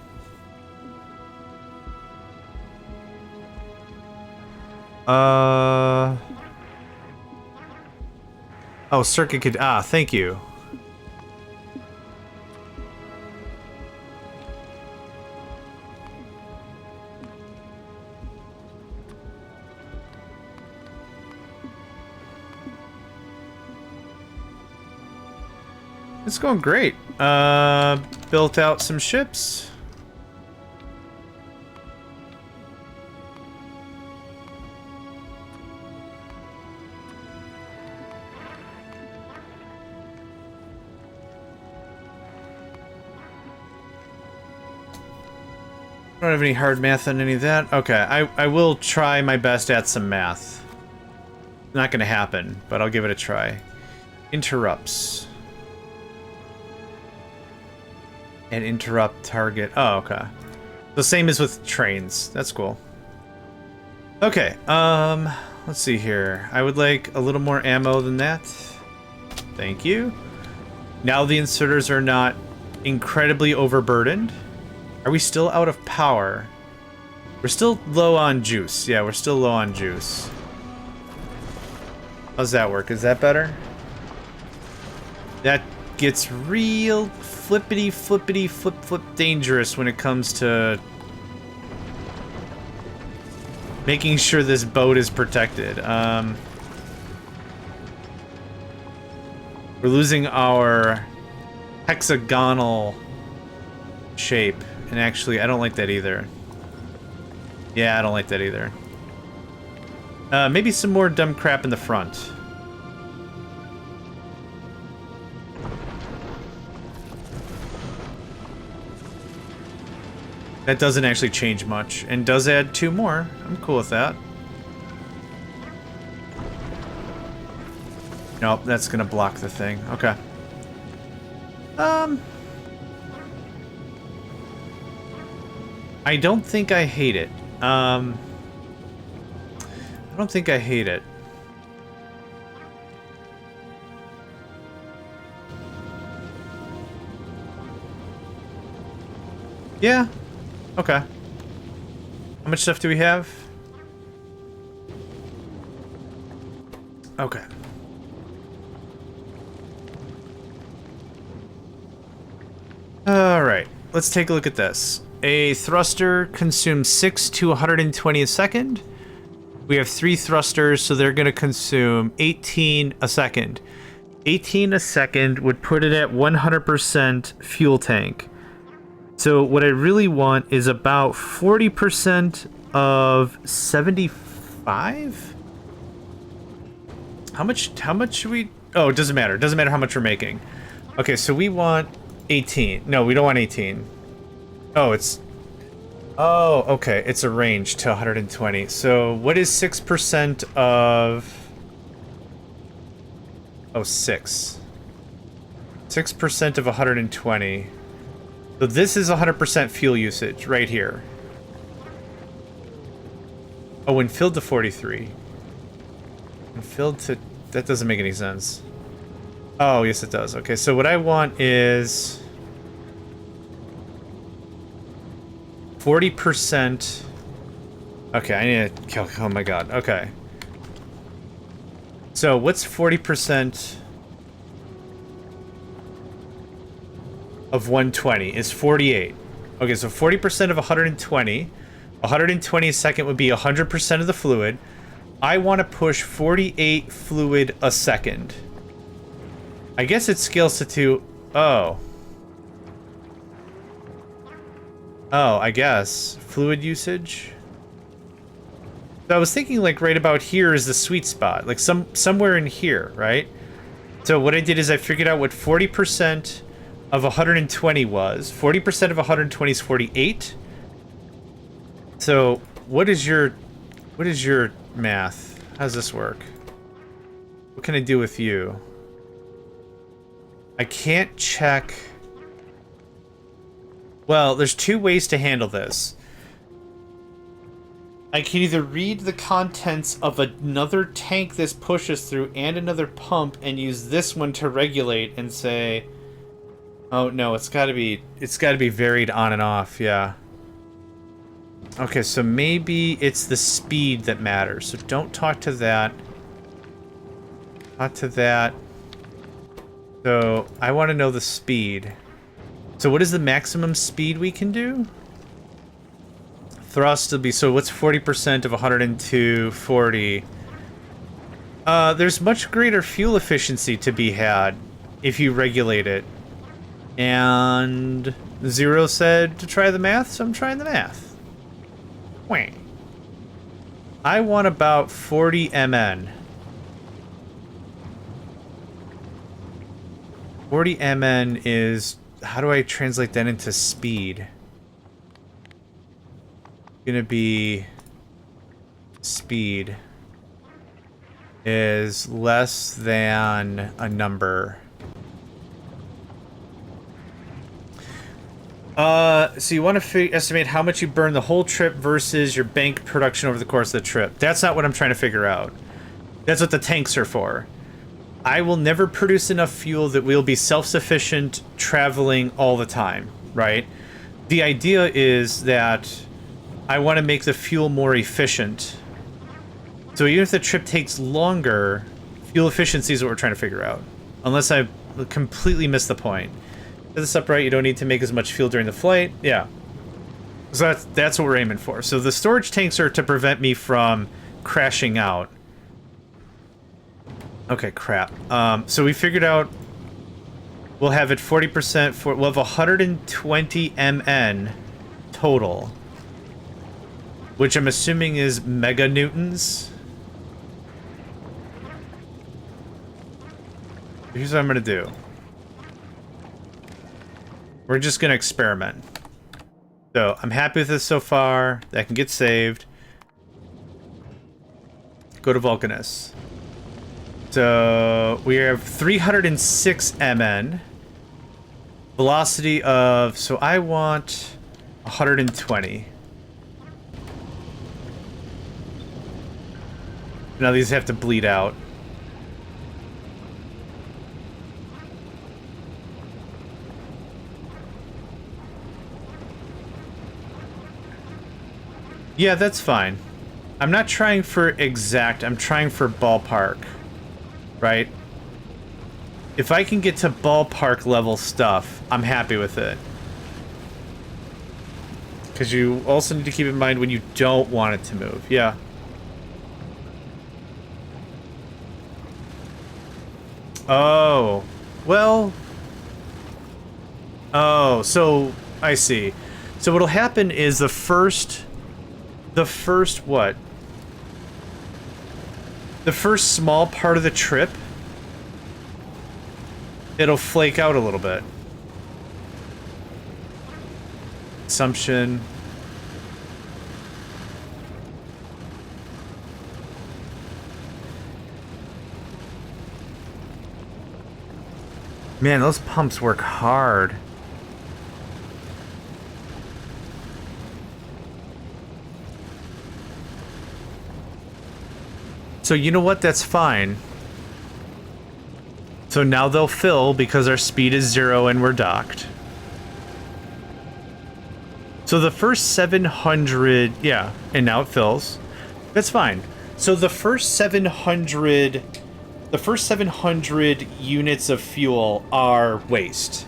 [SPEAKER 1] Oh, circuit could... Ah, thank you. It's going great. Built out some ships. I don't have any hard math on any of that. Okay, I will try my best at some math. Not gonna happen, but I'll give it a try. Interrupts. And interrupt target. Oh, okay. The same as with trains. That's cool. Okay, let's see here. I would like a little more ammo than that. Thank you. Now the inserters are not incredibly overburdened. Are we still out of power? We're still low on juice. Yeah, we're still low on juice. How's that work? Is that better? That gets real flippity flip dangerous when it comes to making sure this boat is protected. We're losing our hexagonal shape. And actually, I don't like that either. Yeah, I don't like that either. Maybe some more dumb crap in the front. That doesn't actually change much, and does add 2 more. I'm cool with that. Nope, that's gonna block the thing. Okay. I don't think I hate it. I don't think I hate it. Yeah. Okay. How much stuff do we have? Okay. All right. Let's take a look at this. A thruster consumes 6 to 120 a second. We have 3 thrusters, so they're going to consume 18 a second. 18 a second would put it at 100% fuel tank. So what I really want is about 40% of 75? How much should we... Oh, it doesn't matter. It doesn't matter how much we're making. Okay, so we want 18. No, we don't want 18. Oh, it's... Oh, okay. It's a range to 120. So what is 6% of... Oh, 6. 6% of 120. So this is 100% fuel usage right here. Oh, when filled to 43. When filled to... That doesn't make any sense. Oh, yes it does. Okay, so what I want is... 40%. Okay, I need to calculate. Oh my god. Okay. So what's 40% of 120 is 48. Okay, so 40% of 120. 120 a second would be 100% of the fluid. I want to push 48 fluid a second. I guess it scales to 2. Oh. Oh, I guess. Fluid usage? So I was thinking like right about here is the sweet spot. Like somewhere in here, right? So what I did is I figured out what 40% of 120 was. 40% of 120 is 48. So what is your math? How does this work? What can I do with you? I can't check... Well, there's 2 ways to handle this. I can either read the contents of another tank this pushes through and another pump and use this one to regulate and say, oh no, it's gotta be varied on and off, yeah. Okay, so maybe it's the speed that matters. So don't talk to that. Talk to that. So I want to know the speed. So what is the maximum speed we can do? Thrust will be, so what's 40% of 102, 40? There's much greater fuel efficiency to be had if you regulate it. And Zero said to try the math, so I'm trying the math. Wah. I want about 40 MN. 40 MN is, how do I translate that into speed? Gonna be speed is less than a number. So you want to estimate how much you burn the whole trip versus your bank production over the course of the trip. That's not what I'm trying to figure out. That's what the tanks are for. I will never produce enough fuel that we'll be self-sufficient traveling all the time, right? The idea is that I want to make the fuel more efficient. So even if the trip takes longer, fuel efficiency is what we're trying to figure out. Unless I completely missed the point. Set this up right, you don't need to make as much fuel during the flight. Yeah. So that's what we're aiming for. So the storage tanks are to prevent me from crashing out. Okay, crap. So we figured out we'll have it 40% for, we'll have 120 MN total. Which I'm assuming is meganewtons. Here's what I'm gonna do. We're just gonna experiment. So I'm happy with this so far. That can get saved. Go to Vulcanus. So we have 306 MN. Velocity of, so I want 120. Now these have to bleed out. Yeah, that's fine. I'm not trying for exact, I'm trying for ballpark. Right? If I can get to ballpark level stuff, I'm happy with it. Because you also need to keep in mind when you don't want it to move. Yeah. Oh. Well. Oh, so I see. So what'll happen is the first what? The first small part of the trip, it'll flake out a little bit. Consumption. Man, those pumps work hard. So you know what? That's fine. So now they'll fill because our speed is 0 and we're docked. So the first 700, yeah, and now it fills. That's fine. So the first 700 units of fuel are waste,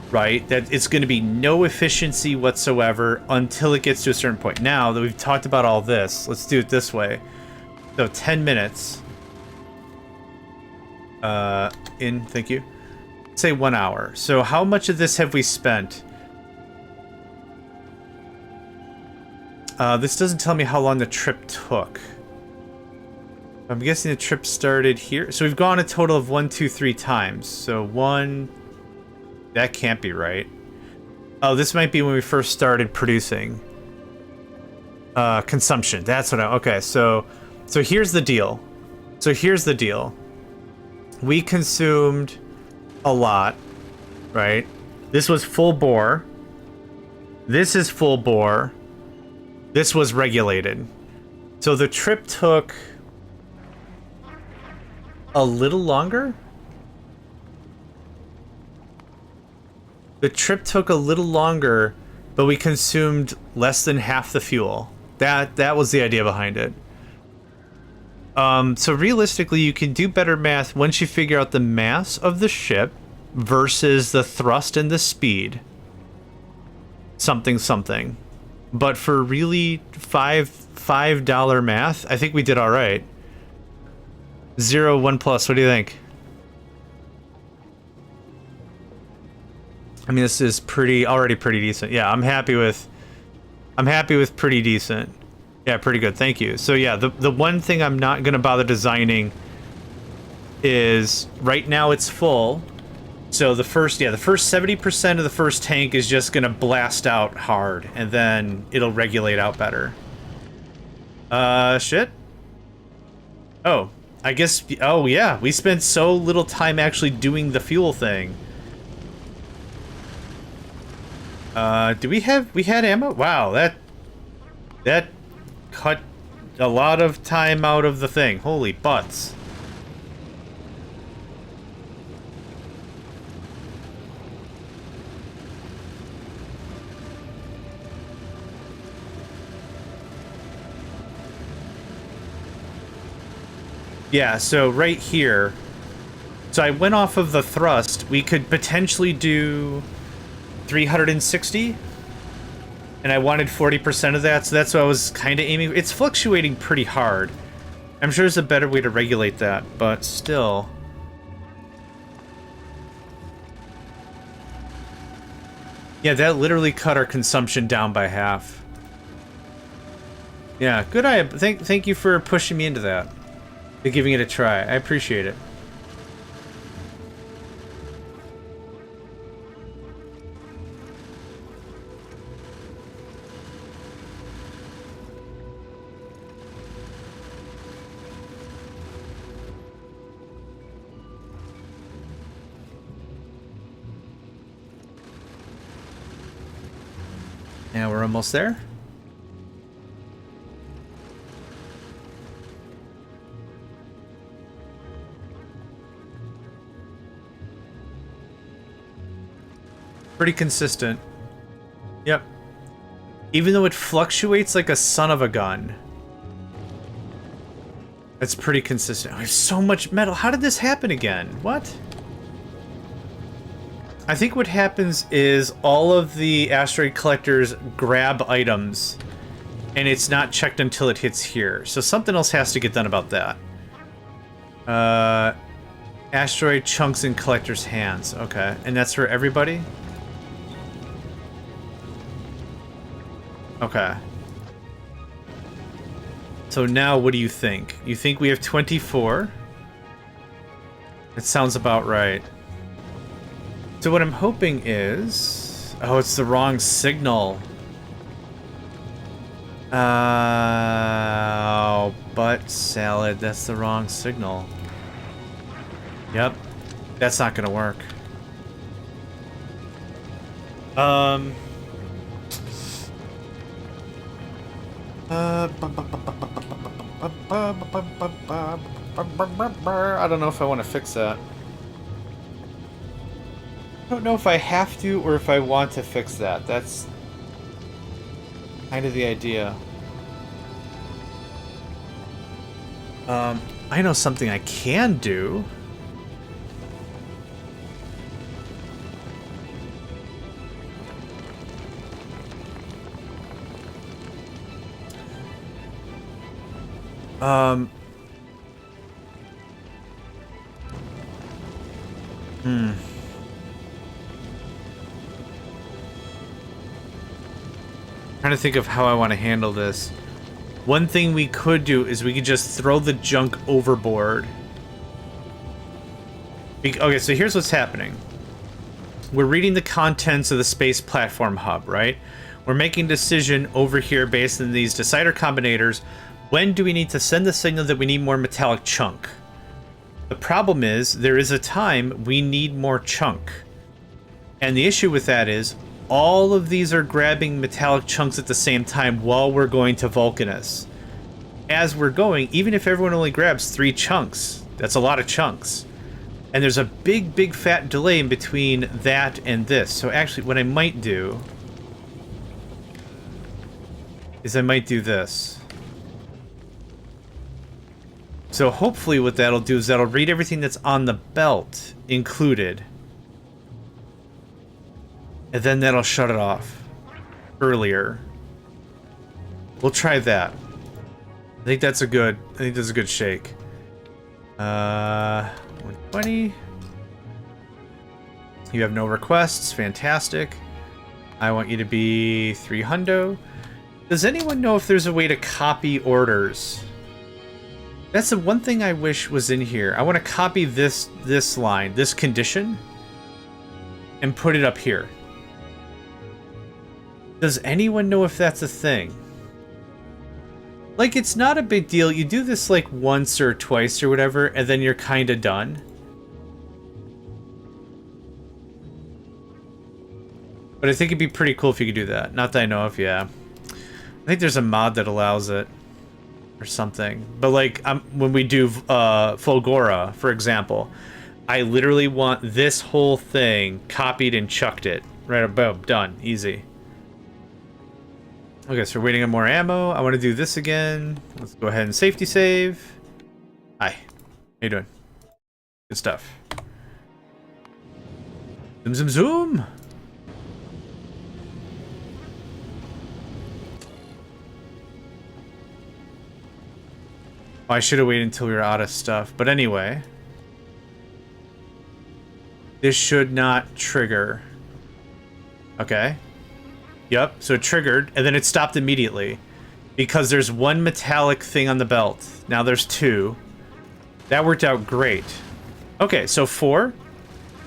[SPEAKER 1] right? That it's going to be no efficiency whatsoever until it gets to a certain point. Now that we've talked about all this, let's do it this way. So 10 minutes. Thank you. Say 1 hour. So how much of this have we spent? This doesn't tell me how long the trip took. I'm guessing the trip started here. So we've gone a total of 1, 2, 3 times. So 1... That can't be right. Oh, this might be when we first started producing. Consumption. That's what I... Okay, so here's the deal. We consumed a lot, right? This was full bore. This is full bore. This was regulated. So the trip took a little longer. The trip took a little longer, but we consumed less than half the fuel. That was the idea behind it. So realistically, you can do better math once you figure out the mass of the ship versus the thrust and the speed. Something. But for really $5 math, I think we did all right. 0, 1 plus. What do you think? I mean, this is already pretty decent. Yeah, I'm happy with pretty decent. Yeah, pretty good. Thank you. So yeah, the one thing I'm not gonna bother designing is right now it's full. So the first 70% of the first tank is just gonna blast out hard, and then it'll regulate out better. Shit. Oh, I guess. Oh yeah, we spent so little time actually doing the fuel thing. We had ammo? Wow, that cut a lot of time out of the thing. Holy butts. Yeah, so right here. So I went off of the thrust. We could potentially do 360, and I wanted 40% of that, so that's what I was kind of aiming. It's fluctuating pretty hard. I'm sure there's a better way to regulate that, but still. Yeah, that literally cut our consumption down by half. Yeah, good eye. Thank you for pushing me into that. For giving it a try. I appreciate it. Now we're almost there. Pretty consistent. Yep. Even though it fluctuates like a son of a gun. It's pretty consistent. Oh, there's so much metal. How did this happen again? What? I think what happens is all of the asteroid collectors grab items, and it's not checked until it hits here. So something else has to get done about that. Asteroid chunks in collector's hands. Okay, and that's for everybody? Okay. So now what do you think? You think we have 24? It sounds about right. So what I'm hoping is... Oh, it's the wrong signal. Oh, butt salad. That's the wrong signal. Yep. That's not gonna work. I don't know if I want to fix that. I don't know if I have to or if I want to fix that. That's kind of the idea. I know something I can do. Trying to think of how I want to handle this. One thing we could do is we could just throw the junk overboard. Okay, so here's what's happening. We're reading the contents of the space platform hub, right? We're making a decision over here based on these decider combinators. When do we need to send the signal that we need more metallic chunk? The problem is, there is a time we need more chunk. And the issue with that is, all of these are grabbing metallic chunks at the same time while we're going to Vulcanus. As we're going, even if everyone only grabs 3 chunks, that's a lot of chunks. And there's a big, big fat delay in between that and this. So actually, what I might do is I might do this. So hopefully what that'll do is that'll read everything that's on the belt included. And then that'll shut it off earlier. We'll try that. I think that's a good shake. 120. You have no requests. Fantastic. I want you to be 300. Does anyone know if there's a way to copy orders? That's the one thing I wish was in here. I want to copy this line, this condition, and put it up here. Does anyone know if that's a thing? Like, it's not a big deal. You do this like once or twice or whatever, and then you're kind of done. But I think it'd be pretty cool if you could do that. Not that I know of, yeah. I think there's a mod that allows it. Or something. But like, when we do Fulgora, for example, I literally want this whole thing copied and chucked it. Right, boom, done. Easy. Okay, so we're waiting on more ammo. I want to do this again. Let's go ahead and safety save. Hi. How you doing? Good stuff. Zoom, zoom, zoom! Oh, I should have waited until we were out of stuff. But anyway. This should not trigger. Okay. Yep, so it triggered, and then it stopped immediately. Because there's one metallic thing on the belt. Now there's two. That worked out great. Okay, so 4.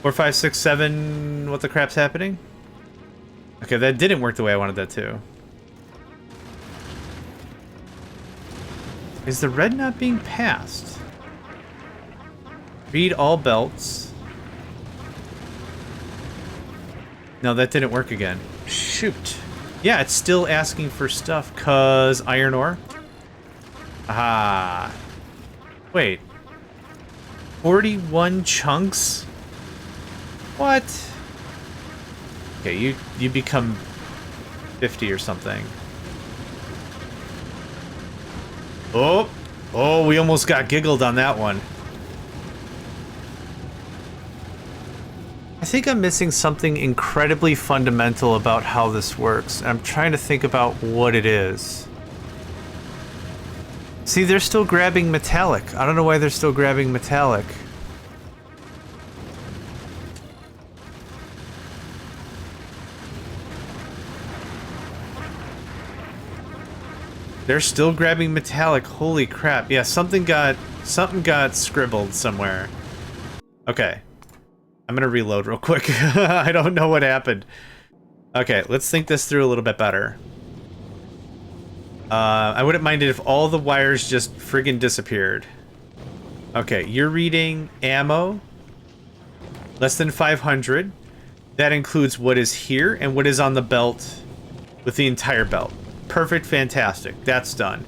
[SPEAKER 1] 4, 5, 6, 7... What the crap's happening? Okay, that didn't work the way I wanted that to. Is the red not being passed? Read all belts. No, that didn't work again. Shoot. Yeah, it's still asking for stuff, cause iron ore. Ah. Wait. 41 chunks? What? Okay, you become 50 or something. Oh, oh, we almost got giggled on that one. I think I'm missing something incredibly fundamental about how this works. I'm trying to think about what it is. See, they're still grabbing metallic. I don't know why they're still grabbing metallic. They're still grabbing metallic. Holy crap. Yeah, something got scribbled somewhere. Okay. I'm gonna reload real quick. I don't know what happened. Okay, let's think this through a little bit better. I wouldn't mind it if all the wires just friggin' disappeared. Okay, you're reading ammo. Less than 500. That includes what is here and what is on the belt with the entire belt. Perfect, fantastic. That's done.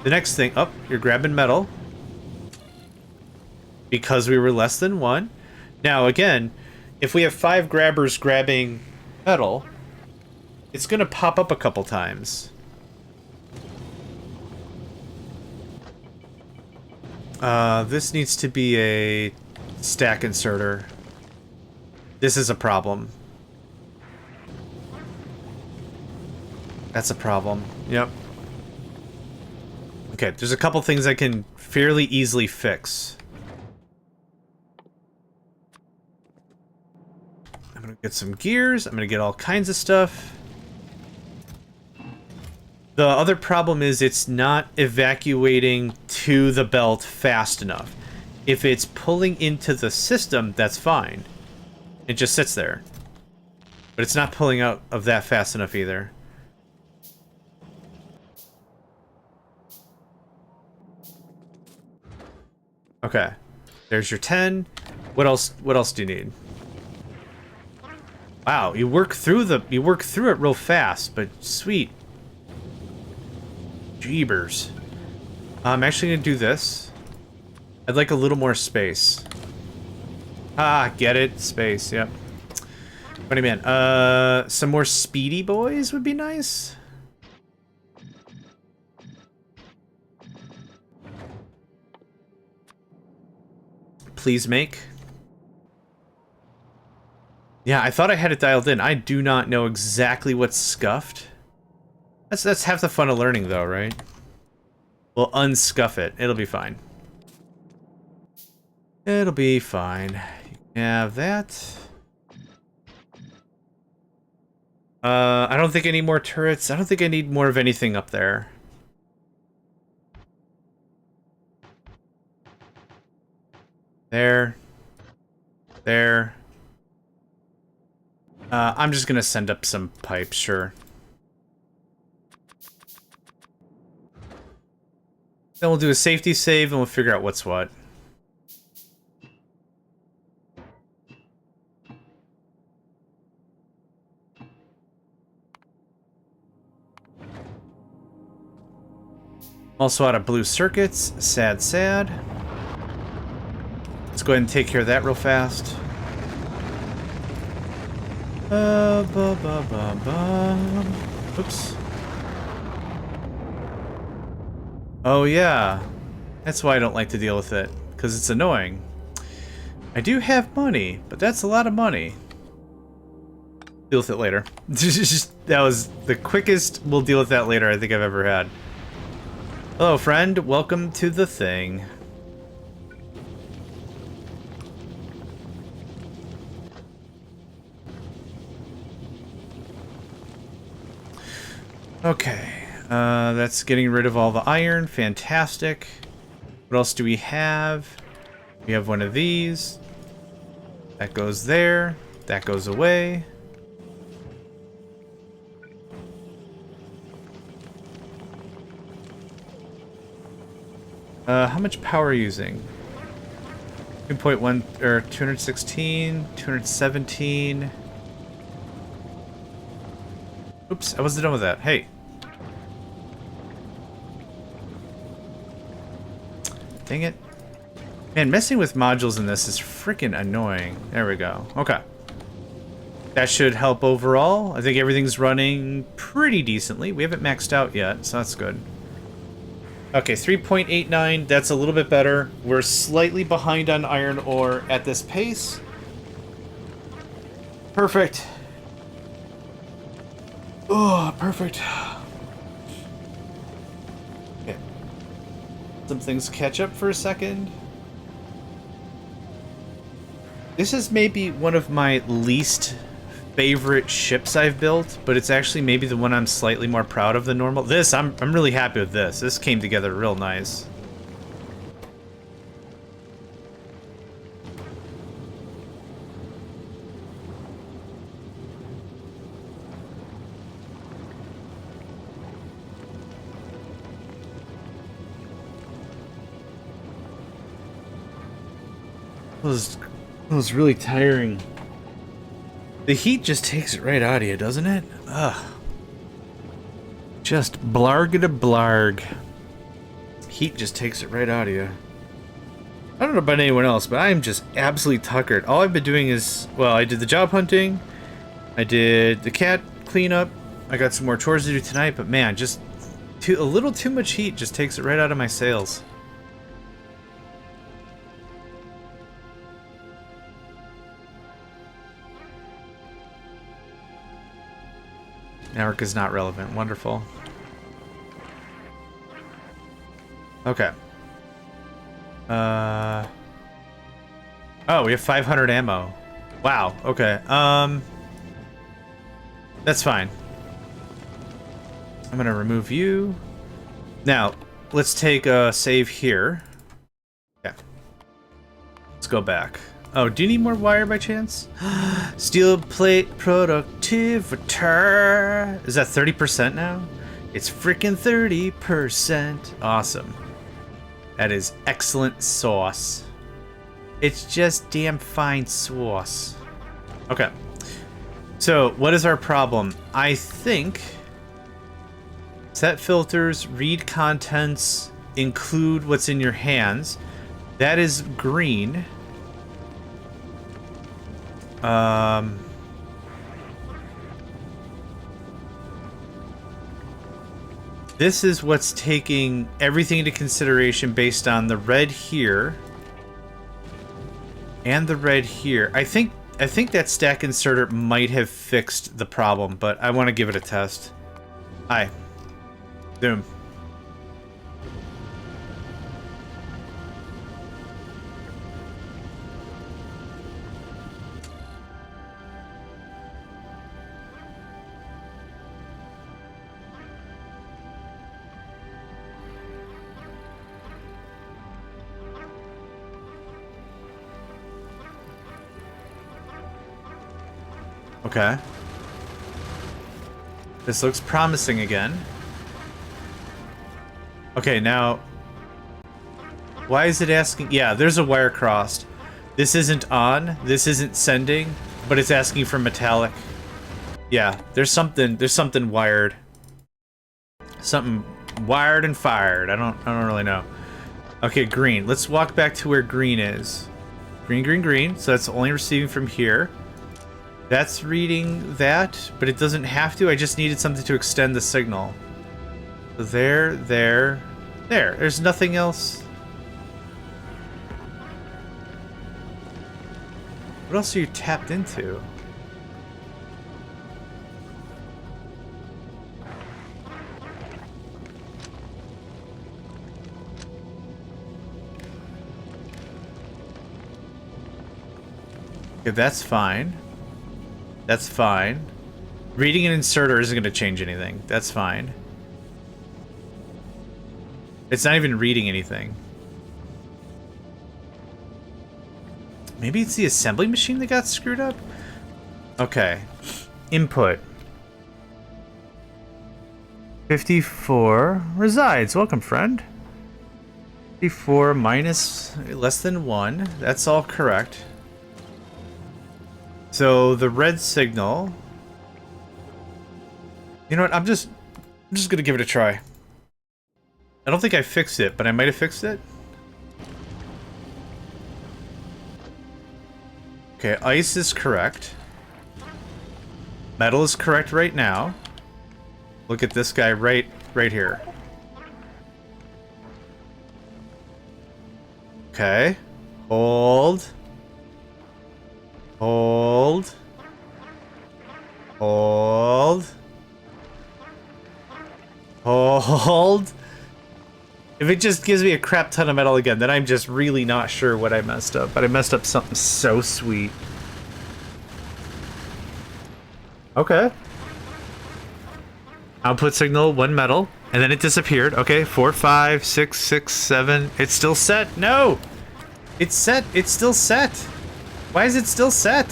[SPEAKER 1] The next thing, oh, you're grabbing metal. Because we were less than 1. Now, again, if we have 5 grabbers grabbing metal, it's going to pop up a couple times. This needs to be a stack inserter. This is a problem. That's a problem. Yep. Okay, there's a couple things I can fairly easily fix. I'm gonna get some gears. I'm gonna get all kinds of stuff. The other problem is it's not evacuating to the belt fast enough. If it's pulling into the system, that's fine. It just sits there. But it's not pulling out of that fast enough either. Okay. There's your 10. What else do you need? Wow, you work through it real fast, but sweet. Jeebers. I'm actually gonna do this. I'd like a little more space. Ah, get it? Space, yep. What do you mean? Some more speedy boys would be nice. Please make. Yeah, I thought I had it dialed in. I do not know exactly what's scuffed. That's half the fun of learning, though, right? We'll unscuff it. It'll be fine. It'll be fine. You can have that. I don't think I need more turrets. I don't think I need more of anything up there. There. There. I'm just gonna send up some pipes, sure. Then we'll do a safety save and we'll figure out what's what. Also out of blue circuits. Sad, sad. Let's go ahead and take care of that real fast. Oops. Oh yeah. That's why I don't like to deal with it. Because it's annoying. I do have money, but that's a lot of money. Deal with it later. That was the quickest we'll deal with that later I think I've ever had. Hello, friend. Welcome to the thing. Okay. That's getting rid of all the iron. Fantastic. What else do we have? We have one of these. That goes there. That goes away. How much power are you using? 2.1 or 216, 217. Oops, I wasn't done with that. Hey. Dang it. Man, messing with modules in this is freaking annoying. There we go. Okay. That should help overall. I think everything's running pretty decently. We haven't maxed out yet, so that's good. Okay, 3.89, that's a little bit better. We're slightly behind on iron ore at this pace. Perfect. Oh, perfect. Okay. Some things catch up for a second. This is maybe one of my least favorite ships I've built, but it's actually maybe the one I'm slightly more proud of than normal. This, I'm really happy with this. This came together real nice. It was really tiring. The heat just takes it right out of you, doesn't it? Ugh. Just blarg to blarg. Heat just takes it right out of you. I don't know about anyone else, but I'm just absolutely tuckered. All I've been doing is, well, I did the job hunting. I did the cat cleanup. I got some more chores to do tonight, but man, just a little too much heat just takes it right out of my sails. Network is not relevant. Wonderful. Okay. Oh, we have 500 ammo. Wow. Okay. That's fine. I'm gonna remove you. Now, let's take a save here. Yeah. Let's go back. Oh, do you need more wire by chance? Steel plate productivity. Is that 30% now? It's freaking 30%. Awesome. That is excellent sauce. It's just damn fine sauce. Okay. So, what is our problem? I think set filters, read contents, include what's in your hands. That is green. This is what's taking everything into consideration based on the red here and the red here. I think I think that stack inserter might have fixed the problem, but I want to give it a test. Hi. Zoom. Okay. This looks promising again. Okay, now... Why is it asking... Yeah, there's a wire crossed. This isn't on, this isn't sending, but it's asking for metallic. Yeah, there's something wired. Something wired and fired. I don't really know. Okay, green. Let's walk back to where green is. Green, green, green. So that's only receiving from here. That's reading that, but it doesn't have to. I just needed something to extend the signal. So there. There's nothing else. What else are you tapped into? Okay, that's fine. That's fine. Reading an inserter isn't going to change anything. That's fine. It's not even reading anything. Maybe it's the assembly machine that got screwed up? Okay. Input. 54 resides. Welcome, friend. 54 minus less than 1. That's all correct. So the red signal. You know what? I'm just gonna give it a try. I don't think I fixed it, but I might have fixed it. Okay, ice is correct. Metal is correct right now. Look at this guy right here. Okay. Hold. Hold. Hold. Hold. If it just gives me a crap ton of metal again, then I'm just really not sure what I messed up. But I messed up something so sweet. Okay. Output signal, 1 metal. And then it disappeared. Okay, 4, 5, 6, 6, 7. It's still set. No! It's set. It's still set. Why is it still set?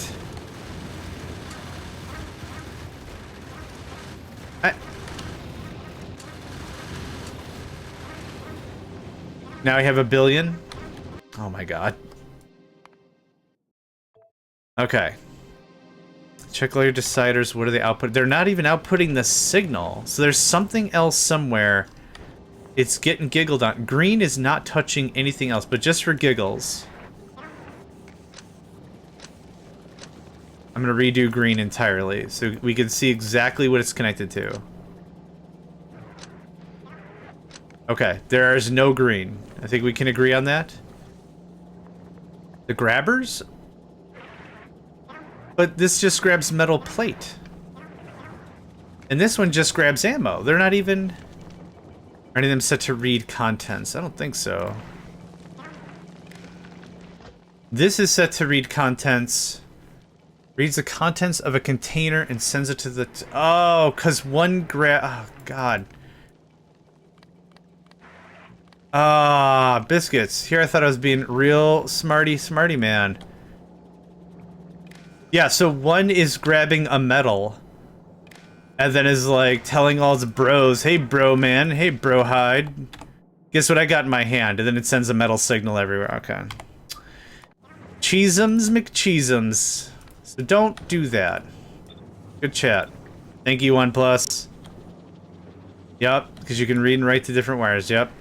[SPEAKER 1] Now I have 1 billion. Oh my god. Okay. Check all your deciders. What are they output? They're not even outputting the signal. So there's something else somewhere. It's getting giggled on. Green is not touching anything else, but just for giggles. I'm going to redo green entirely so we can see exactly what it's connected to. Okay, there is no green. I think we can agree on that. The grabbers? But this just grabs metal plate. And this one just grabs ammo. They're not even... Are any of them set to read contents? I don't think so. This is set to read contents. Reads the contents of a container and sends it to the... Oh, because one grab... Oh, God. Ah, biscuits. Here I thought I was being real smarty man. Yeah, so one is grabbing a metal. And then is like telling all his bros, hey bro man, hey bro hide. Guess what I got in my hand? And then it sends a metal signal everywhere. Okay. Cheesums McCheesums. So don't do that. Good chat. Thank you, OnePlus. Yup, because you can read and write to different wires. Yup.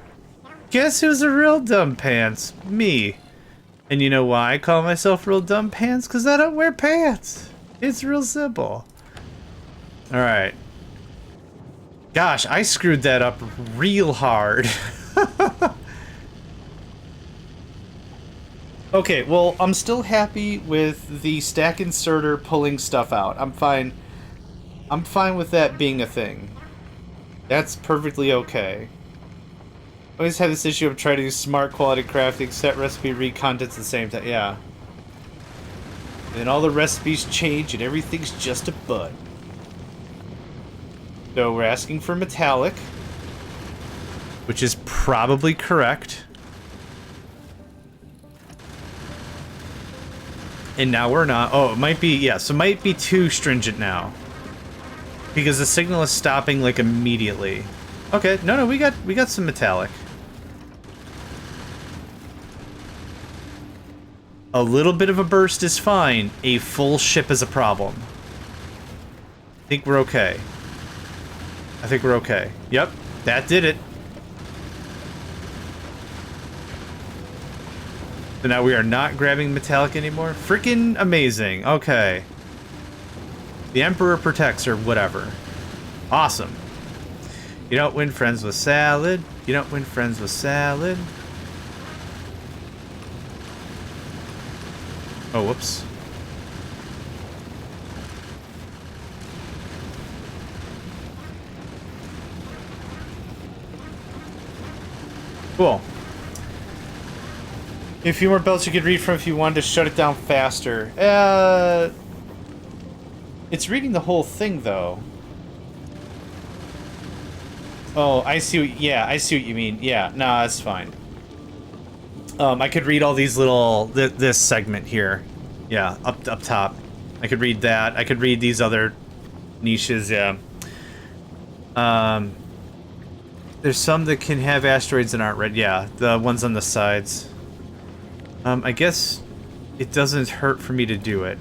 [SPEAKER 1] Guess who's a real dumb pants? Me. And you know why I call myself real dumb pants? Because I don't wear pants. It's real simple. Alright. Gosh, I screwed that up real hard. Okay, well, I'm still happy with the stack inserter pulling stuff out. I'm fine. I'm fine with that being a thing. That's perfectly okay. I always have this issue of trying to do smart quality crafting, set recipe, read contents at the same time. Yeah. And then all the recipes change and everything's just a bud. So we're asking for metallic, which is probably correct. And now we're not. Oh, it might be, yeah, so it might be too stringent now. Because the signal is stopping like immediately. Okay, no, we got some metallic. A little bit of a burst is fine. A full ship is a problem. I think we're okay. I think we're okay. Yep, that did it. So now we are not grabbing metallic anymore. Freaking amazing. Okay. The Emperor protects, or whatever. Awesome. You don't win friends with salad. You don't win friends with salad. Oh, whoops. Cool. A few more belts you could read from if you wanted to shut it down faster. It's reading the whole thing, though. Oh, I see. Yeah, I see what you mean. Yeah, no, that's fine. I could read all these little this segment here. Yeah, up top. I could read that. I could read these other niches. Yeah. There's some that can have asteroids that aren't red. Yeah, the ones on the sides. I guess it doesn't hurt for me to do it.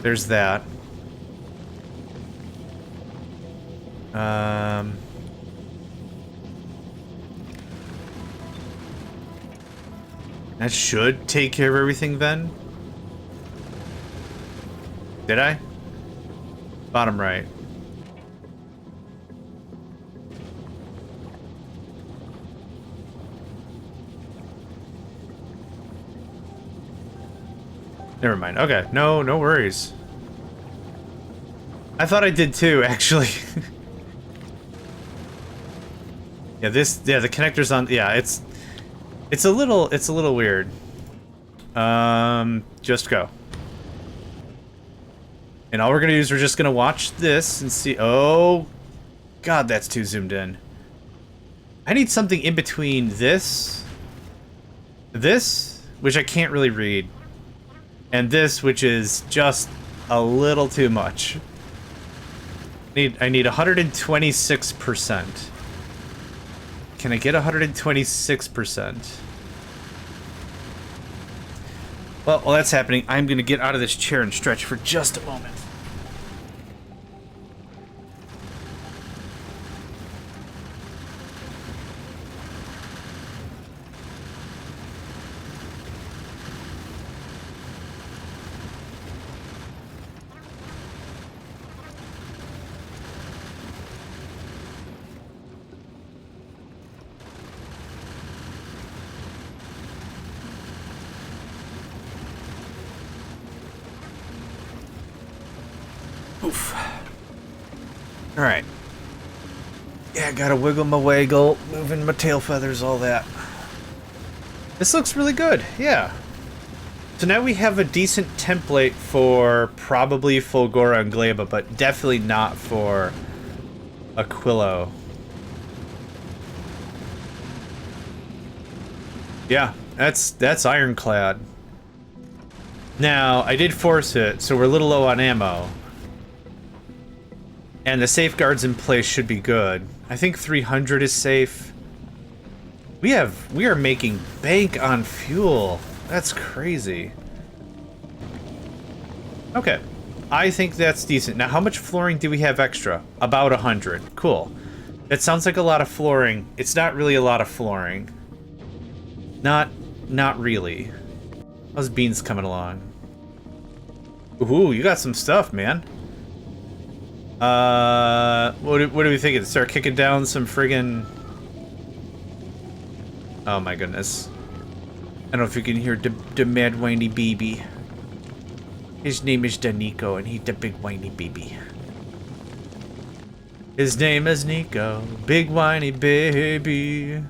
[SPEAKER 1] There's that. That should take care of everything then. Did I? Bottom right. Never mind. Okay. No worries. I thought I did too, actually. Yeah, the connector's on. Yeah, it's a little weird. Just go. And all we're gonna do is we're just gonna watch this and see. Oh, God, that's too zoomed in. I need something in between this, which I can't really read, and this, which is just a little too much. I need 126%. Can I get 126%? Well, while that's happening, I'm gonna get out of this chair and stretch for just a moment. Oof. Alright. Yeah, gotta wiggle my waggle, moving my tail feathers, all that. This looks really good, yeah. So now we have a decent template for probably Fulgora and Gleba, but definitely not for Aquilo. Yeah, that's ironclad. Now, I did force it, so we're a little low on ammo. And the safeguards in place should be good. I think 300 is safe. We are making bank on fuel. That's crazy. Okay. I think that's decent. Now, how much flooring do we have extra? About 100. Cool. That sounds like a lot of flooring. It's not really a lot of flooring. Not really. How's Beans coming along? Ooh, you got some stuff, man. What are we thinking? Start kicking down some friggin'... Oh my goodness. I don't know if you can hear the mad whiny baby. His name is Nico, and he's the big whiny baby. His name is Nico, big whiny baby.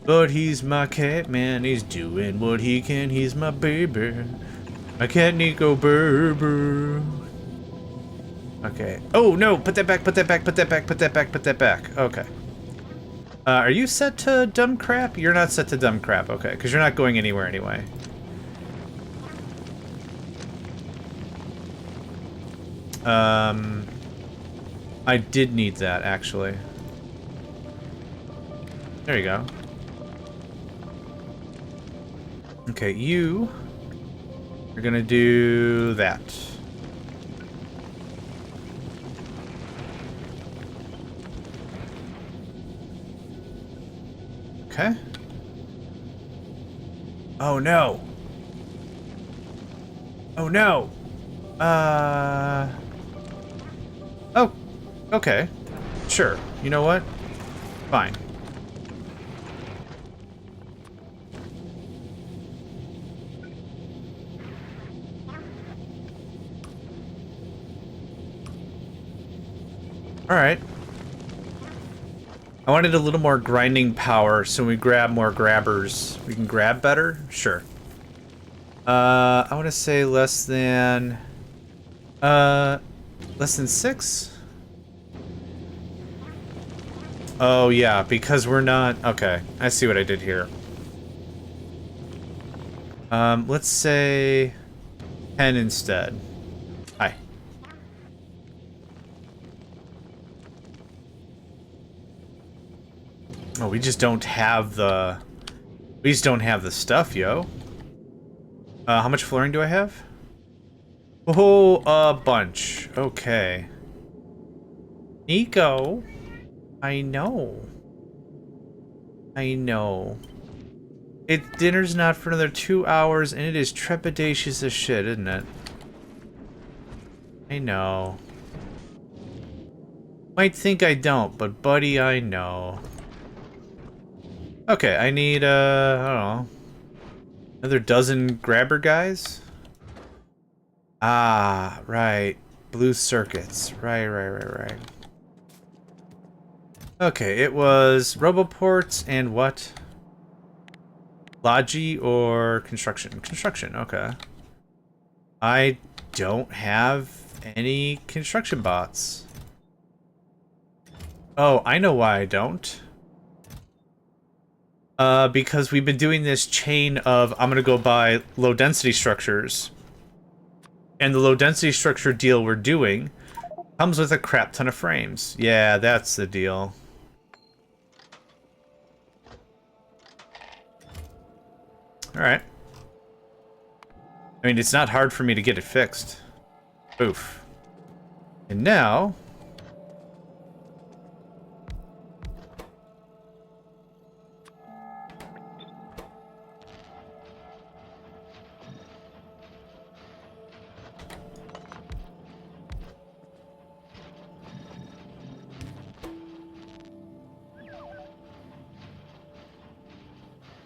[SPEAKER 1] But he's my cat man, he's doing what he can, he's my baby. My cat Nico Berber. Okay. Oh no, put that back, put that back, put that back, put that back, put that back. Okay. Are you set to dumb crap? You're not set to dumb crap, okay, because you're not going anywhere anyway. I did need that, actually. There you go. Okay, you are gonna do that. Okay. Oh no. Oh no. Oh, okay. Sure. You know what? Fine. Alright. I wanted a little more grinding power, so when we grab more grabbers, we can grab better? Sure. I want to say less than 6? Oh yeah, because we're not... Okay, I see what I did here. Let's say 10 instead. Hi. Oh, we just don't have the... We just don't have the stuff, yo. How much flooring do I have? Oh, a bunch. Okay. Nico. I know. I know. Dinner's not for another 2 hours, and it is trepidatious as shit, isn't it? I know. Might think I don't, but buddy, I know. Okay, I need, I don't know, another dozen grabber guys? Ah, right. Blue circuits. Right. Okay, it was roboports and what? Logi or construction? Construction, okay. I don't have any construction bots. Oh, I know why I don't. Because we've been doing this chain of, I'm gonna go buy low density structures. And the low density structure deal we're doing comes with a crap ton of frames. Yeah, that's the deal. Alright. I mean, it's not hard for me to get it fixed. Oof. And now...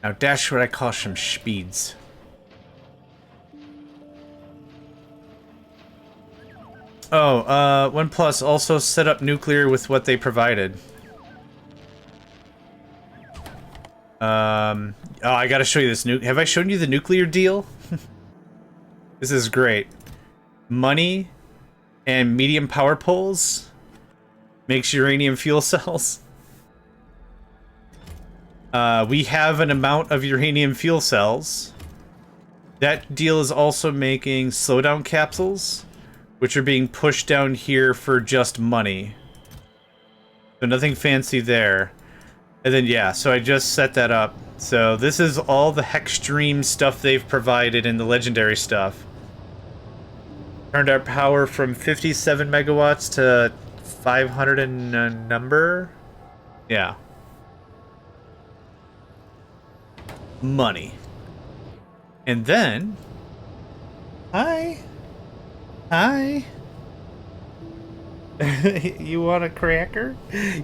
[SPEAKER 1] Now dash what I call some speeds. Oh, OnePlus also set up nuclear with what they provided. Oh, I gotta show you this have I shown you the nuclear deal? This is great. Money and medium power poles makes uranium fuel cells. We have an amount of uranium fuel cells. That deal is also making slowdown capsules, which are being pushed down here for just money. So nothing fancy there. And then, yeah, so I just set that up. So this is all the Hexstream stuff they've provided in the legendary stuff. Turned our power from 57 megawatts to 500 and a number. Yeah. Money. And then... Hi. Hi. You want a cracker?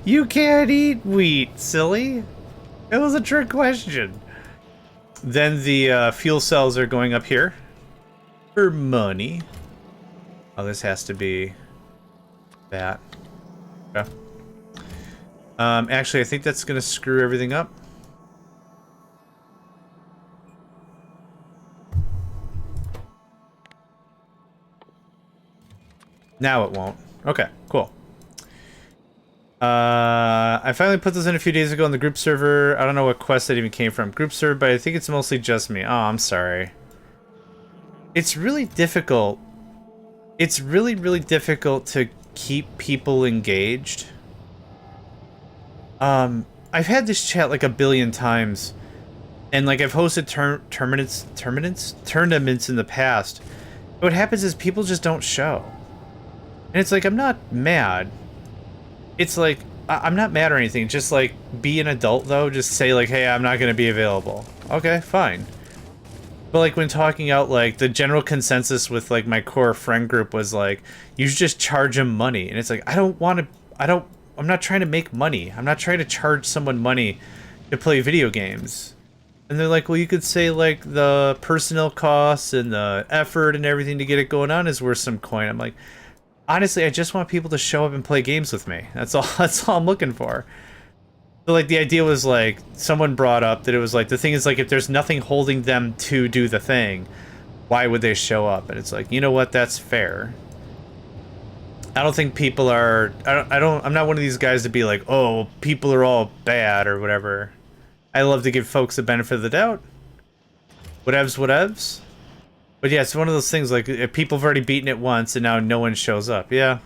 [SPEAKER 1] You can't eat wheat, silly. It was a trick question. Then the fuel cells are going up here for money. Oh, this has to be that. Okay. Actually, I think that's gonna screw everything up. Now it won't. Okay, cool. I finally put this in a few days ago on the group server. I don't know what quest that even came from. Group server, but I think it's mostly just me. Oh, I'm sorry. It's really difficult. It's really, really difficult to keep people engaged. I've had this chat like a billion times, and like I've hosted tournaments in the past. What happens is people just don't show, and it's like I'm not mad. It's like I'm not mad or anything. Just like be an adult though. Just say like, hey, I'm not gonna be available. Okay, fine. But like when talking out, like the general consensus with like my core friend group was like, you should just charge them money, and it's like I'm not trying to make money. I'm not trying to charge someone money to play video games. And they're like, well, you could say like the personnel costs and the effort and everything to get it going on is worth some coin. I'm like, honestly, I just want people to show up and play games with me. That's all I'm looking for. So like the idea was like someone brought up that it was like the thing is like if there's nothing holding them to do the thing, why would they show up? And it's like, you know what, that's fair. I don't think people are I'm not one of these guys to be like, oh, people are all bad or whatever. I love to give folks the benefit of the doubt. Whatevs. But yeah, it's one of those things like if people have already beaten it once and now no one shows up. Yeah.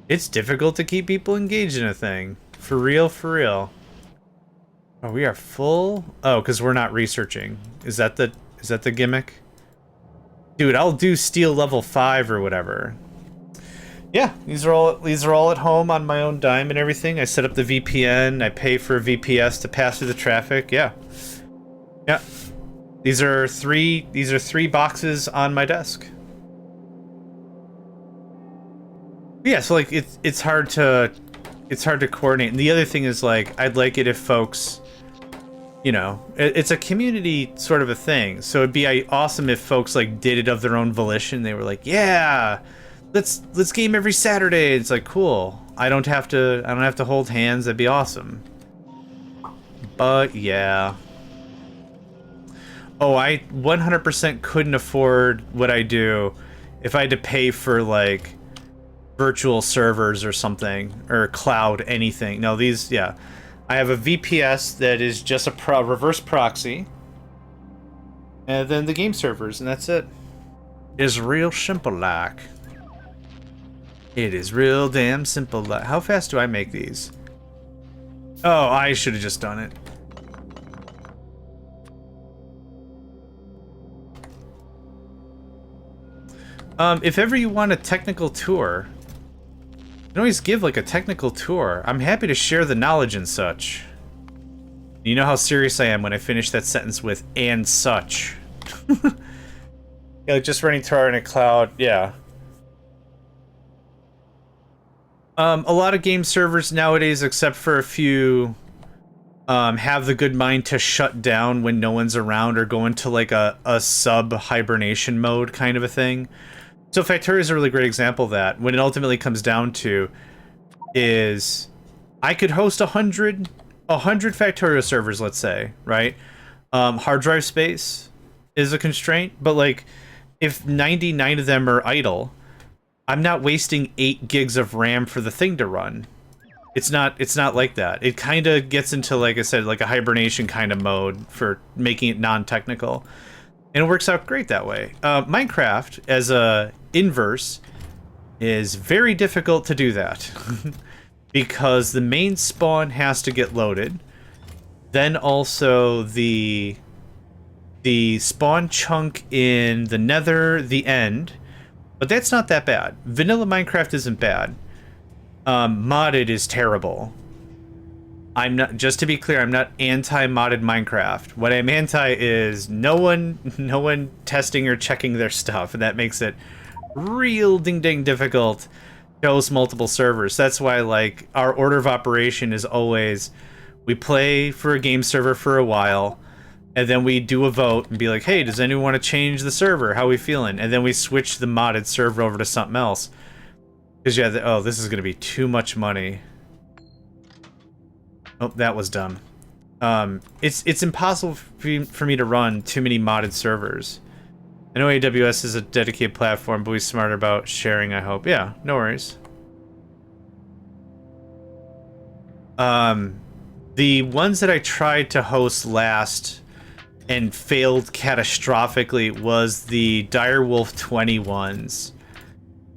[SPEAKER 1] It's difficult to keep people engaged in a thing. For real, for real. Oh, we are full? Oh, because we're not researching. Is that the gimmick? Dude, I'll do steel level 5 or whatever. Yeah, these are all at home on my own dime and everything. I set up the VPN, I pay for a VPS to pass through the traffic. Yeah. Yeah. These are three boxes on my desk. Yeah, so like it's hard to coordinate. And the other thing is like I'd like it if folks, you know, it's a community sort of a thing. So it'd be awesome if folks like did it of their own volition. They were like, yeah, let's game every Saturday. It's like, cool. I don't have to hold hands. That'd be awesome. But yeah. Oh, I 100% couldn't afford what I do if I had to pay for like virtual servers or something, or cloud anything. No, these, yeah. I have a VPS that is just a reverse proxy, and then the game servers, and that's it. It's real simple like. It is real damn simple like. How fast do I make these? Oh, I should have just done it. If ever you want a technical tour, you can always give like a technical tour. I'm happy to share the knowledge and such. You know how serious I am when I finish that sentence with "and such." Yeah, like just running Tar in a cloud, yeah. A lot of game servers nowadays, except for a few, have the good mind to shut down when no one's around or go into like a sub-hibernation mode kind of a thing. So Factorio is a really great example of that. When it ultimately comes down to is I could host 100 Factorio servers, let's say, right? Hard drive space is a constraint, but like if 99 of them are idle, I'm not wasting 8 gigs of RAM for the thing to run. It's not like that. It kind of gets into, like I said, like a hibernation kind of mode for making it non-technical. And it works out great that way. Minecraft, as a inverse, is very difficult to do that. Because the main spawn has to get loaded. Then also the spawn chunk in the nether, the end. But that's not that bad. Vanilla Minecraft isn't bad. Modded is terrible. I'm not, just to be clear, I'm not anti-modded Minecraft. What I'm anti is no one testing or checking their stuff, and that makes it real ding difficult to host multiple servers. That's why, like, our order of operation is always we play for a game server for a while, and then we do a vote and be like, hey, does anyone want to change the server? How we feeling? And then we switch the modded server over to something else. Because, yeah, oh, this is going to be too much money. Oh, that was dumb. It's impossible for me to run too many modded servers. I know AWS is a dedicated platform, but we're smarter about sharing, I hope. Yeah, no worries. The ones that I tried to host last and failed catastrophically was the Direwolf 20 ones.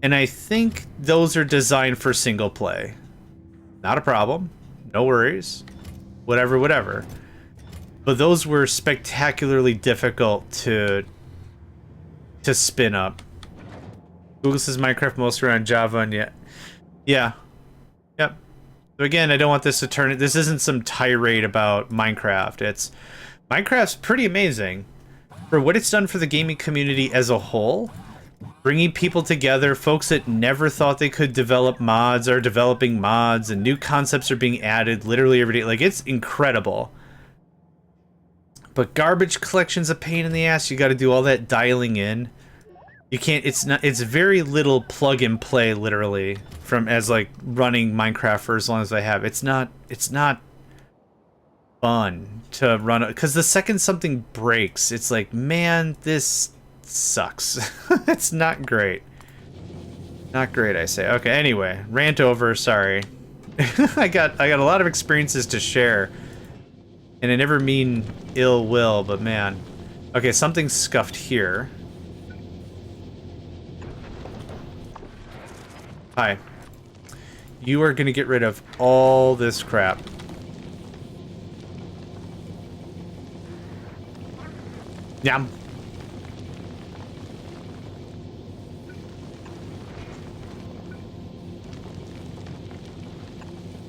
[SPEAKER 1] And I think those are designed for single play. Not a problem. No worries. Whatever. But those were spectacularly difficult to spin up. Google says Minecraft mostly around Java, and yet, yeah, yep. So again, I don't want this to turn. This isn't some tirade about Minecraft. Minecraft's pretty amazing for what it's done for the gaming community as a whole. Bringing people together, folks that never thought they could develop mods are developing mods, and new concepts are being added literally every day. Like, it's incredible. But garbage collection's a pain in the ass. You got to do all that dialing in. You can't. It's very little plug and play, literally, from as like running Minecraft for as long as I have. It's not fun to run, because the second something breaks, it's like, man, this sucks. It's not great. Not great, I say. Okay, anyway, rant over. Sorry. I got a lot of experiences to share. And I never mean ill will, but man. Okay, something's scuffed here. Hi. You are gonna get rid of all this crap. Yum.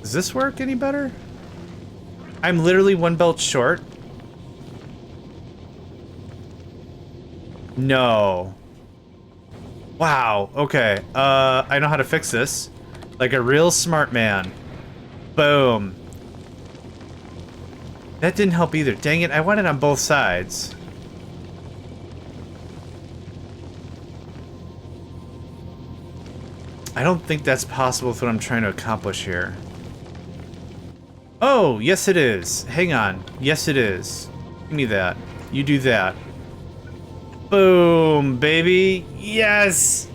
[SPEAKER 1] Does this work any better? I'm literally one belt short. No. Wow, okay. I know how to fix this. Like a real smart man. Boom. That didn't help either. Dang it, I want it on both sides. I don't think that's possible with what I'm trying to accomplish here. Oh, yes it is. Hang on. Yes it is. Give me that. You do that. Boom, baby. Yes!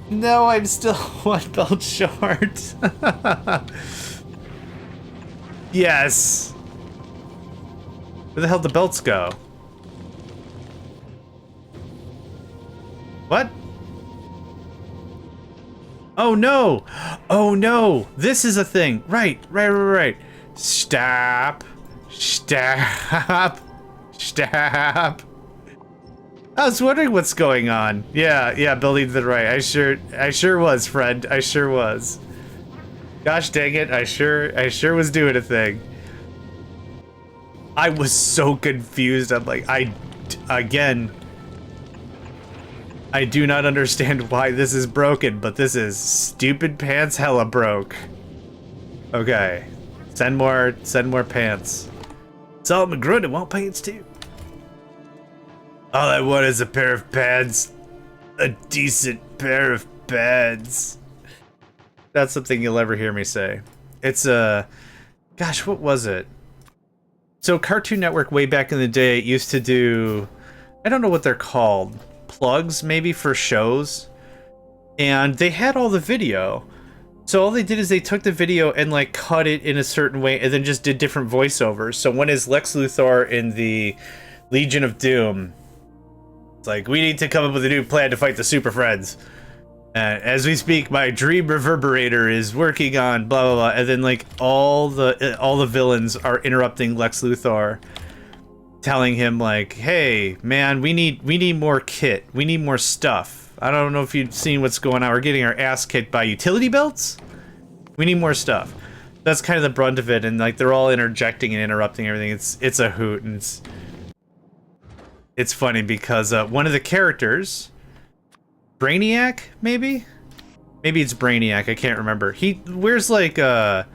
[SPEAKER 1] No, I'm still one belt short. Yes! Where the hell did the belts go? What? Oh no! Oh no! This is a thing! Right. Stop! Stop! Stop! I was wondering what's going on. Yeah, building to the right. I sure was, friend. I sure was. Gosh dang it, I sure was doing a thing. I was so confused. I'm like, again, I do not understand why this is broken, but this is stupid pants hella broke. Okay. Send more pants. Salt McGrunden want pants too. All I want is a pair of pads. A decent pair of pads. That's something you'll ever hear me say. It's gosh, what was it? So Cartoon Network way back in the day used to do, I don't know what they're called, plugs maybe for shows. And they had all the video. So all they did is they took the video and like cut it in a certain way and then just did different voiceovers. So one is Lex Luthor in the Legion of Doom. It's like, we need to come up with a new plan to fight the Super Friends. As we speak, my dream reverberator is working on blah blah blah, and then like all the villains are interrupting Lex Luthor, telling him like, "Hey, man, we need more kit. We need more stuff. I don't know if you've seen what's going on. We're getting our ass kicked by utility belts. We need more stuff." That's kind of the brunt of it, and like they're all interjecting and interrupting everything. It's a hoot, and it's funny because one of the characters Brainiac, maybe? Maybe it's Brainiac, I can't remember. He wears like a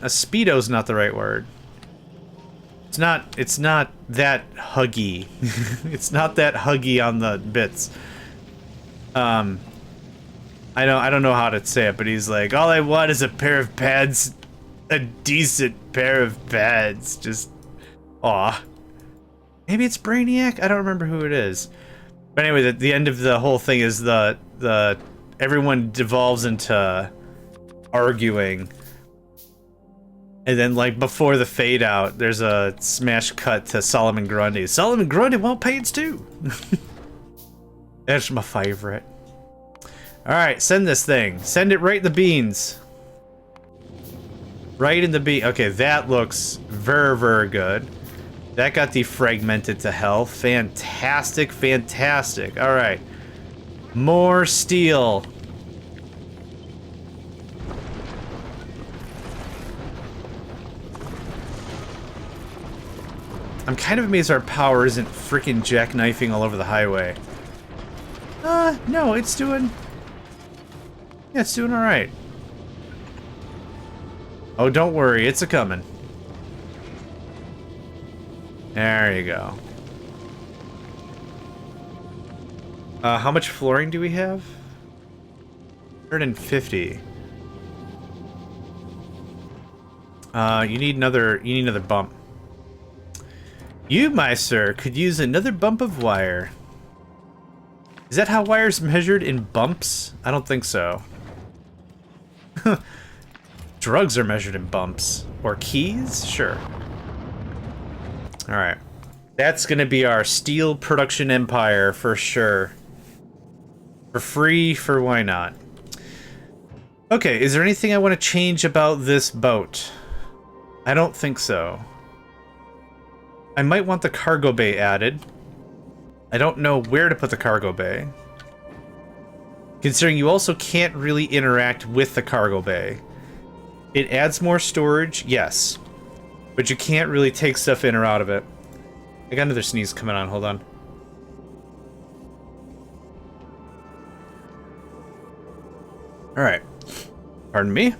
[SPEAKER 1] Speedo's not the right word. It's not that huggy. It's not that huggy on the bits. I don't know how to say it, but he's like, all I want is a pair of pads, a decent pair of pads. Just, aw. Maybe it's Brainiac? I don't remember who it is. But anyway, the end of the whole thing is everyone devolves into arguing. And then, like, before the fade out, there's a smash cut to Solomon Grundy. Solomon Grundy won't pay its due. That's my favorite. Alright, send this thing. Send it right in the beans. Right in the bean. Okay, that looks very, very good. That got defragmented to hell. Fantastic, fantastic. Alright. More steel. I'm kind of amazed our power isn't freaking jackknifing all over the highway. No, it's doing... Yeah, it's doing alright. Oh, don't worry, it's a-coming. There you go. How much flooring do we have? 150. You need another bump. You, my sir, could use another bump of wire. Is that how wire's measured, in bumps? I don't think so. Drugs are measured in bumps. Or keys? Sure. Alright. That's gonna be our steel production empire for sure. For free, for why not? Okay, is there anything I want to change about this boat? I don't think so. I might want the cargo bay added. I don't know where to put the cargo bay. Considering you also can't really interact with the cargo bay. It adds more storage, yes. But you can't really take stuff in or out of it. I got another sneeze coming on, hold on. Alright. Pardon me.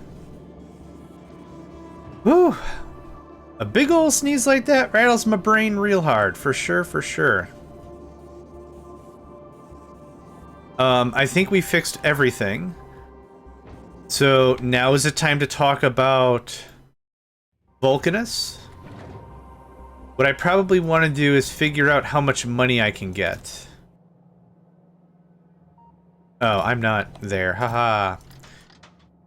[SPEAKER 1] Whew. A big ol' sneeze like that rattles my brain real hard, for sure, for sure. I think we fixed everything. So now is the time to talk about Vulcanus. What I probably want to do is figure out how much money I can get. Oh, I'm not there, haha.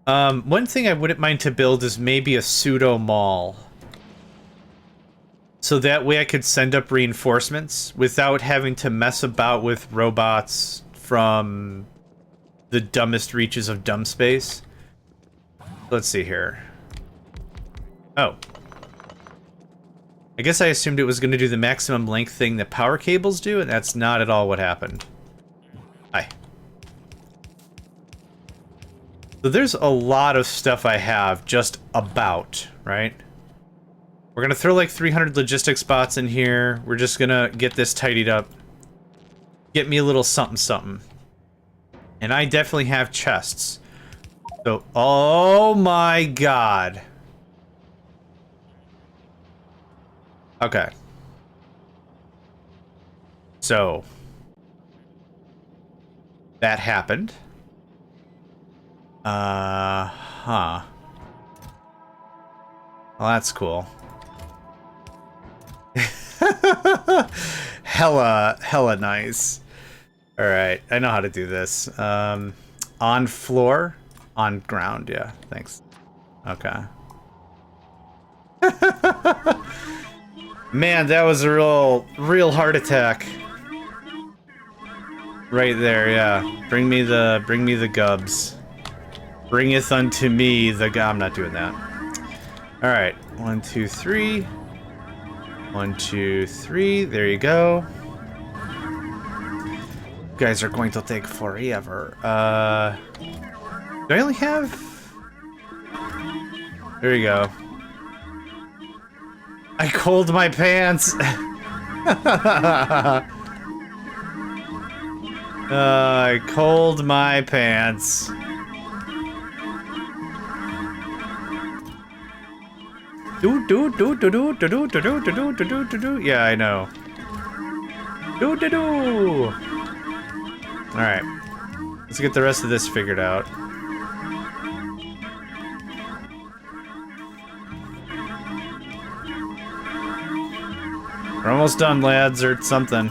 [SPEAKER 1] One thing I wouldn't mind to build is maybe a pseudo mall. So that way I could send up reinforcements without having to mess about with robots from the dumbest reaches of dumb space. Let's see here. Oh. I guess I assumed it was going to do the maximum length thing that power cables do, and that's not at all what happened. Hi. So there's a lot of stuff I have just about, right? We're gonna throw like 300 logistic spots in here. We're just gonna get this tidied up. Get me a little something something. And I definitely have chests. So, oh my god. Okay. So. That happened. Huh. Well, that's cool. hella nice. Alright, I know how to do this. On floor? On ground, yeah, thanks. Okay. Man, that was a real heart attack. Right there, yeah. Bring me the gubs. Bringeth unto me the I'm not doing that. Alright, 1, 2, 3. 1, 2, 3. There you go. You guys are going to take forever. Do I only have... There you go. I cold my pants. I cold my pants. Yeah, I know. Alright. Let's get the rest of this figured out. We're almost done, lads, or something.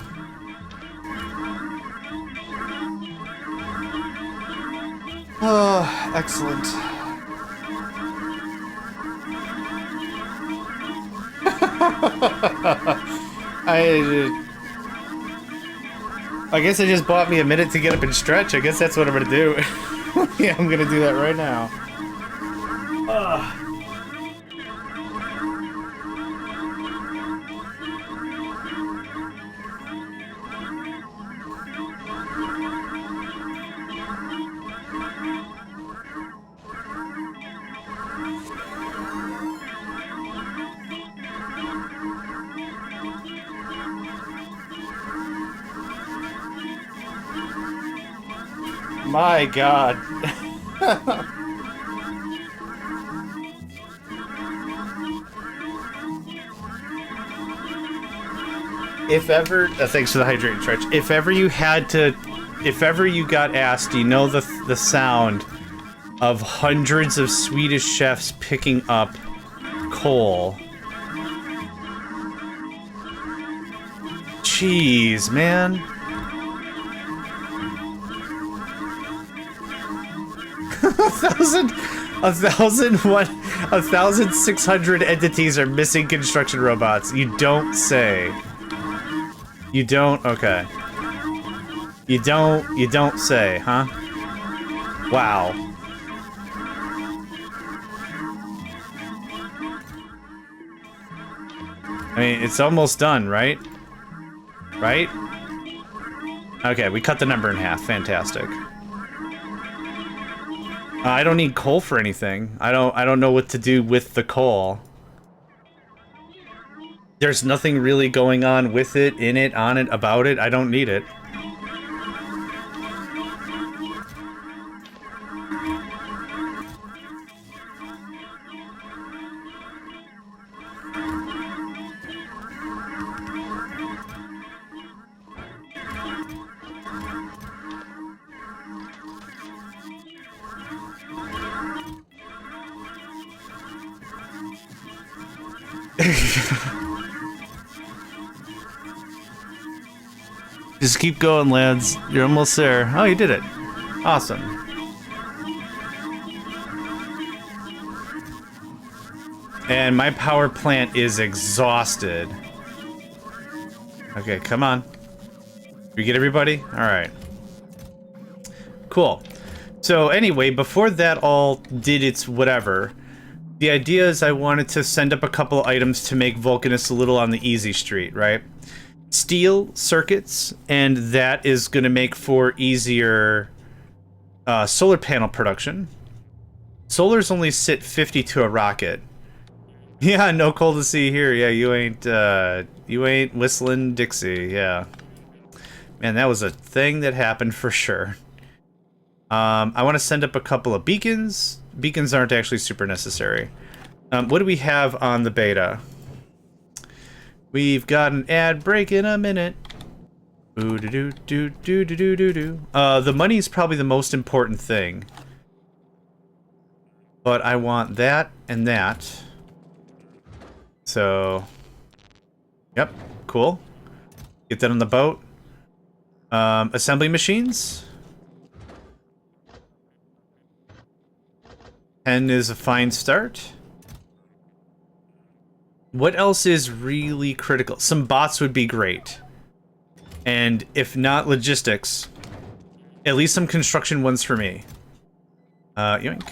[SPEAKER 2] Oh, excellent.
[SPEAKER 1] I guess it just bought me a minute to get up and stretch. I guess that's what I'm gonna do. Yeah, I'm gonna do that right now. My God. If ever, thanks for the hydrating stretch. If ever you got asked, you know the sound of hundreds of Swedish chefs picking up coal. Jeez, man. 1,600 entities are missing construction robots. You don't say. You don't? Okay. You don't say, huh? Wow. I mean, it's almost done, right? Right? Okay, we cut the number in half. Fantastic. I don't need coal for anything. I don't know what to do with the coal. There's nothing really going on with it, in it, on it, about it. I don't need it. Just keep going, lads. You're almost there. Oh, you did it. Awesome. And my power plant is exhausted. Okay, come on. Did we get everybody? All right. Cool. So anyway, before that all did its whatever, the idea is I wanted to send up a couple items to make Vulcanus a little on the easy street, right? Steel circuits, and that is going to make for easier solar panel production. Solars only sit 50 to a rocket. Yeah, no coal to see here. Yeah, you ain't whistling Dixie. Yeah, man, that was a thing that happened for sure. I want to send up a couple of beacons. Beacons aren't actually super necessary. What do we have on the beta? We've got an ad break in a minute. Ooh, do do do do do do do. The money is probably the most important thing. But I want that and that. So, yep, cool. Get that on the boat. Assembly machines. 10 is a fine start. What else is really critical? Some bots would be great. And if not logistics, at least some construction ones for me. Yoink.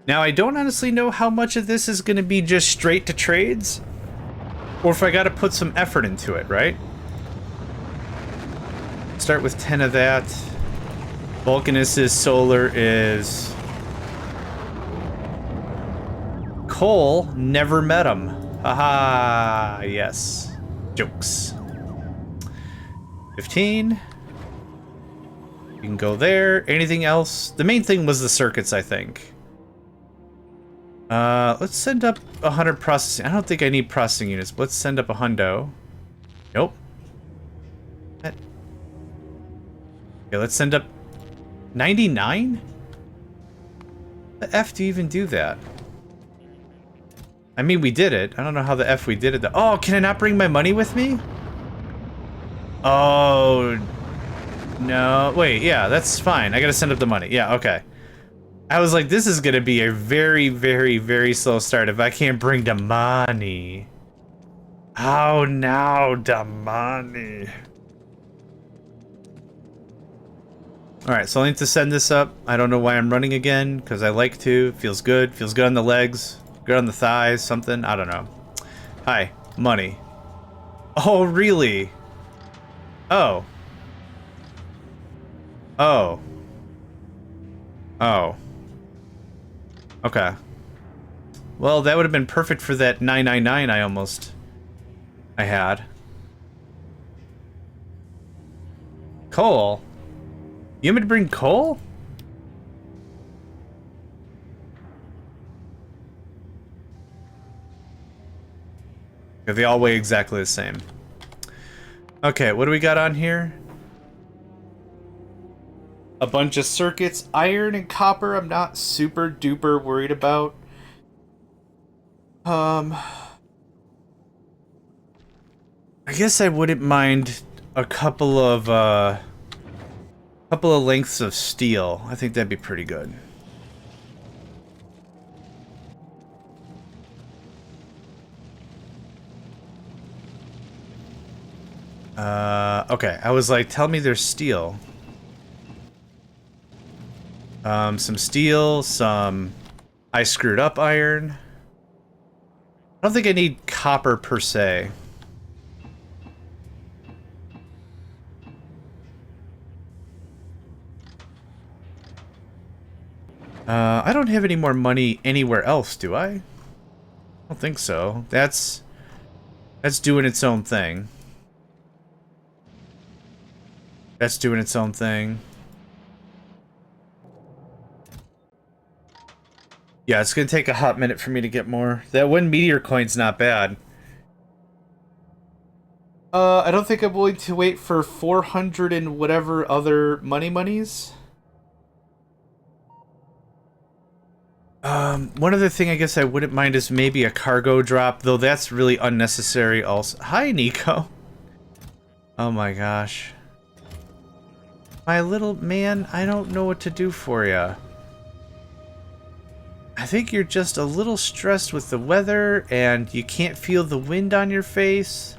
[SPEAKER 1] Now, I don't honestly know how much of this is going to be just straight to trades, or if I got to put some effort into it, right? Start with 10 of that. Vulcanus's solar is... Coal, never met him. Haha, yes. Jokes. 15. You can go there. Anything else? The main thing was the circuits, I think. Let's send up 100 processing. I don't think I need processing units, but let's send up a hundo. Nope. Okay, let's send up 99? The F do you even do that? I mean, we did it. I don't know how the F we did it. Oh, can I not bring my money with me? Oh, no. Wait, yeah, that's fine. I gotta send up the money. Yeah, okay. I was like, this is gonna be a very, very, very slow start if I can't bring the money. Oh, no, the money. Alright, so I need to send this up. I don't know why I'm running again, because I like to. Feels good. Feels good on the legs. Good on the thighs, something. I don't know. Hi, money. Oh, really? Oh. Oh. Oh. Okay. Well, that would have been perfect for that 999 I had. Coal? You want me to bring coal? They all weigh exactly the same. Okay, what do we got on here? A bunch of circuits. Iron and copper I'm not super duper worried about. I guess I wouldn't mind a couple of lengths of steel. I think that'd be pretty good. Okay, I was like, tell me there's steel. Some steel, some I screwed up iron. I don't think I need copper per se. I don't have any more money anywhere else, do I? I don't think so. That's doing its own thing. That's doing its own thing. Yeah, it's gonna take a hot minute for me to get more. That one meteor coin's not bad. I don't think I'm willing to wait for 400 and whatever other monies. One other thing I guess I wouldn't mind is maybe a cargo drop, though that's really unnecessary also. Hi, Nico. Oh my gosh. My little man, I don't know what to do for you. I think you're just a little stressed with the weather and you can't feel the wind on your face.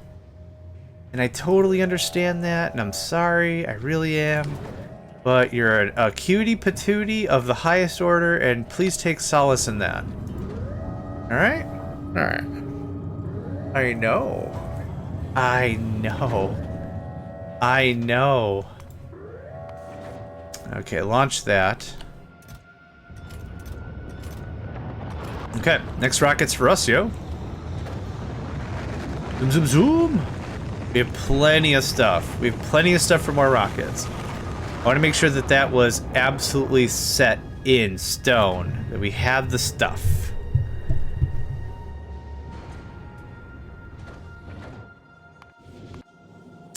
[SPEAKER 1] And I totally understand that, and I'm sorry, I really am. But you're a cutie patootie of the highest order, and please take solace in that. Alright? Alright. I know. I know. I know. Okay, launch that. Okay, next rocket's for us, yo. Zoom, zoom, zoom. We have plenty of stuff. We have plenty of stuff for more rockets. I want to make sure that that was absolutely set in stone. That we have the stuff.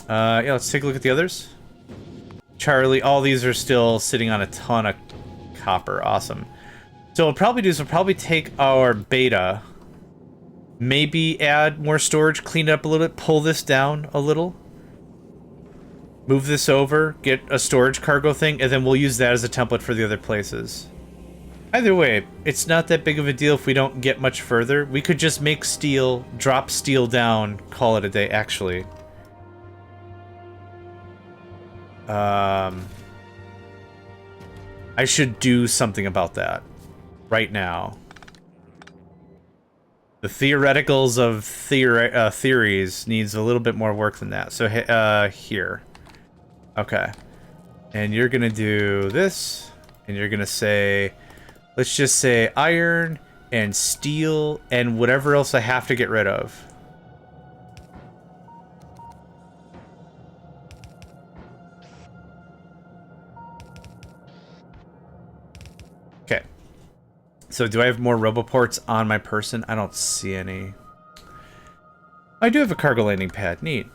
[SPEAKER 1] Yeah, let's take a look at the others. Charlie, all these are still sitting on a ton of copper. Awesome. So what we'll probably do is we'll probably take our beta, maybe add more storage, clean it up a little bit, pull this down a little, move this over, get a storage cargo thing, and then we'll use that as a template for the other places. Either way, it's not that big of a deal if we don't get much further. We could just make steel, drop steel down, call it a day, actually. I should do something about that right now. The theoreticals of theories needs a little bit more work than that. So here. Okay. And you're gonna do this, and you're gonna say, let's just say iron and steel and whatever else I have to get rid of. So do I have more roboports on my person? I don't see any. I do have a cargo landing pad. Neat.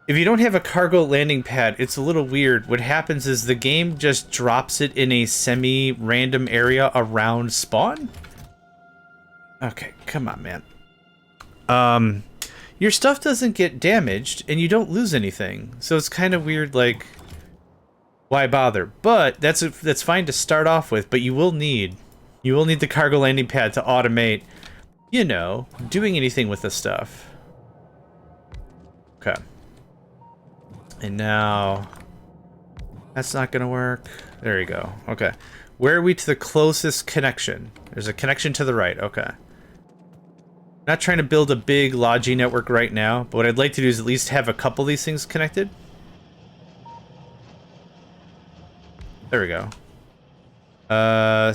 [SPEAKER 1] If you don't have a cargo landing pad, it's a little weird. What happens is the game just drops it in a semi-random area around spawn. Okay, come on, man. Your stuff doesn't get damaged, and you don't lose anything. So it's kind of weird, like, why bother? But that's fine to start off with, but you will need the cargo landing pad to automate, you know, doing anything with the stuff. Okay. And now, that's not gonna work. There you go. Okay. Where are we to the closest connection? There's a connection to the right. Okay. Not trying to build a big Logi network right now, but what I'd like to do is at least have a couple of these things connected. There we go.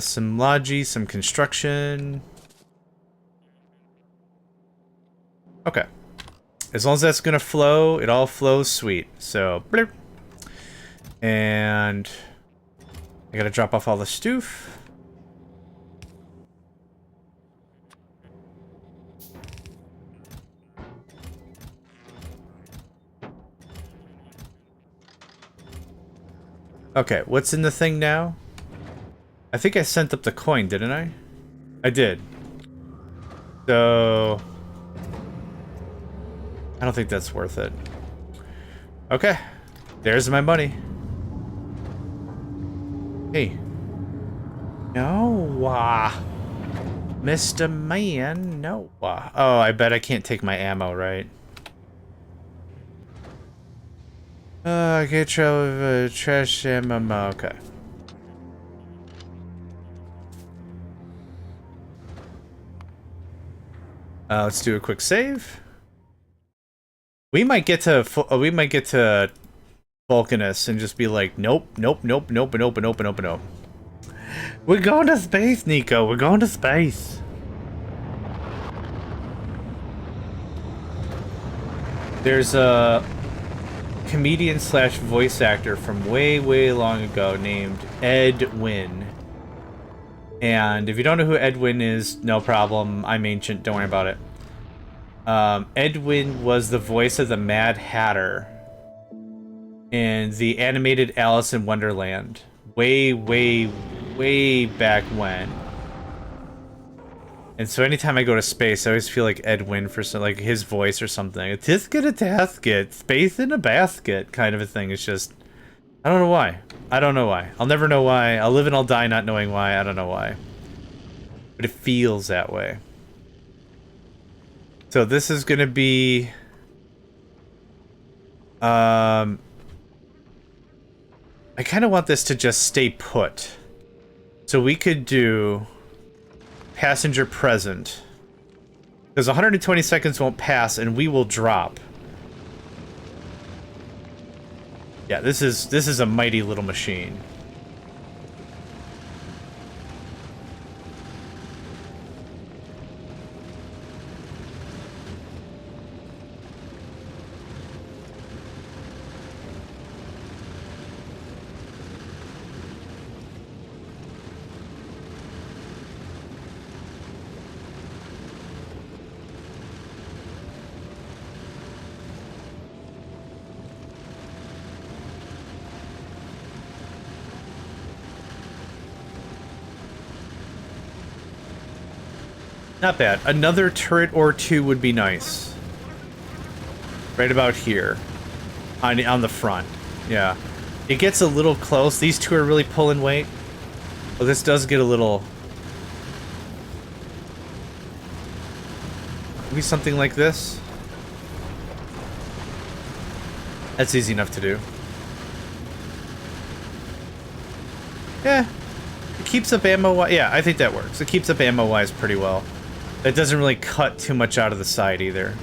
[SPEAKER 1] Some Logi, some construction. Okay. As long as that's gonna flow, it all flows sweet. So, blip. And I gotta drop off all the stoof. Okay, what's in the thing now? I think I sent up the coin, didn't I? I did. So I don't think that's worth it. Okay, there's my money. Hey. No. Mr. Man, no. Oh, I bet I can't take my ammo, right? I can't travel with trash ammo. Okay. Let's do a quick save. We might get to Vulcanus and just be like, nope, nope, nope, nope, nope, nope, nope, nope. We're going to space, Nico. We're going to space. There's a comedian slash voice actor from way, way long ago named Ed Wynn. And if you don't know who Ed Wynn is, no problem. I'm ancient. Don't worry about it. Ed Wynn was the voice of the Mad Hatter in the animated Alice in Wonderland. Way, way, way back when. And so anytime I go to space, I always feel like Ed Wynn for some, like his voice or something. A tisket a tasket, space in a basket kind of a thing. It's just, I don't know why. I don't know why. I'll never know why. I'll live and I'll die not knowing why. I don't know why. But it feels that way. So this is gonna be I kind of want this to just stay put. So we could do passenger present. Because 120 seconds won't pass and we will drop. Yeah, this is a mighty little machine. Not bad. Another turret or two would be nice. Right about here. On the front. Yeah. It gets a little close. These two are really pulling weight. Well, this does get a little... Maybe something like this. That's easy enough to do. Yeah. It keeps up ammo-wise. Yeah, I think that works. It keeps up ammo-wise pretty well. It doesn't really cut too much out of the side either.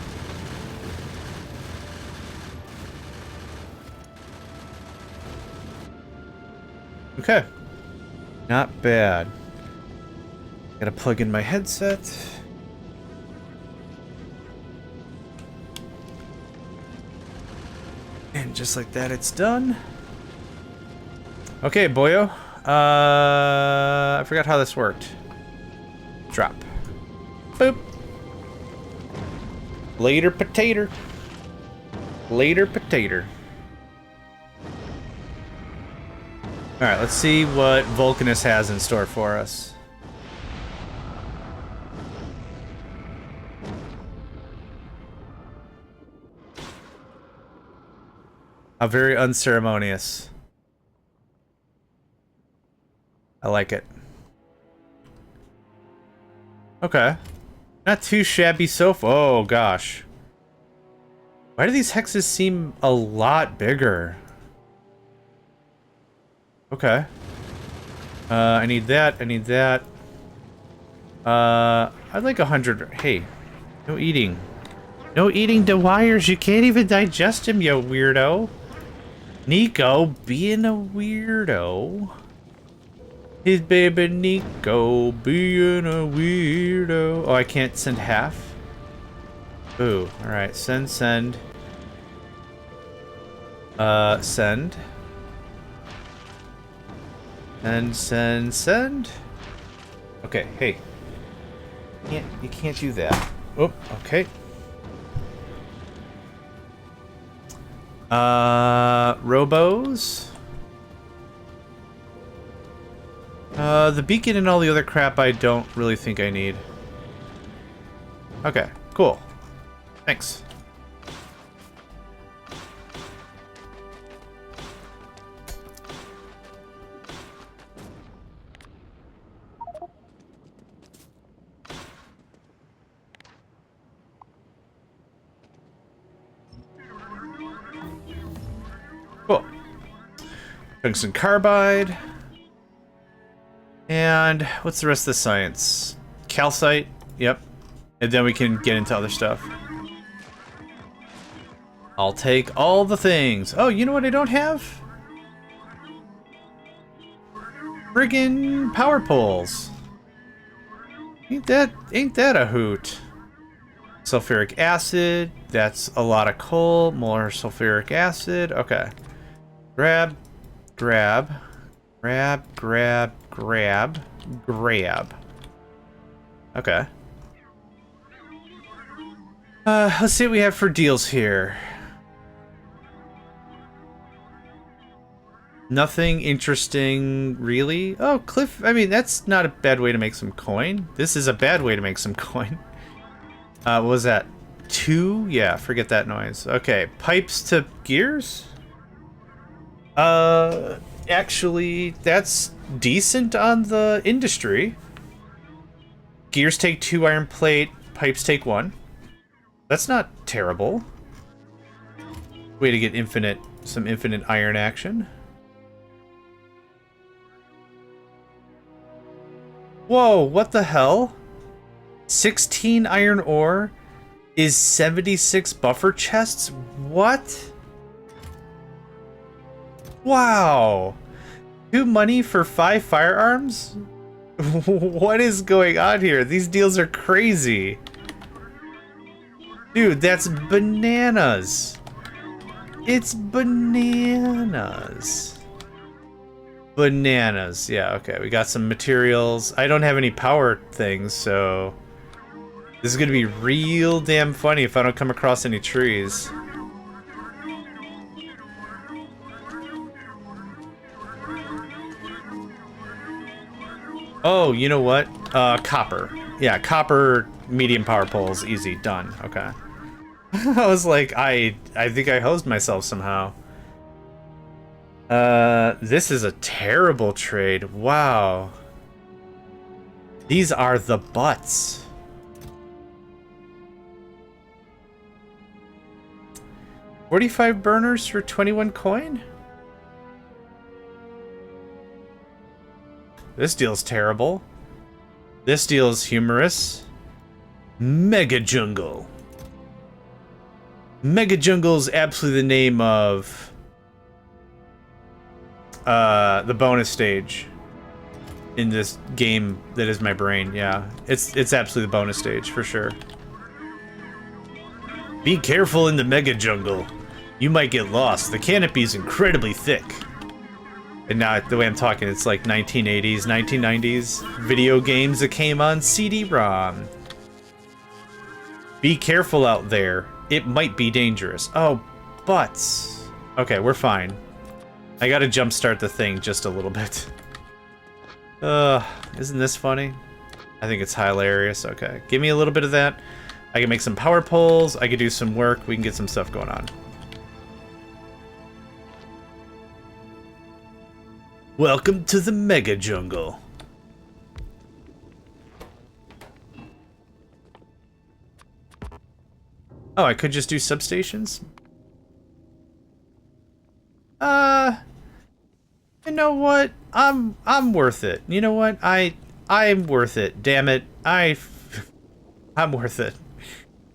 [SPEAKER 1] Okay. Not bad. Gotta plug in my headset. And just like that, it's done. Okay, boyo. I forgot how this worked. Drop. Boop. Later potato. Later potato. Alright, let's see what Vulcanus has in store for us. How very unceremonious. I like it. Okay. Not too shabby so far. Oh, gosh. Why do these hexes seem a lot bigger? Okay. I need that. I need that. I'd like 100. Hey, no eating. No eating the wires. You can't even digest them, you weirdo. Nico being a weirdo. His baby Nico being a weirdo. Oh, I can't send half? Ooh, alright. Send. Send. Send. Okay, hey. You can't do that. Oh, okay. Robos. The beacon and all the other crap I don't really think I need. Okay, cool. Thanks. Cool. Tungsten carbide. And what's the rest of the science? Calcite. Yep. And then we can get into other stuff. I'll take all the things. Oh, you know what I don't have? Friggin' power poles. Ain't that a hoot? Sulfuric acid. That's a lot of coal. More sulfuric acid. Okay. Grab. Okay. Let's see what we have for deals here. Nothing interesting, really. Oh, Cliff. I mean, that's not a bad way to make some coin. This is a bad way to make some coin. What was that? 2? Yeah, forget that noise. Okay, pipes to gears? Actually, that's decent on the industry. Gears take 2 iron plate, pipes take 1. That's not terrible. Way to get some infinite iron action. Whoa, what the hell? 16 iron ore is 76 buffer chests? What? Wow. 2 money for 5 firearms? What is going on here? These deals are crazy. Dude, that's bananas. It's bananas. Bananas. Yeah, okay. We got some materials. I don't have any power things, so this is gonna be real damn funny if I don't come across any trees. Oh, you know what? Copper. Yeah, copper medium power poles. Easy. Done. Okay. I was like, I think I hosed myself somehow. This is a terrible trade. Wow. These are the butts. $45 burners for 21 coin? This deal's terrible. This deal's humorous. Mega Jungle. Mega Jungle's absolutely the name of the bonus stage in this game that is my brain. Yeah, it's absolutely the bonus stage for sure. Be careful in the Mega Jungle. You might get lost. The canopy is incredibly thick. And now, the way I'm talking, it's like 1980s, 1990s video games that came on CD-ROM. Be careful out there. It might be dangerous. Oh, butts. Okay, we're fine. I gotta jumpstart the thing just a little bit. Isn't this funny? I think it's hilarious. Okay, give me a little bit of that. I can make some power poles. I can do some work. We can get some stuff going on. Welcome to the Mega Jungle. Oh, I could just do substations? You know what? I'm worth it. You know what? I'm worth it. Damn it. I'm worth it.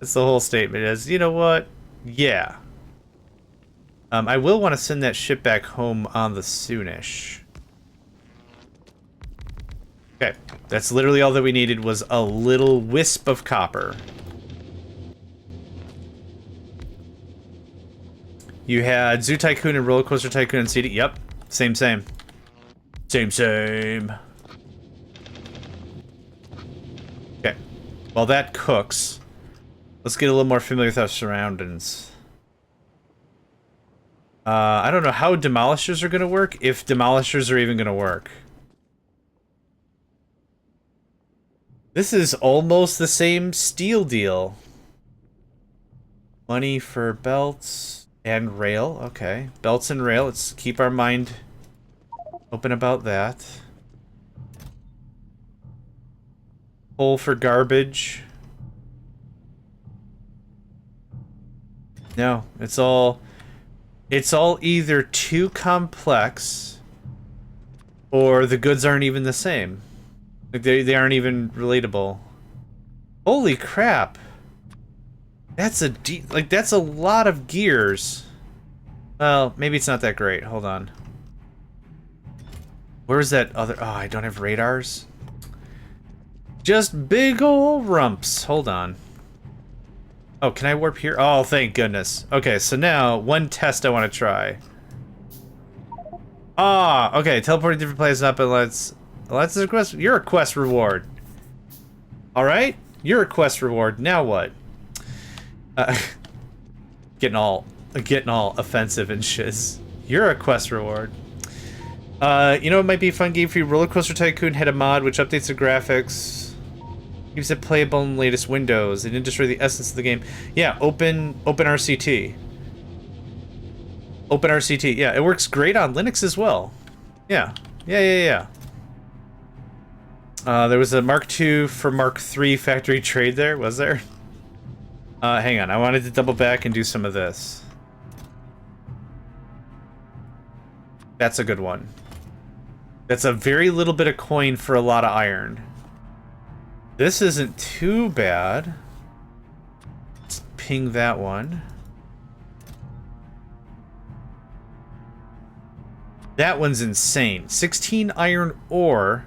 [SPEAKER 1] That's the whole statement is, you know what? Yeah. I will want to send that ship back home on the soonish. Okay, that's literally all that we needed was a little wisp of copper. You had Zoo Tycoon and Roller Coaster Tycoon and CD. Yep, same. Same. Okay, while that cooks, let's get a little more familiar with our surroundings. I don't know how demolishers are going to work, if demolishers are even going to work. This is almost the same steel deal. Money for belts and rail. Okay. Belts and rail. Let's keep our mind open about that. Hole for garbage. No, it's all either too complex or the goods aren't even the same. Like they aren't even relatable. Holy crap. That's that's a lot of gears. Well, maybe it's not that great. Hold on. Where's that other... Oh, I don't have radars. Just big ol' rumps. Hold on. Oh, can I warp here? Oh, thank goodness. Okay, so now, one test I want to try. Ah, okay. Teleporting different places up and let's a quest. You're a quest reward. Alright? You're a quest reward. Now what? Getting all offensive and shiz. You're a quest reward. You know, it might be a fun game for you. Roller Coaster Tycoon had a mod which updates the graphics, keeps it playable in the latest Windows. It didn't destroy the essence of the game. Yeah, open RCT. Open RCT. Yeah, it works great on Linux as well. Yeah. There was a Mark II for Mark III factory trade there, was there? Hang on, I wanted to double back and do some of this. That's a good one. That's a very little bit of coin for a lot of iron. This isn't too bad. Let's ping that one. That one's insane. 16 iron ore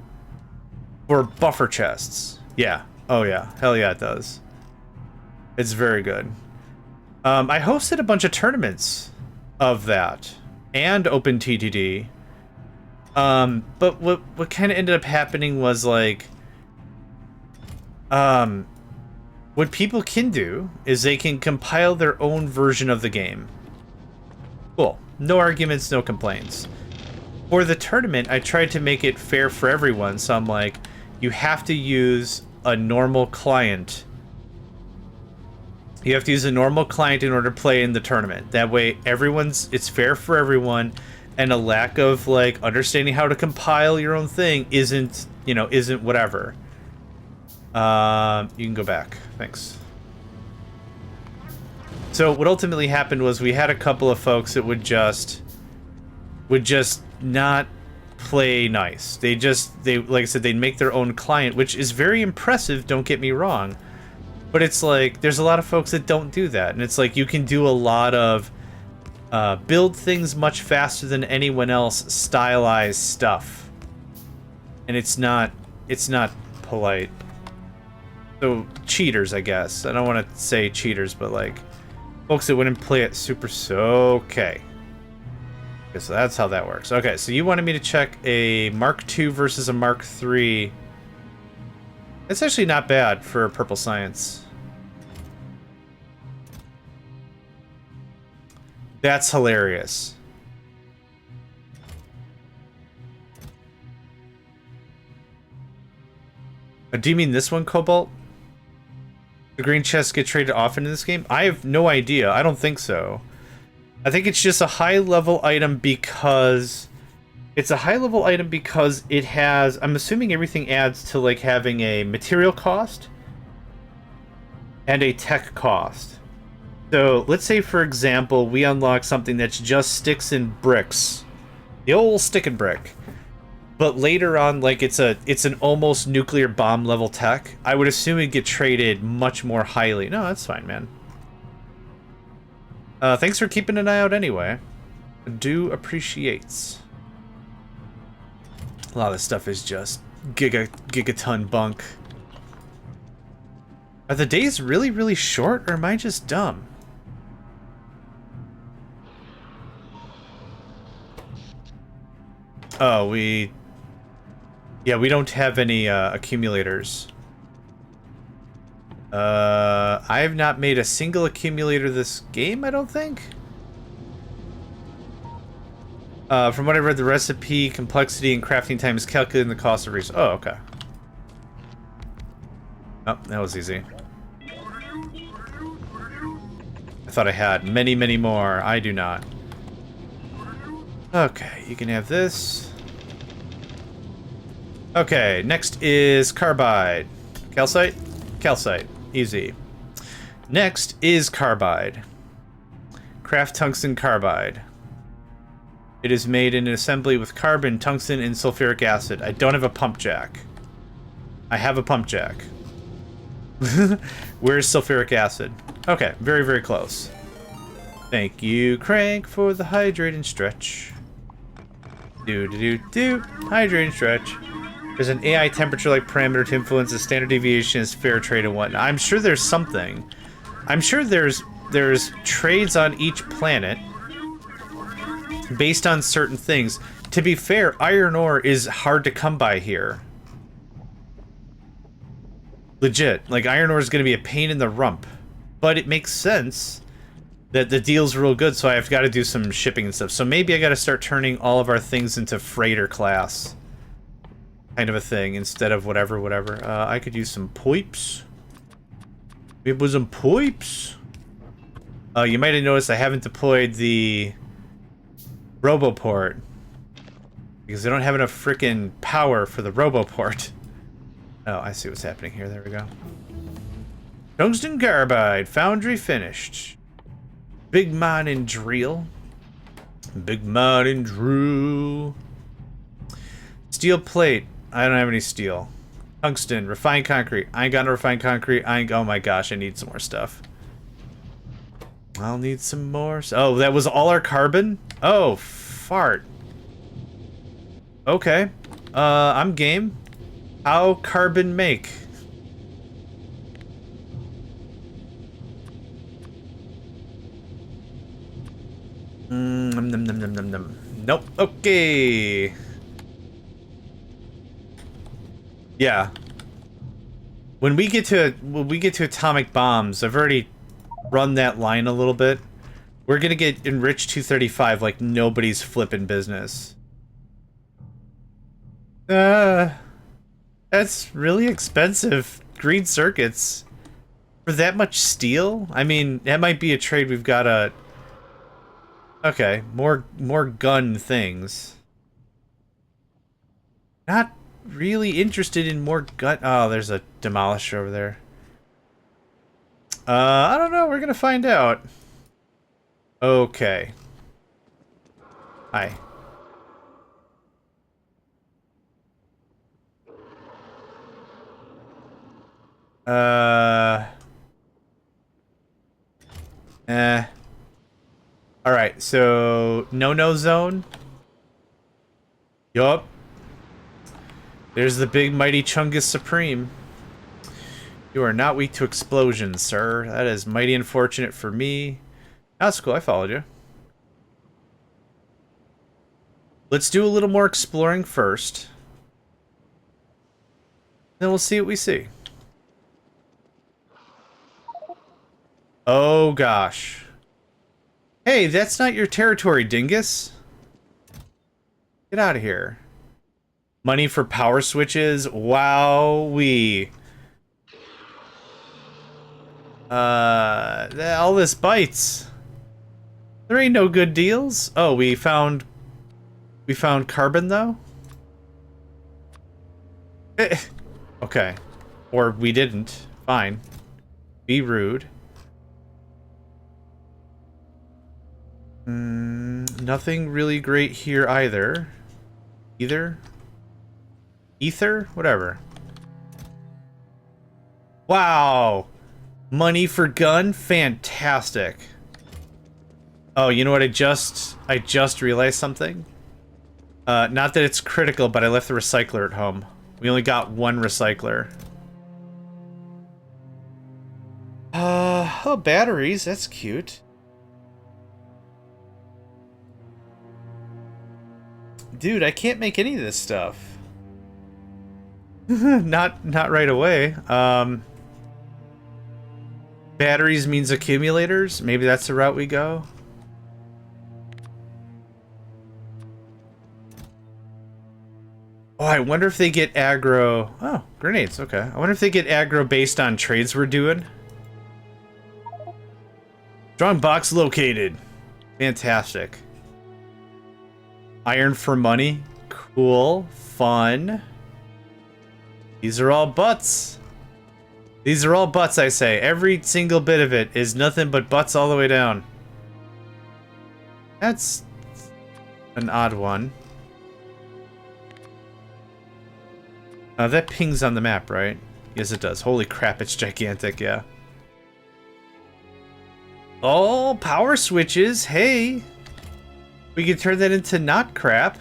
[SPEAKER 1] for buffer chests. Yeah. Oh yeah. Hell yeah, it does. It's very good. I hosted a bunch of tournaments of that and OpenTTD. But what kind of ended up happening was like, what people can do is they can compile their own version of the game. Cool. No arguments, no complaints. For the tournament, I tried to make it fair for everyone, so I'm like, you have to use a normal client. You have to use a normal client in order to play in the tournament. That way, it's fair for everyone, and a lack of, like, understanding how to compile your own thing isn't whatever. You can go back. Thanks. So what ultimately happened was we had a couple of folks that would just not play nice. They like I said, they'd make their own client, which is very impressive, don't get me wrong. But it's like, there's a lot of folks that don't do that. And it's like, you can do a lot of build things much faster than anyone else, stylized stuff. And it's not polite. So, cheaters, I guess. I don't want to say cheaters, but like, folks that wouldn't play it super okay. Okay, so that's how that works. Okay, so you wanted me to check a Mark II versus a Mark III. It's actually not bad for purple science. That's hilarious. Do you mean this one, Cobalt? The green chests get traded often in this game? I have no idea. I don't think so. I think it's just a high-level item because... It's a high-level item because it has... I'm assuming everything adds to, like, having a material cost and a tech cost. So, let's say, for example, we unlock something that just sticks in bricks. The old stick and brick. But later on, like, it's an almost nuclear bomb level tech. I would assume it'd get traded much more highly. No, that's fine, man. Thanks for keeping an eye out anyway. Do appreciates. A lot of this stuff is just gigaton bunk. Are the days really, really short, or am I just dumb? Oh, yeah, we don't have any accumulators. I have not made a single accumulator this game, I don't think. From what I read, the recipe complexity and crafting time is calculating the cost of resources. Oh, okay. Oh, that was easy. I thought I had many, many more. I do not. Okay, you can have this. Okay, next is carbide. Calcite? Calcite. Easy. Next is carbide. Craft tungsten carbide. It is made in an assembly with carbon, tungsten, and sulfuric acid. I don't have a pump jack. I have a pump jack. Where's sulfuric acid? Okay, very, very close. Thank you, Crank, for the hydrate and stretch. Do. Hydrate and stretch. There's an AI temperature-like parameter to influence the standard deviation as fair trade and whatnot. I'm sure there's something. I'm sure there's trades on each planet based on certain things. To be fair, iron ore is hard to come by here. Legit. Like, iron ore is going to be a pain in the rump. But it makes sense that the deal's real good, so I've got to do some shipping and stuff. So maybe I got to start turning all of our things into freighter class. Kind of a thing, instead of whatever. I could use some pipes. It was some pipes. You might have noticed I haven't deployed the Roboport. Because I don't have enough freaking power for the Roboport. Oh, I see what's happening here. There we go. Tungsten carbide. Foundry finished. Big mine and drill. Big mine and drill. Steel plate. I don't have any steel. Tungsten. Refined concrete. I ain't got no refined concrete. Oh my gosh, I need some more stuff. I'll need some more. Oh, that was all our carbon? Oh, fart. Okay. I'm game. How carbon make? Nope. Okay. Yeah. When we get to atomic bombs, I've already run that line a little bit. We're gonna get enriched 235 like nobody's flipping business. That's really expensive. Green circuits. For that much steel? I mean, that might be a trade we've gotta... Okay, more gun things. Not really interested in more gun... Oh, there's a demolisher over there. I don't know. We're gonna find out. Okay. Hi. Alright, so... No zone? Yup. There's the big mighty Chungus Supreme. You are not weak to explosions, sir. That is mighty unfortunate for me. That's cool, I followed you. Let's do a little more exploring first. Then we'll see what we see. Oh gosh. Hey, that's not your territory, dingus. Get out of here. Money for power switches. Wowee. All this bites. There ain't no good deals. Oh, we found carbon though? Okay. Or we didn't. Fine. Be rude. Nothing really great here either. Ether? Whatever. Wow. Money for gun? Fantastic. Oh, you know what? I just realized something. Not that it's critical, but I left the recycler at home. We only got one recycler. Oh, batteries. That's cute. Dude, I can't make any of this stuff. Not right away. Batteries means accumulators. Maybe that's the route we go. Oh, I wonder if they get aggro. Oh, grenades. Okay. I wonder if they get aggro based on trades we're doing. Strong box located. Fantastic. Iron for money. Cool. Fun. These are all butts. These are all butts, I say. Every single bit of it is nothing but butts all the way down. That's an odd one. That pings on the map, right? Yes, it does. Holy crap, it's gigantic, yeah. Oh, power switches. Hey. We can turn that into not crap.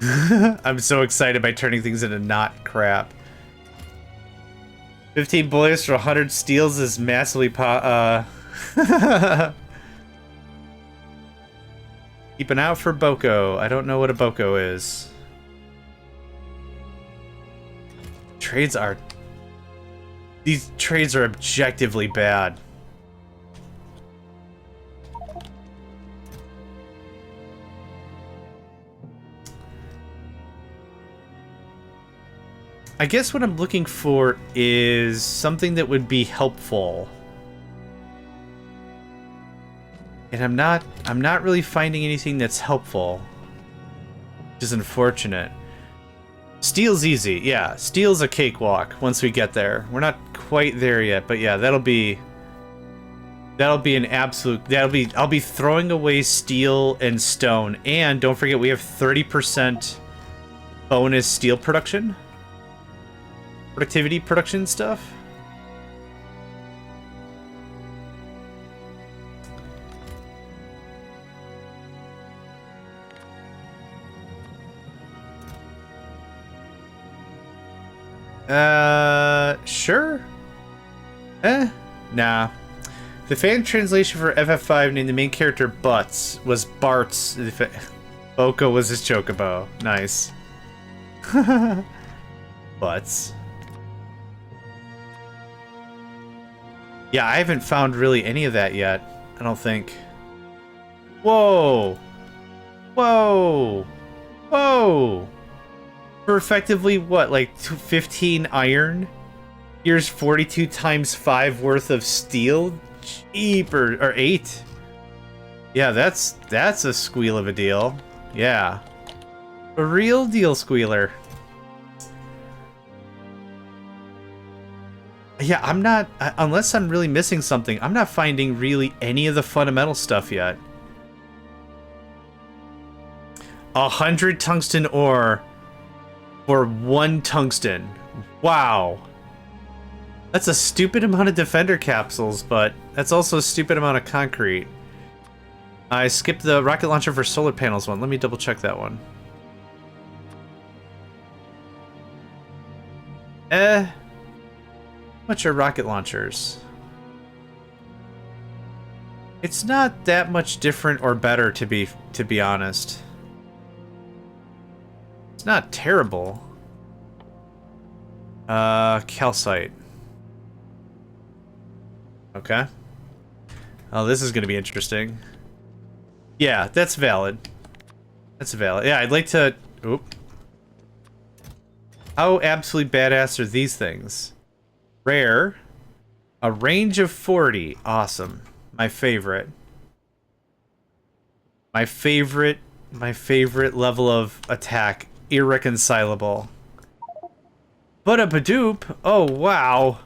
[SPEAKER 1] I'm so excited by turning things into not crap. 15 boilers for 100 steels is massively Keep an eye out for Boko. I don't know what a Boko is. These trades are objectively bad. I guess what I'm looking for is something that would be helpful. And I'm not really finding anything that's helpful. Which is unfortunate. Steel's easy, yeah. Steel's a cakewalk once we get there. We're not quite there yet, but yeah, that'll be an absolute I'll be throwing away steel and stone. And don't forget we have 30% bonus steel production. Productivity production stuff. Sure. Nah. The fan translation for FF5 named the main character Butts was Bart's. Boko was his chocobo. Nice. Butts. Yeah, I haven't found really any of that yet. I don't think. Whoa! Whoa! Whoa! For effectively, what, like 15 iron? Here's 42 times 5 worth of steel? Cheaper, or 8. Yeah, that's a squeal of a deal. Yeah. A real deal squealer. Yeah, I'm not, unless I'm really missing something, I'm not finding really any of the fundamental stuff yet. 100 tungsten ore for 1 tungsten. Wow. That's a stupid amount of defender capsules, but that's also a stupid amount of concrete. I skipped the rocket launcher for solar panels one. Let me double check that one. Much are rocket launchers? It's not that much different or better, to be honest. not terrible. Calcite. Okay. Oh, this is gonna be interesting. Yeah, that's valid. That's valid. Yeah, I'd like to... Oop. How absolutely badass are these things? Rare. A range of 40. Awesome. My favorite. My favorite level of attack. Irreconcilable. But a Badoop. Oh, wow.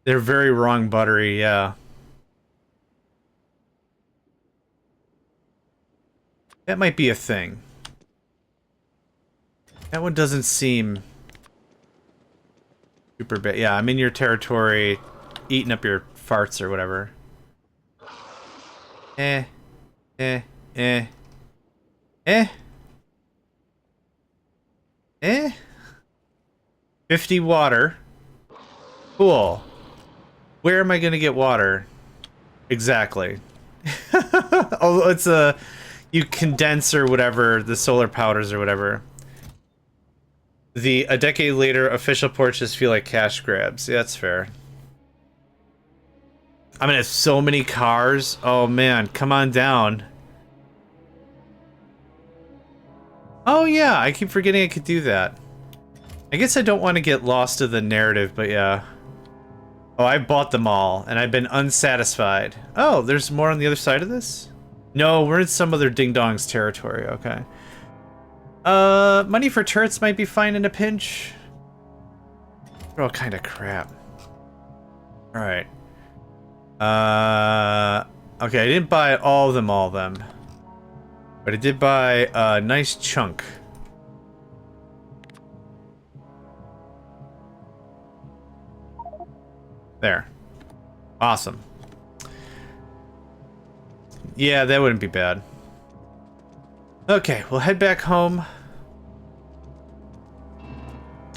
[SPEAKER 1] They're very wrong, buttery, yeah. That might be a thing. That one doesn't seem super bad. Yeah, I'm in your territory, eating up your farts or whatever. Eh. 50 water. Cool. Where am I gonna get water? Exactly. Oh, it's a... You condense or whatever, the solar powders or whatever. A decade later, official porches feel like cash grabs. Yeah, that's fair. I'm gonna have so many cars. Oh man, come on down. Oh yeah, I keep forgetting I could do that. I guess I don't want to get lost to the narrative, but yeah. Oh, I bought them all, and I've been unsatisfied. Oh, there's more on the other side of this? No, we're in some other ding-dong's territory, okay. Money for turrets might be fine in a pinch. They're all kind of crap. Alright. Okay, I didn't buy all of them. But I did buy a nice chunk. There. Awesome. Yeah, that wouldn't be bad. Okay, we'll head back home.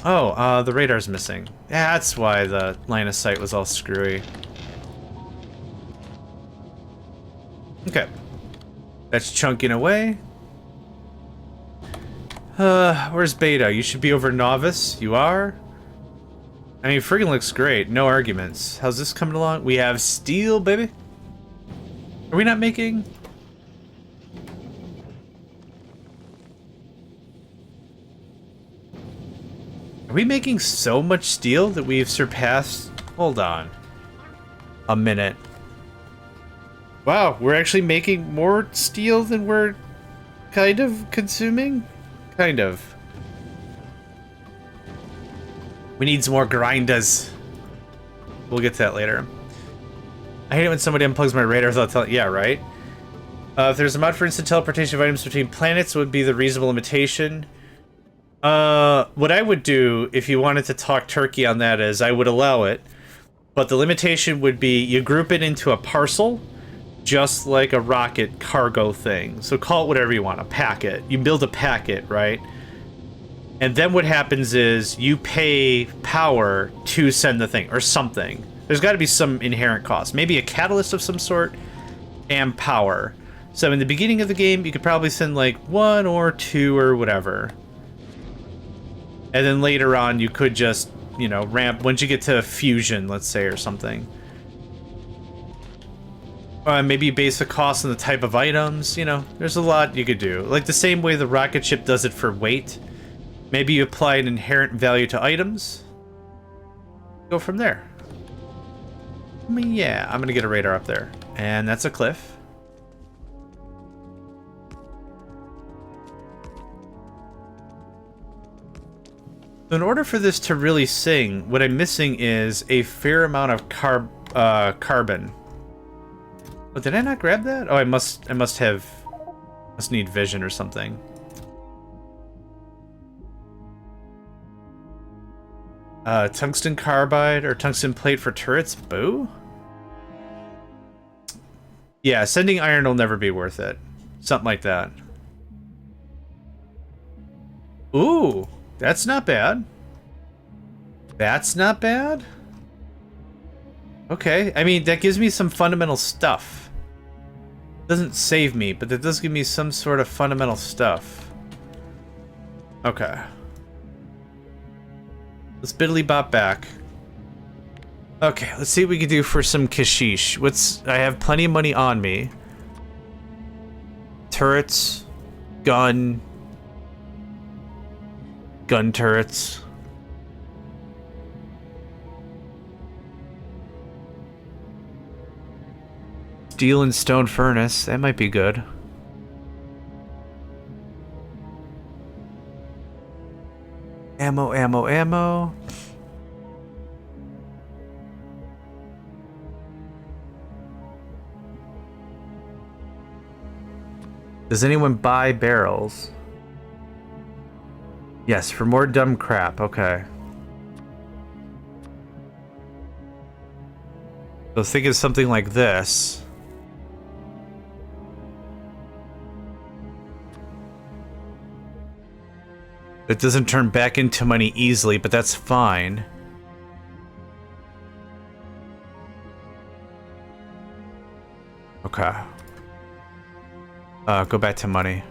[SPEAKER 1] Oh, the radar's missing. Yeah, that's why the line of sight was all screwy. Okay. That's chunking away. Where's Beta? You should be over Novice. You are? I mean, friggin' looks great. No arguments. How's this coming along? We have steel, baby. Are we not making... Are we making so much steel that we've surpassed... Hold on. A minute. Wow, we're actually making more steel than we're kind of consuming? Kind of. We need some more grinders. We'll get to that later. I hate it when somebody unplugs my radar without telling... Yeah, right? If there's a mod for instant teleportation of items between planets, would be the reasonable limitation. What I would do, if you wanted to talk turkey on that, is I would allow it. But the limitation would be you group it into a parcel, just like a rocket cargo thing. So call it whatever you want, a packet. You build a packet, right? And then what happens is you pay power to send the thing, or something. There's got to be some inherent cost. Maybe a catalyst of some sort, and power. So in the beginning of the game, you could probably send like 1 or 2 or whatever. And then later on, you could just, you know, ramp, once you get to fusion, let's say, or something. Maybe base the cost on the type of items, you know, there's a lot you could do. Like the same way the rocket ship does it for weight. Maybe you apply an inherent value to items. Go from there. I mean, yeah, I'm gonna get a radar up there. And that's a cliff. So in order for this to really sing, what I'm missing is a fair amount of carbon. Oh, did I not grab that? Oh, I must need vision or something. Tungsten carbide or tungsten plate for turrets? Boo? Yeah, sending iron will never be worth it. Something like that. Ooh, that's not bad. That's not bad? Okay, I mean, that gives me some fundamental stuff. Doesn't save me, but that does give me some sort of fundamental stuff. Okay. Let's biddly bop back. Okay, let's see what we can do for some kashish. I have plenty of money on me. Turrets. Gun turrets. Steel and stone furnace. That might be good. Ammo. Does anyone buy barrels? Yes, for more dumb crap. Okay. So think of something like this. It doesn't turn back into money easily, but that's fine. Okay. Go back to money.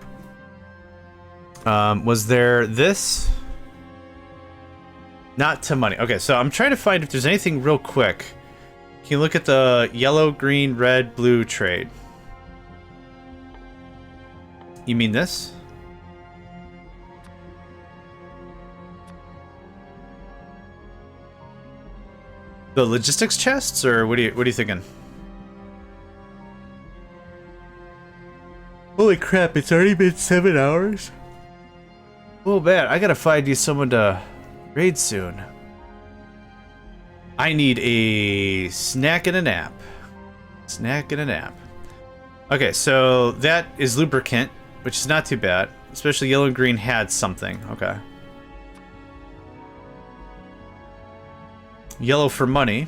[SPEAKER 1] Was there this? Not to money. Okay, so I'm trying to find if there's anything real quick. Can you look at the yellow, green, red, blue trade? You mean this? The logistics chests, or what are you thinking? Holy crap, it's already been 7 hours? Oh man, I gotta find you someone to raid soon. I need a snack and a nap. Snack and a nap. Okay, so that is lubricant, which is not too bad. Especially yellow and green had something. Okay. Yellow for money.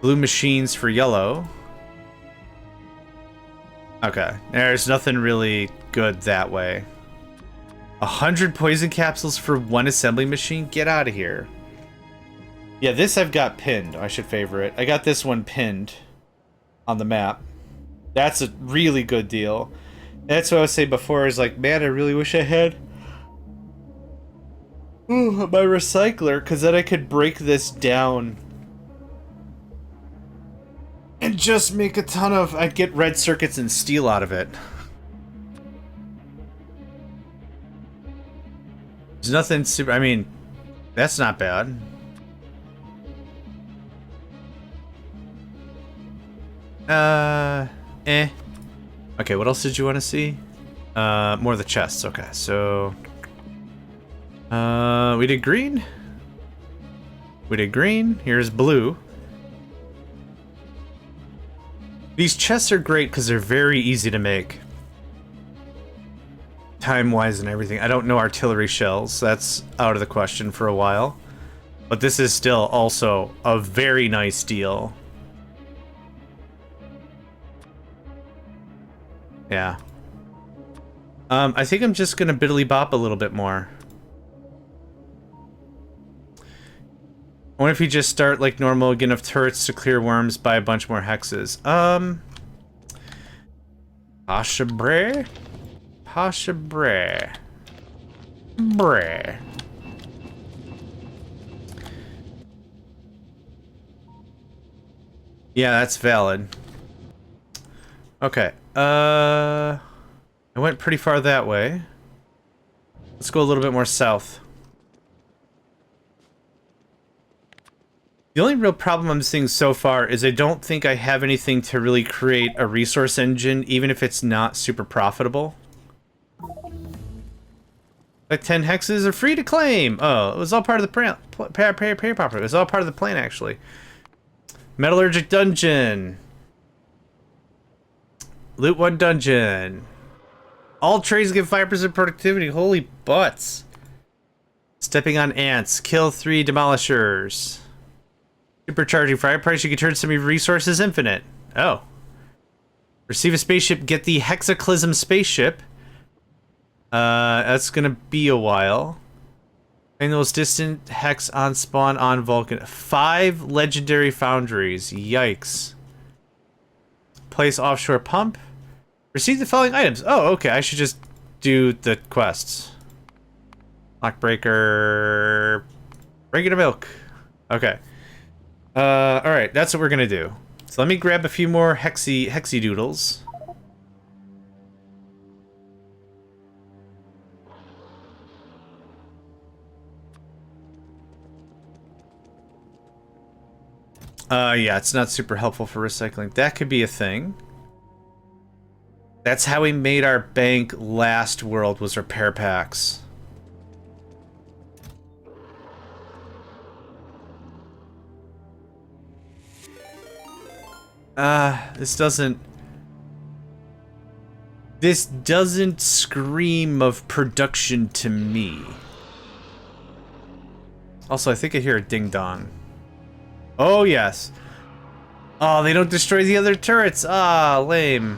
[SPEAKER 1] Blue machines for yellow. Okay, there's nothing really good that way. 100 poison capsules for 1 assembly machine? Get out of here. Yeah, this I've got pinned. I should favor it. I got this one pinned on the map. That's a really good deal. That's what I was saying before, is like, man, I really wish I had my recycler, because then I could break this down and just make a ton of... I'd get red circuits and steel out of it. There's nothing super... I mean, that's not bad. Okay, what else did you want to see? More of the chests. Okay, so... we did green. We did green. Here's blue. These chests are great because they're very easy to make. Time-wise and everything. I don't know artillery shells. That's out of the question for a while. But this is still also a very nice deal. Yeah. I think I'm just gonna biddly bop a little bit more. I wonder if you just start like normal, get enough turrets to clear worms, buy a bunch more hexes. Pasha bre? Pasha bre. Bre. Yeah, that's valid. Okay. I went pretty far that way. Let's go a little bit more south. The only real problem I'm seeing so far is I don't think I have anything to really create a resource engine, even if it's not super profitable. Like 10 hexes are free to claim. Oh, it was all part of the plan. It was all part of the plan, actually. Metallurgic dungeon. Loot 1 dungeon. All trades give 5% productivity. Holy butts. Stepping on ants. Kill 3 demolishers. Supercharging fire price. You can turn some of your resources infinite. Oh. Receive a spaceship. Get the hexaclysm spaceship. That's gonna be a while. Find the most distant hex on spawn on Vulcan. 5 legendary foundries. Yikes. Place offshore pump. Receive the following items. Oh, okay. I should just do the quests. Lockbreaker. Regular milk. Okay. Alright. That's what we're gonna do. So let me grab a few more hexy doodles. Yeah, it's not super helpful for recycling. That could be a thing. That's how we made our bank last world, was repair packs. This doesn't scream of production to me. Also, I think I hear a ding-dong. Oh, yes. Oh, they don't destroy the other turrets. Ah, lame.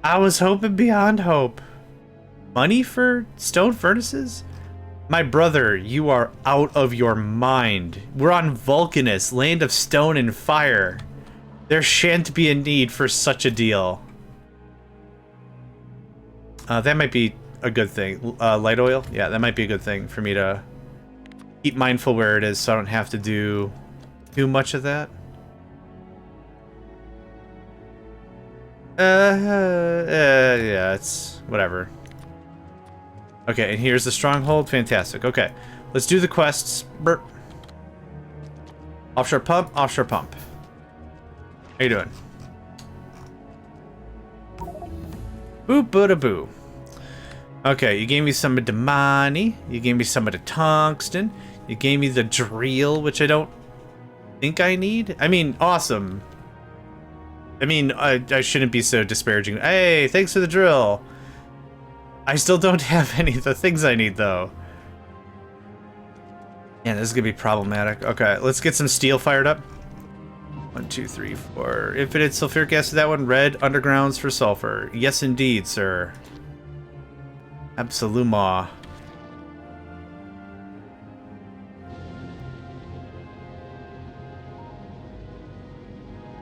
[SPEAKER 1] I was hoping beyond hope. Money for stone furnaces? My brother, you are out of your mind. We're on Vulcanus, land of stone and fire. There shan't be a need for such a deal. That might be a good thing. Light oil? Yeah, that might be a good thing for me to keep mindful where it is so I don't have to do too much of that. Yeah, it's whatever. Okay, and here's the stronghold. Fantastic. Okay, let's do the quests. Burp. Offshore pump, offshore pump. How you doing? Boop, bada boo. Okay, you gave me some of the money. You gave me some of the tungsten. You gave me the drill, which I don't think I need. I mean, awesome. I mean, I shouldn't be so disparaging. Hey, thanks for the drill. I still don't have any of the things I need, though. Yeah, this is gonna be problematic. Okay, let's get some steel fired up. 1, 2, 3, 4. Infinite sulfuric acid, that one. Red undergrounds for sulfur. Yes, indeed, sir. Absoluma.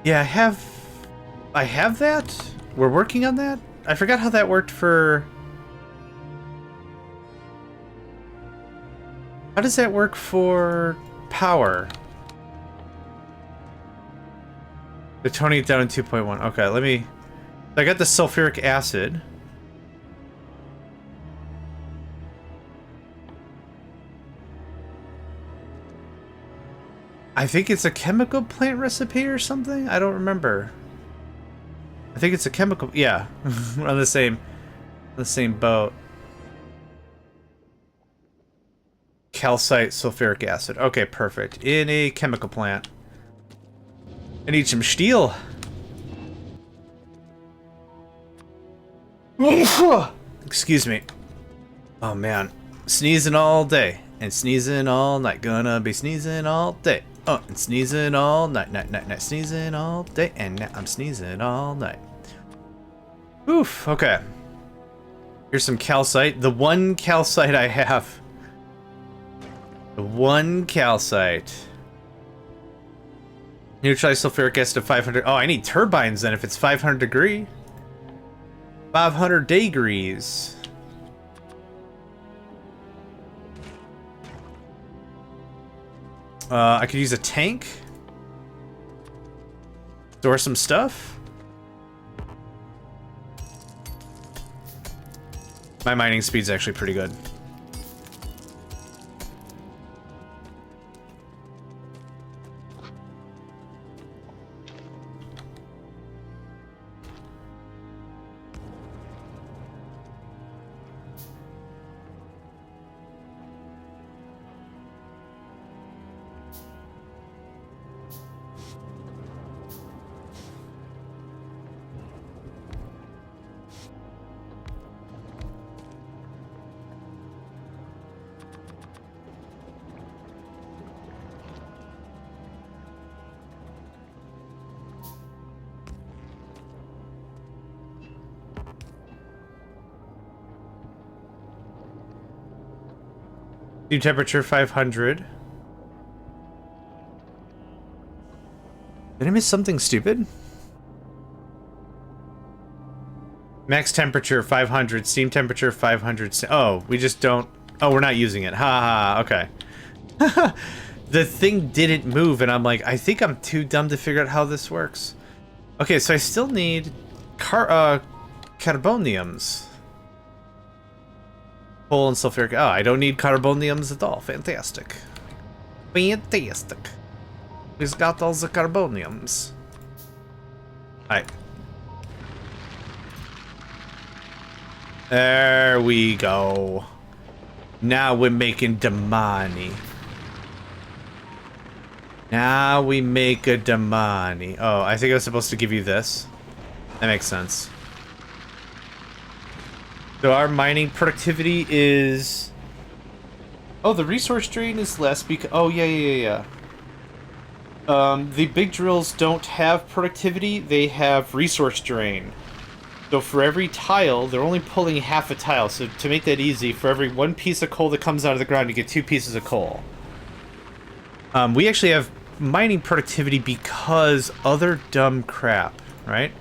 [SPEAKER 1] Yeah, I have that? We're working on that? I forgot how that worked for... How does that work for power? They're toning it down in 2.1. Okay, let me... I got the sulfuric acid. I think it's a chemical plant recipe or something? I don't remember. I think it's a chemical... Yeah, we're on the same boat. Calcite sulfuric acid. Okay, perfect. In a chemical plant. I need some steel. Excuse me. Oh man. Sneezing all day. And sneezing all night. Gonna be sneezing all day. Oh, and sneezing all night. Night. Sneezing all day. And now I'm sneezing all night. Oof. Okay. Here's some calcite. The one calcite I have. The one calcite. Neutralize sulfuric acid to 500. Oh, I need turbines then if it's 500 degree. 500 degrees. I could use a tank. Store some stuff. My mining speed's actually pretty good. New temperature 500. Did I miss something stupid? Max temperature 500, steam temperature 500. Oh, we just don't. Oh, we're not using it. Ha ha. Okay. The thing didn't move, and I'm like, I think I'm too dumb to figure out how this works. Okay, so I still need carboniums. Coal and sulfuric. Oh, I don't need carboniums at all. Fantastic. Fantastic. We've got all the carboniums. Alright. There we go. Now we're making the money. Now we make a the money. Oh, I think I was supposed to give you this. That makes sense. So our mining productivity is... Oh, the resource drain is less because... Oh, yeah. The big drills don't have productivity, they have resource drain. So for every tile, they're only pulling half a tile. So to make that easy, for every one piece of coal that comes out of the ground, you get 2 pieces of coal. We actually have mining productivity because other dumb crap, right?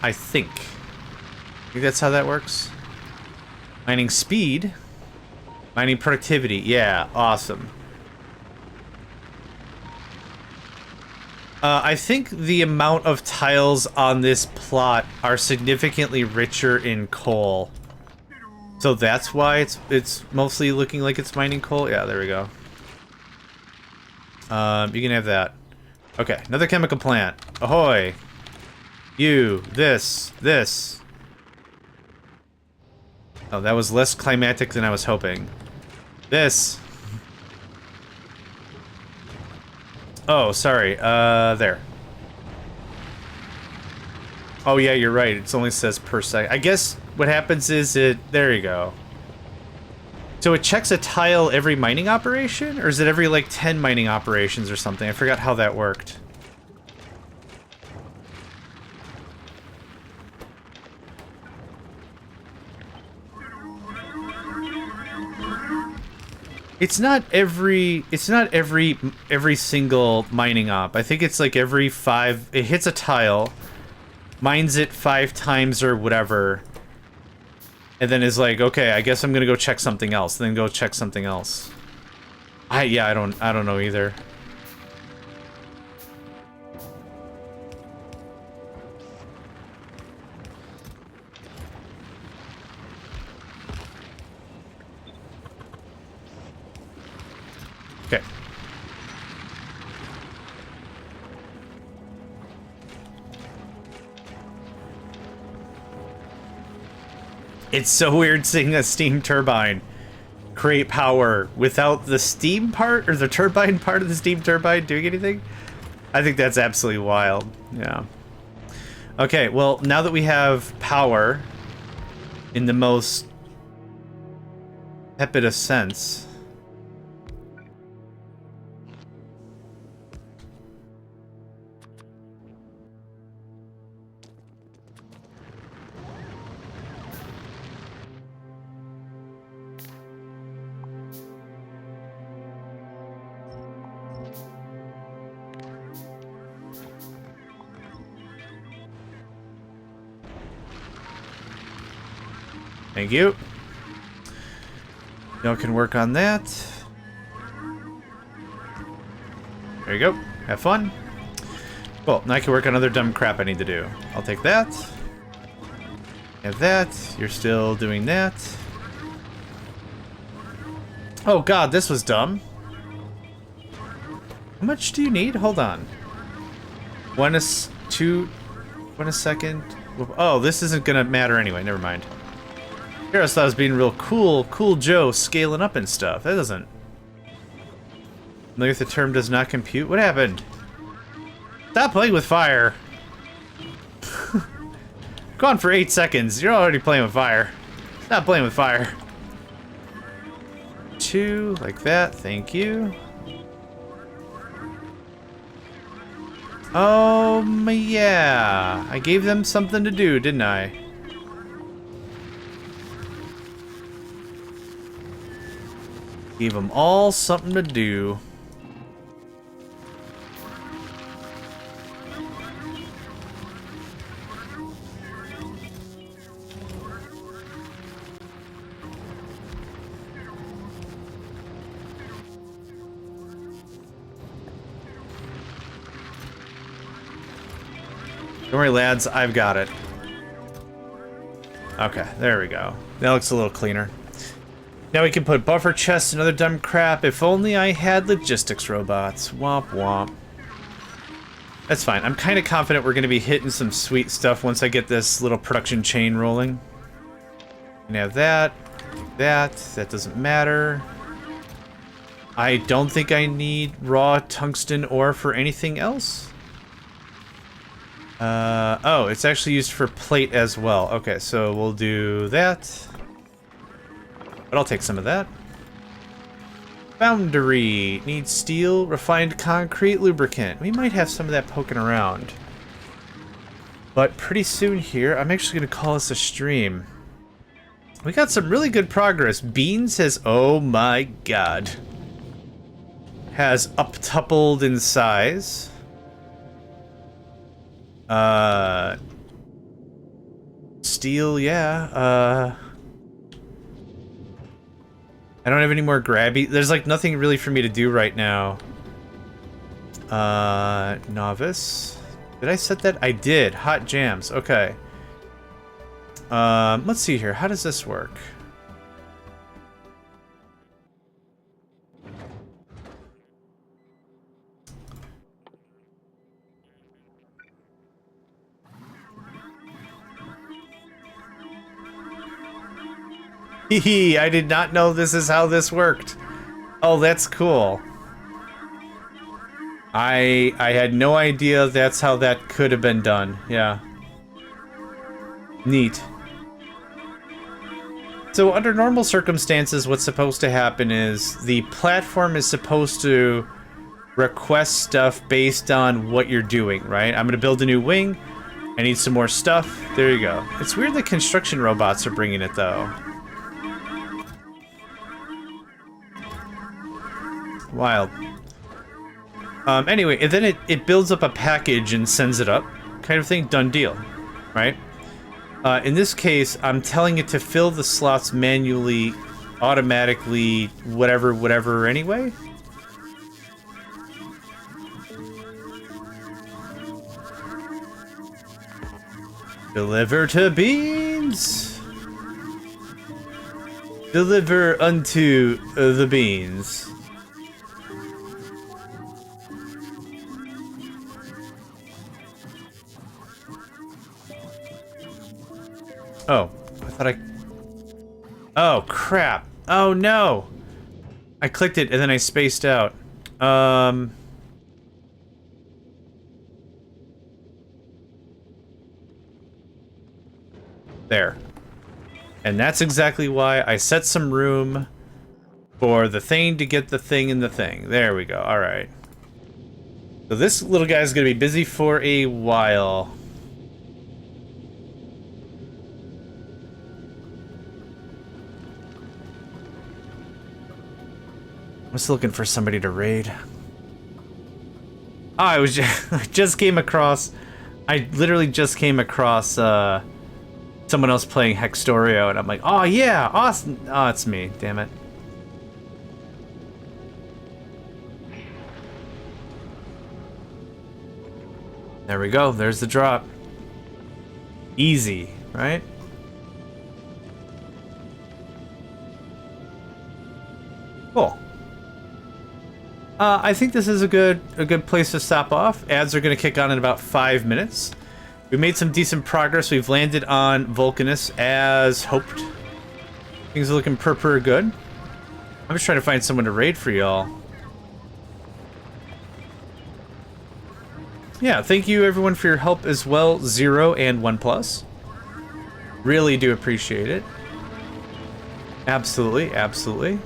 [SPEAKER 1] I think that's how that works. Mining speed. Mining productivity. Yeah, awesome. I think the amount of tiles on this plot are significantly richer in coal. So that's why it's mostly looking like it's mining coal. Yeah, there we go. You can have that. Okay, another chemical plant. Ahoy! You, this. Oh, that was less climatic than I was hoping. This. Oh, sorry. There. Oh, yeah, you're right. It only says per second. I guess what happens is there you go. So it checks a tile every mining operation? Or is it every, like, 10 mining operations or something? I forgot how that worked. It's not every single mining op. I think it's like every 5, it hits a tile, mines it 5 times or whatever, and then is like, okay, I guess I'm gonna go check something else, then go check something else. I don't know either. Okay. It's so weird seeing a steam turbine create power without the steam part or the turbine part of the steam turbine doing anything. I think that's absolutely wild. Yeah. Okay, well, now that we have power in the most tepid of sense, thank you. Y'all can work on that. There you go. Have fun. Cool. Now I can work on other dumb crap I need to do. I'll take that. Have that. You're still doing that. Oh god, this was dumb. How much do you need? Hold on. 1 a second. Oh, this isn't gonna matter anyway. Never mind. Here I thought I was being real cool Joe, scaling up and stuff. That doesn't... Maybe if the term does not compute. What happened? Stop playing with fire. Go on for 8 seconds. You're already playing with fire. Stop playing with fire. 2, like that. Thank you. Oh, yeah. I gave them something to do, didn't I? Gave them all something to do. Don't worry, lads, I've got it. Okay, there we go. That looks a little cleaner. Now we can put buffer chests and other dumb crap. If only I had logistics robots. Womp womp. That's fine. I'm kind of confident we're going to be hitting some sweet stuff once I get this little production chain rolling. And have that. That doesn't matter. I don't think I need raw tungsten ore for anything else. Oh, it's actually used for plate as well. Okay, so we'll do that. But I'll take some of that. Foundry. Needs steel, refined concrete, lubricant. We might have some of that poking around. But pretty soon here, I'm actually going to call this a stream. We got some really good progress. Beans has, oh my god, has uptupled in size. Steel, yeah. I don't have any more grabby. There's like nothing really for me to do right now. Novice. Did I set that? I did. Hot jams. Okay. Let's see here. How does this work? Hee, I did not know this is how this worked. Oh, that's cool. I had no idea that's how that could have been done. Yeah. Neat. So under normal circumstances, what's supposed to happen is the platform is supposed to request stuff based on what you're doing, right? I'm gonna build a new wing. I need some more stuff. There you go. It's weird that construction robots are bringing it though. Wild. Anyway, and then it builds up a package and sends it up, kind of thing. Done deal, right? In this case, I'm telling it to fill the slots manually, automatically, whatever anyway. Deliver to beans. Deliver unto the beans. Oh, I thought I... Oh, crap. Oh, no. I clicked it and then I spaced out. There. And that's exactly why I set some room for the thing to get the thing in the thing. There we go. All right. So this little guy's going to be busy for a while. I'm just looking for somebody to raid. Oh, I was just, I just came across... I literally just came across someone else playing Factorio, and I'm like, oh yeah, awesome. Oh, it's me, damn it. There we go, there's the drop. Easy, right? Cool. I think this is a good place to stop off. Ads are going to kick on in about 5 minutes. We made some decent progress. We've landed on Vulcanus as hoped. Things are looking per good. I'm just trying to find someone to raid for y'all. Yeah, thank you everyone for your help as well, 0 and 1+. Really do appreciate it. Absolutely, absolutely.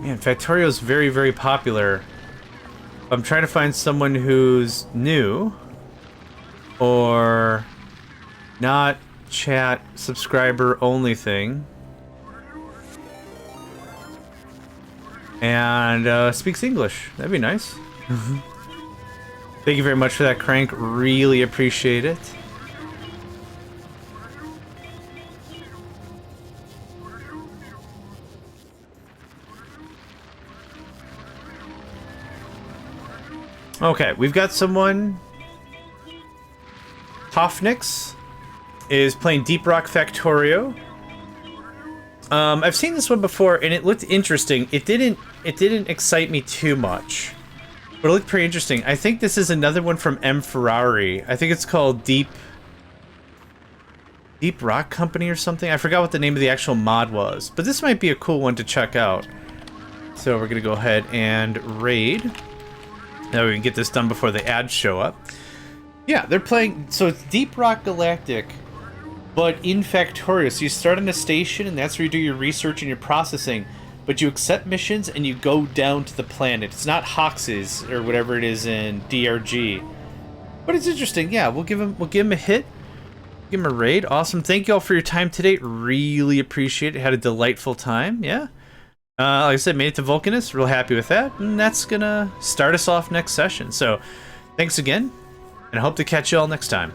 [SPEAKER 1] Man, Factorio is very, very popular. I'm trying to find someone who's new or not chat subscriber only thing and speaks English. That'd be nice. Thank you very much for that, Crank. Really appreciate it. Okay, we've got someone. Hoffnix is playing Deep Rock Factorio. I've seen this one before, and it looked interesting. It didn't excite me too much, but it looked pretty interesting. I think this is another one from M. Ferrari. I think it's called Deep Rock Company or something. I forgot what the name of the actual mod was, but this might be a cool one to check out. So we're gonna go ahead and raid. Now we can get this done before the ads show up. Yeah, they're playing. So it's Deep Rock Galactic, but in Factorio. So you start on a station, and that's where you do your research and your processing. But you accept missions, and you go down to the planet. It's not hexes or whatever it is in DRG. But it's interesting. Yeah, we'll give him a hit. Give him a raid. Awesome. Thank you all for your time today. Really appreciate it. Had a delightful time. Yeah. Like I said, made it to Vulcanus. Real happy with that. And that's gonna start us off next session. So, thanks again, and I hope to catch you all next time.